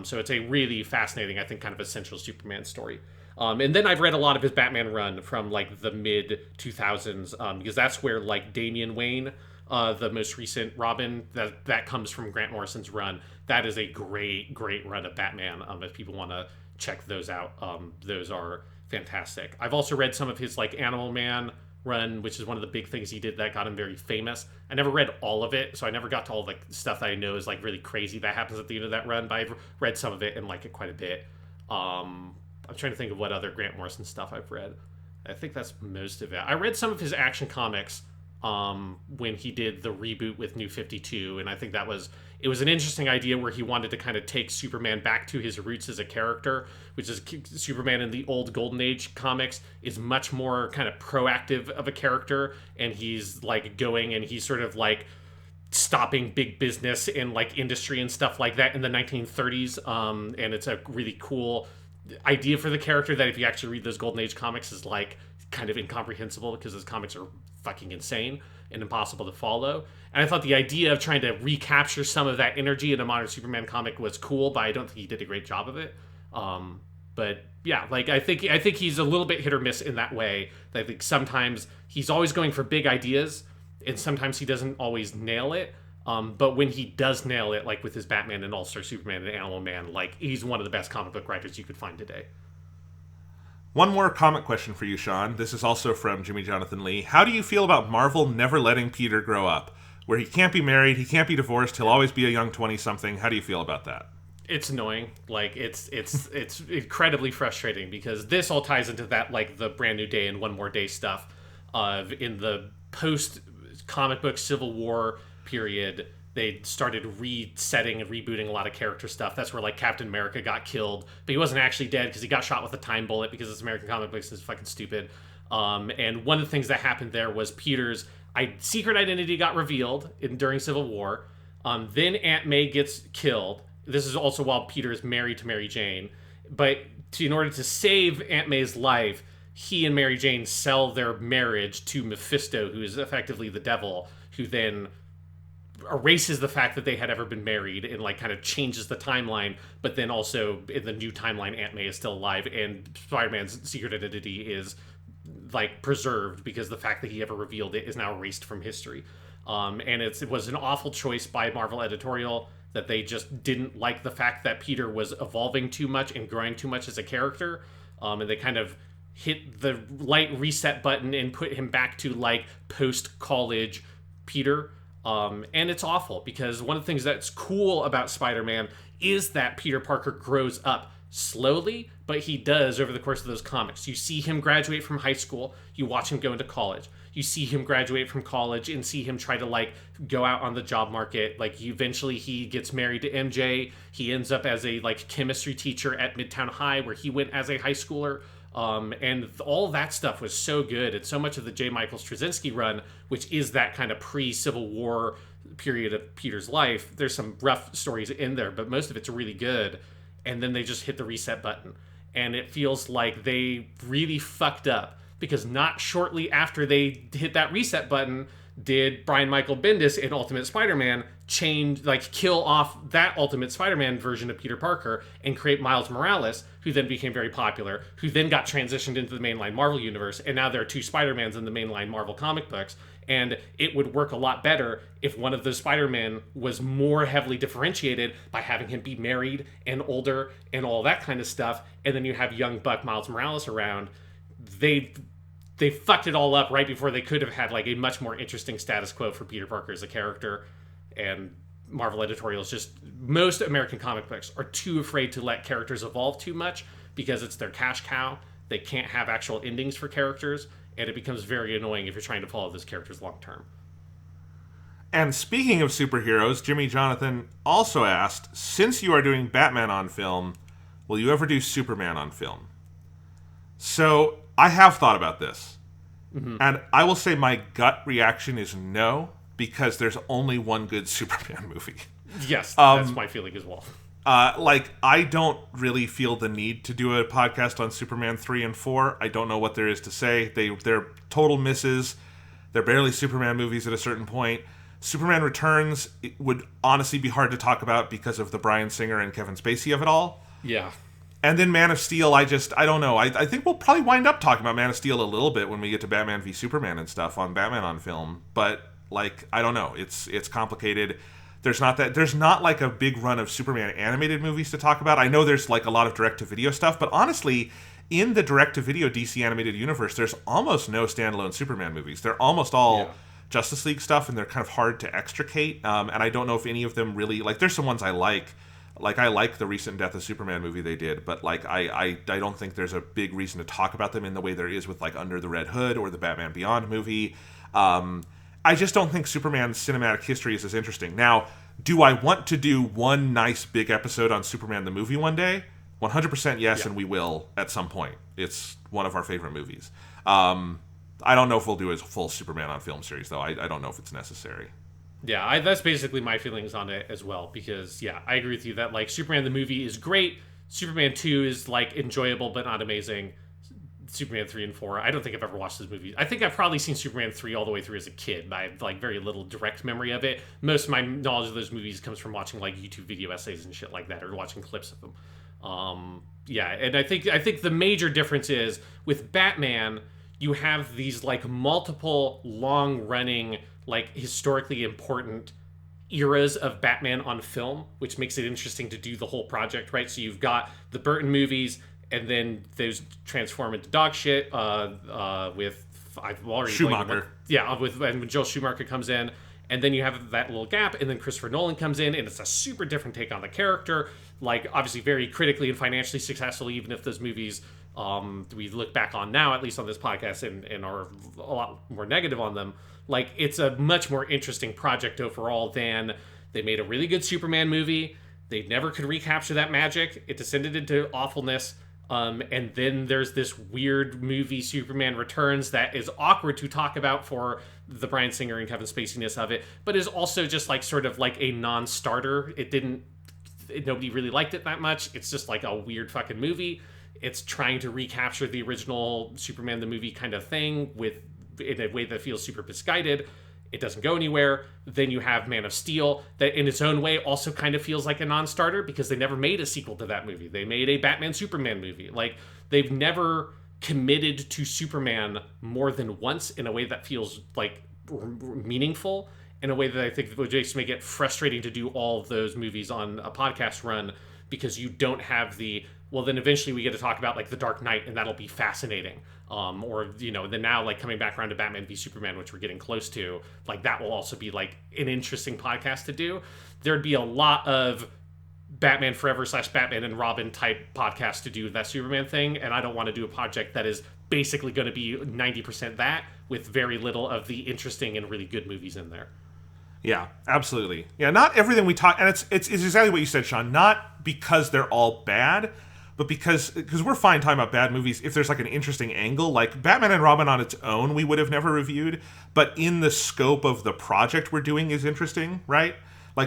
So it's a really fascinating, I think, kind of essential Superman story. And then I've read a lot of his Batman run from like the mid 2000s, because that's where like Damian Wayne, the most recent Robin, that comes from Grant Morrison's run. That is a great run of Batman. If people want to check those out, those are fantastic. I've also read some of his like Animal Man run, which is one of the big things he did that got him very famous. I never read all of it, so I never got to all the stuff that I know is like really crazy that happens at the end of that run, but I've read some of it and like it quite a bit. I'm trying to think of what other Grant Morrison stuff I've read. I think that's most of it. I read some of his Action Comics when he did the reboot with New 52, and I think it was an interesting idea where he wanted to kind of take Superman back to his roots as a character, which is Superman in the old Golden Age comics is much more kind of proactive of a character, and he's like going and he's sort of like stopping big business and like industry and stuff like that in the 1930s, and it's a really cool idea for the character that if you actually read those Golden Age comics is like kind of incomprehensible because those comics are fucking insane and impossible to follow. And I thought the idea of trying to recapture some of that energy in a modern Superman comic was cool, but I don't think he did a great job of it. But yeah, like I think he's a little bit hit or miss in that way. I think sometimes he's always going for big ideas, and sometimes he doesn't always nail it. But when he does nail it, like with his Batman and All-Star Superman and Animal Man, like he's one of the best comic book writers you could find today. One more comic question for you, Sean. This is also from Jimmy Jonathan Lee. How do you feel about Marvel never letting Peter grow up? Where he can't be married, he can't be divorced, he'll always be a young 20-something. How do you feel about that? It's annoying. Like it's incredibly frustrating because this all ties into that like the Brand New Day and One More Day stuff of in the post comic book Civil War period. They started resetting and rebooting a lot of character stuff. That's where like Captain America got killed, but he wasn't actually dead because he got shot with a time bullet because it's American comic books is fucking stupid. And one of the things that happened there was Peter's secret identity got revealed during Civil War. Then Aunt May gets killed. This is also while Peter is married to Mary Jane. But in order to save Aunt May's life, he and Mary Jane sell their marriage to Mephisto, who is effectively the devil, who then erases the fact that they had ever been married and like kind of changes the timeline. But then also in the new timeline, Aunt May is still alive and Spider-Man's secret identity is like preserved because the fact that he ever revealed it is now erased from history. And it was an awful choice by Marvel editorial that they just didn't like the fact that Peter was evolving too much and growing too much as a character. And they kind of hit the light reset button and put him back to like post-college Peter. And it's awful because one of the things that's cool about Spider-Man is that Peter Parker grows up slowly, but he does over the course of those comics. You see him graduate from high school, you watch him go into college. You see him graduate from college and see him try to like go out on the job market. Like eventually he gets married to MJ. He ends up as a like chemistry teacher at Midtown High where he went as a high schooler. And all that stuff was so good. And so much of the J. Michael Straczynski run, which is that kind of pre-Civil War period of Peter's life, there's some rough stories in there, but most of it's really good. And then they just hit the reset button. And it feels like they really fucked up because not shortly after they hit that reset button did Brian Michael Bendis in Ultimate Spider-Man kill off that Ultimate Spider-Man version of Peter Parker and create Miles Morales, who then became very popular, who then got transitioned into the mainline Marvel universe, and now there are two Spider-Mans in the mainline Marvel comic books, and it would work a lot better if one of those Spider-Men was more heavily differentiated by having him be married and older and all that kind of stuff, and then you have young buck Miles Morales around. They fucked it all up right before they could have had like a much more interesting status quo for Peter Parker as a character. And Marvel editorials most American comic books are too afraid to let characters evolve too much because it's their cash cow. They can't have actual endings for characters, and it becomes very annoying if you're trying to follow those characters long term. And speaking of superheroes, Jimmy Jonathan also asked, since you are doing Batman on film, will you ever do Superman on film? So I have thought about this. Mm-hmm. And I will say my gut reaction is no, because there's only one good Superman movie. Yes, that's my feeling as well. I don't really feel the need to do a podcast on Superman 3 and 4. I don't know what there is to say. They're total misses. They're barely Superman movies at a certain point. Superman Returns, it would honestly be hard to talk about because of the Bryan Singer and Kevin Spacey of it all. Yeah. And then Man of Steel, I don't know. I think we'll probably wind up talking about Man of Steel a little bit when we get to Batman v Superman and stuff on Batman on Film. But, I don't know. It's complicated. There's not like a big run of Superman animated movies to talk about. I know there's a lot of direct-to-video stuff, but honestly, in the direct-to-video DC animated universe, there's almost no standalone Superman movies. They're almost all Justice League stuff, and they're kind of hard to extricate. And I don't know if any of them really there's some ones I like. I like the recent Death of Superman movie they did, but I don't think there's a big reason to talk about them in the way there is with Under the Red Hood or the Batman Beyond movie. I just don't think Superman's cinematic history is as interesting. Now, do I want to do one nice big episode on Superman the movie one day? 100% yes, and we will at some point. It's one of our favorite movies. I don't know if we'll do a full Superman on Film series, though. I don't know if it's necessary. Yeah, that's basically my feelings on it as well, because, I agree with you that, Superman the movie is great. Superman 2 is, enjoyable but not amazing. Superman 3 and 4, I don't think I've ever watched those movies. I think I've probably seen Superman 3 all the way through as a kid, but I have, very little direct memory of it. Most of my knowledge of those movies comes from watching, YouTube video essays and shit like that, or watching clips of them. And I think the major difference is, with Batman, you have these, multiple long-running, historically important eras of Batman on film, which makes it interesting to do the whole project, right? So you've got the Burton movies, and then those transform into dog shit with I've already Schumacher. When Joel Schumacher comes in, and then you have that little gap, and then Christopher Nolan comes in, and it's a super different take on the character. Obviously very critically and financially successful, even if those movies we look back on now, at least on this podcast, and are a lot more negative on them. It's a much more interesting project overall than they made a really good Superman movie. They never could recapture that magic. It descended into awfulness. And then there's this weird movie, Superman Returns, that is awkward to talk about for the Bryan Singer and Kevin Spaciness of it, but is also just sort of a non-starter. Nobody really liked it that much. It's just a weird fucking movie. It's trying to recapture the original Superman the movie kind of thing in a way that feels super misguided. It doesn't go anywhere. Then you have Man of Steel, that in its own way also kind of feels like a non-starter, because they never made a sequel to that movie. They made a Batman-Superman movie. They've never committed to Superman more than once in a way that feels, meaningful, in a way that I think would just make it frustrating to do all of those movies on a podcast run, because you don't have then eventually we get to talk about, The Dark Knight, and that'll be fascinating. Then now, coming back around to Batman v Superman, which we're getting close to, that will also be, an interesting podcast to do. There'd be a lot of Batman Forever / Batman and Robin type podcasts to do that Superman thing, and I don't want to do a project that is basically going to be 90% that, with very little of the interesting and really good movies in there. Yeah, absolutely. Yeah, not everything we talk, and it's exactly what you said, Sean. Not because they're all bad, but because we're fine talking about bad movies if there's an interesting angle. Batman and Robin on its own, we would have never reviewed, but in the scope of the project we're doing is interesting, right?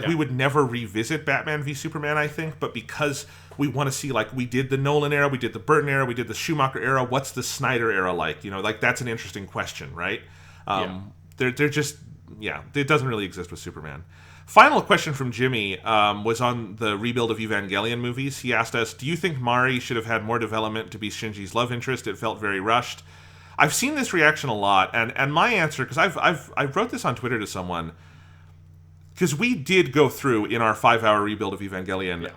We would never revisit Batman v Superman, I think, but because we want to see, we did the Nolan era, we did the Burton era, we did the Schumacher era, what's the Snyder era like? That's an interesting question, right? They're just, it doesn't really exist with Superman. Final question from Jimmy was on the rebuild of Evangelion movies. He asked us, do you think Mari should have had more development to be Shinji's love interest? It felt very rushed. I've seen this reaction a lot, and my answer, because I wrote this on Twitter to someone, because we did go through in our 5-hour rebuild of Evangelion,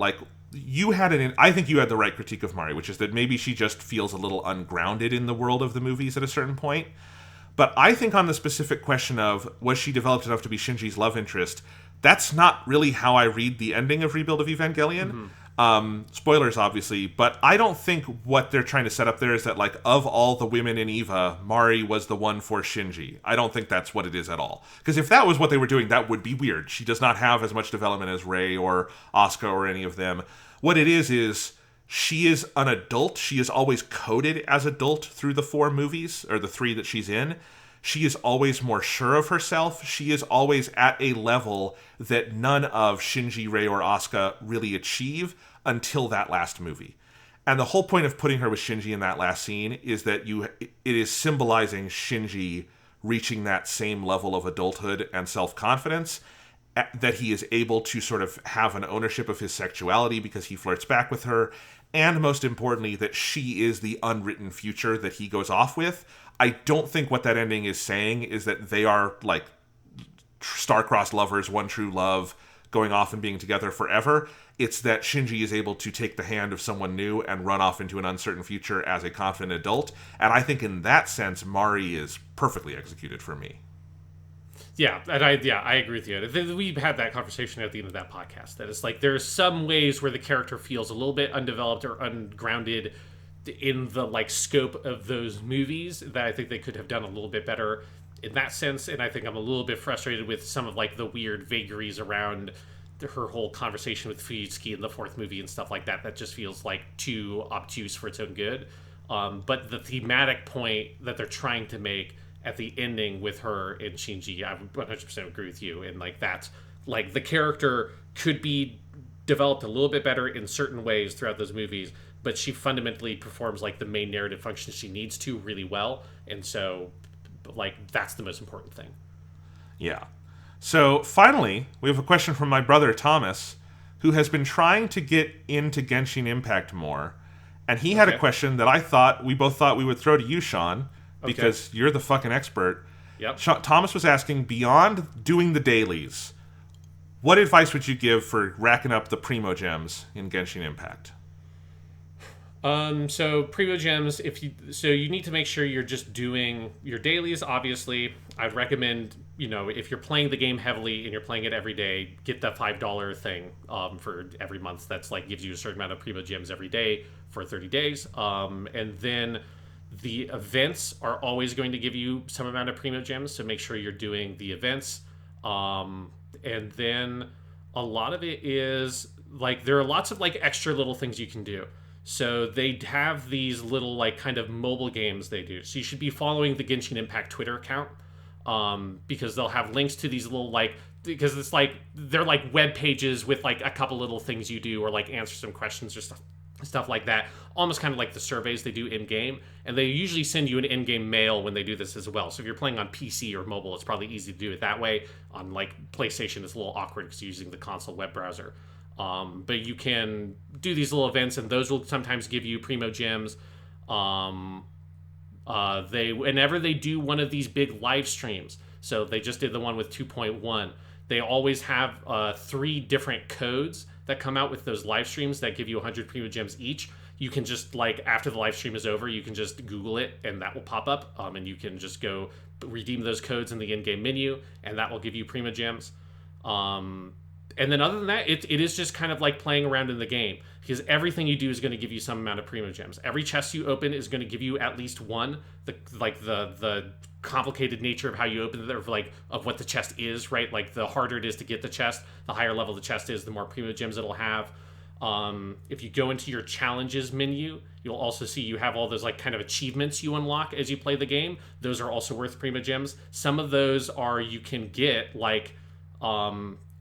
you had I think you had the right critique of Mari, which is that maybe she just feels a little ungrounded in the world of the movies at a certain point. But I think on the specific question of, was she developed enough to be Shinji's love interest, that's not really how I read the ending of Rebuild of Evangelion. Spoilers, obviously, but I don't think what they're trying to set up there is that, of all the women in Eva, Mari was the one for Shinji. I don't think that's what it is at all. Because if that was what they were doing, that would be weird. She does not have as much development as Rei or Asuka or any of them. What it is she is an adult. She is always coded as adult through the 4 movies, or the 3 that she's in. she is always more sure of herself. She is always at a level that none of Shinji, Rei, or Asuka really achieve until that last movie. And the whole point of putting her with Shinji in that last scene is that it is symbolizing Shinji reaching that same level of adulthood and self-confidence, that he is able to sort of have an ownership of his sexuality because he flirts back with her, and most importantly, that she is the unwritten future that he goes off with. I don't think what that ending is saying is that they are like star-crossed lovers, one true love, going off and being together forever. It's that Shinji is able to take the hand of someone new and run off into an uncertain future as a confident adult. And I think in that sense, Mari is perfectly executed for me. Yeah, and I agree with you. We've had that conversation at the end of that podcast, that it's like there's some ways where the character feels a little bit undeveloped or ungrounded in the like scope of those movies that I think they could have done a little bit better in that sense. And I think I'm a little bit frustrated with some of like the weird vagaries around her whole conversation with Fuyutsuki in the fourth movie and stuff like that. That just feels like too obtuse for its own good. But the thematic point that they're trying to make at the ending with her and Shinji, I 100% agree with you. And like that's like the character could be developed a little bit better in certain ways throughout those movies, but she fundamentally performs like the main narrative function she needs to really well. And so like that's the most important thing. Yeah. So finally, we have a question from my brother Thomas, who has been trying to get into Genshin Impact more. And he had a question that we both thought we would throw to you, Sean, because you're the fucking expert. Yep. Thomas was asking, beyond doing the dailies, what advice would you give for racking up the Primo Gems in Genshin Impact? So Primo Gems, you need to make sure you're just doing your dailies. Obviously, I'd recommend, if you're playing the game heavily and you're playing it every day, get the $5 thing for every month. That's like gives you a certain amount of Primo Gems every day for 30 days. And then the events are always going to give you some amount of Primo Gems, so make sure you're doing the events. And then a lot of it is like there are lots of like extra little things you can do. So they have these little like kind of mobile games they do. So you should be following the Genshin Impact Twitter account, because they'll have links to these little because it's like they're like web pages with like a couple little things you do or like answer some questions or stuff like that, almost kind of like the surveys they do in-game. And they usually send you an in-game mail when they do this as well. So if you're playing on PC or mobile, it's probably easy to do it that way. On like PlayStation, it's a little awkward because you're using the console web browser. But you can do these little events, and those will sometimes give you Primo Gems. Whenever they do one of these big live streams, so they just did the one with 2.1, they always have 3 different codes that come out with those live streams that give you 100 Primo Gems each. You can just, like, after the live stream is over, you can just Google it, and that will pop up, and you can just go redeem those codes in the in-game menu, and that will give you Primo Gems. And then other than that, it is just kind of like playing around in the game, because everything you do is going to give you some amount of Primo Gems. Every chest you open is going to give you at least one. The complicated nature of how you open it, of what the chest is, right? Like the harder it is to get the chest, the higher level the chest is, the more Primo Gems it'll have. If you go into your challenges menu, you'll also see you have all those like kind of achievements you unlock as you play the game. Those are also worth Primo Gems. Some of those are you can get like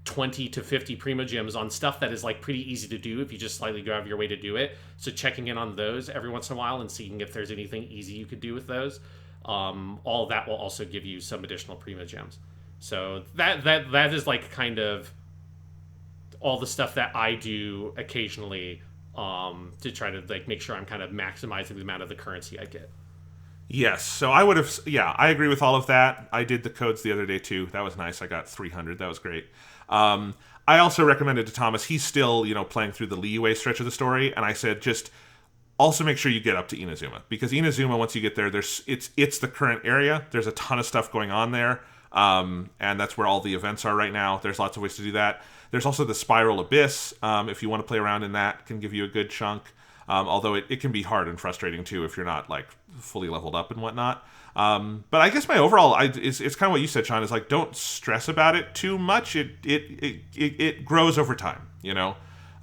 20 to 50 Primo Gems on stuff that is like pretty easy to do if you just slightly go out of your way to do it. So checking in on those every once in a while and seeing if there's anything easy you could do with those. All of that will also give you some additional Primo Gems. So that is like kind of all the stuff that I do occasionally to try to like make sure I'm kind of maximizing the amount of the currency I get. Yes, so I agree with all of that. I did the codes the other day too. That was nice. I got 300. That was great. I also recommended to Thomas, he's still, playing through the Liyue stretch of the story, and I said, just also make sure you get up to Inazuma, because Inazuma, once you get there, it's the current area. There's a ton of stuff going on there, and that's where all the events are right now. There's lots of ways to do that. There's also the Spiral Abyss. If you want to play around in that, can give you a good chunk. Although it can be hard and frustrating too if you're not like fully leveled up and whatnot. But I guess my overall it's kind of what you said, Sean, is like don't stress about it too much. It grows over time, Yeah,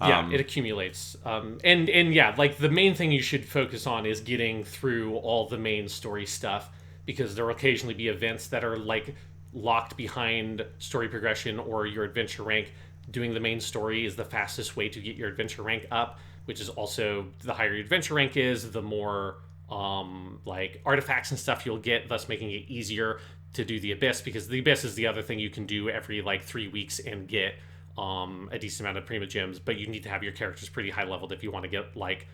it accumulates. And yeah, like the main thing you should focus on is getting through all the main story stuff. because there will occasionally be events that are like locked behind story progression or your adventure rank. Doing the main story is the fastest way to get your adventure rank up, which is also the higher your adventure rank is, the more like artifacts and stuff you'll get, thus making it easier to do the Abyss, because the Abyss is the other thing you can do every like 3 weeks and get a decent amount of Prima Gems, but you need to have your characters pretty high leveled if you want to get like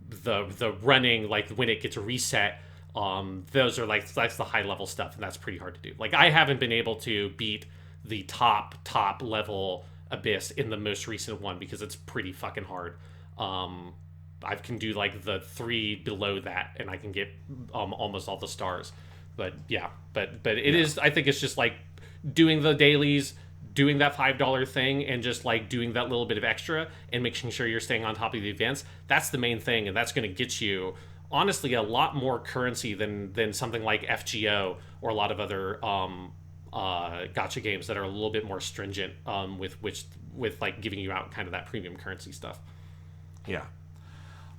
the running, like when it gets reset. Those are like, that's the high level stuff, and that's pretty hard to do. Like I haven't been able to beat the top level Abyss in the most recent one because it's pretty fucking hard. I can do like the 3 below that and I can get almost all the stars. But yeah, but it is, I think it's just like doing the dailies, doing that $5 thing, and just like doing that little bit of extra and making sure you're staying on top of the events. That's the main thing, and that's going to get you honestly a lot more currency than something like FGO or a lot of other gacha games that are a little bit more stringent with like giving you out kind of that premium currency stuff. Yeah.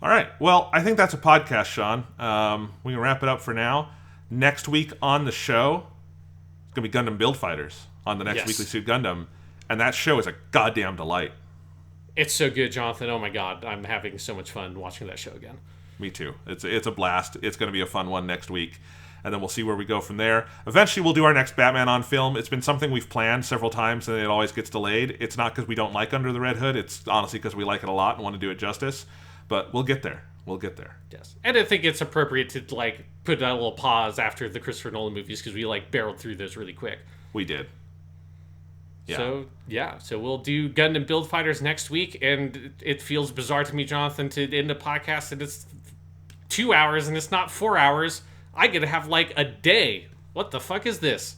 All right. Well, I think that's a podcast, Sean. We can wrap it up for now. Next week on the show, it's going to be Gundam Build Fighters on the next Weekly Suit Gundam. And that show is a goddamn delight. It's so good, Jonathan. Oh my God. I'm having so much fun watching that show again. Me too. It's a blast. It's going to be a fun one next week. And then we'll see where we go from there. Eventually, we'll do our next Batman on film. It's been something we've planned several times, and it always gets delayed. It's not because we don't like Under the Red Hood. It's honestly because we like it a lot and want to do it justice. But we'll get there. We'll get there. Yes. And I think it's appropriate to, like, put a little pause after the Christopher Nolan movies because we, like, barreled through those really quick. We did. Yeah. So we'll do Gundam Build Fighters next week, and it feels bizarre to me, Jonathan, to end a podcast and it's 2 hours and it's not 4 hours. I get to have like a day. What the fuck is this?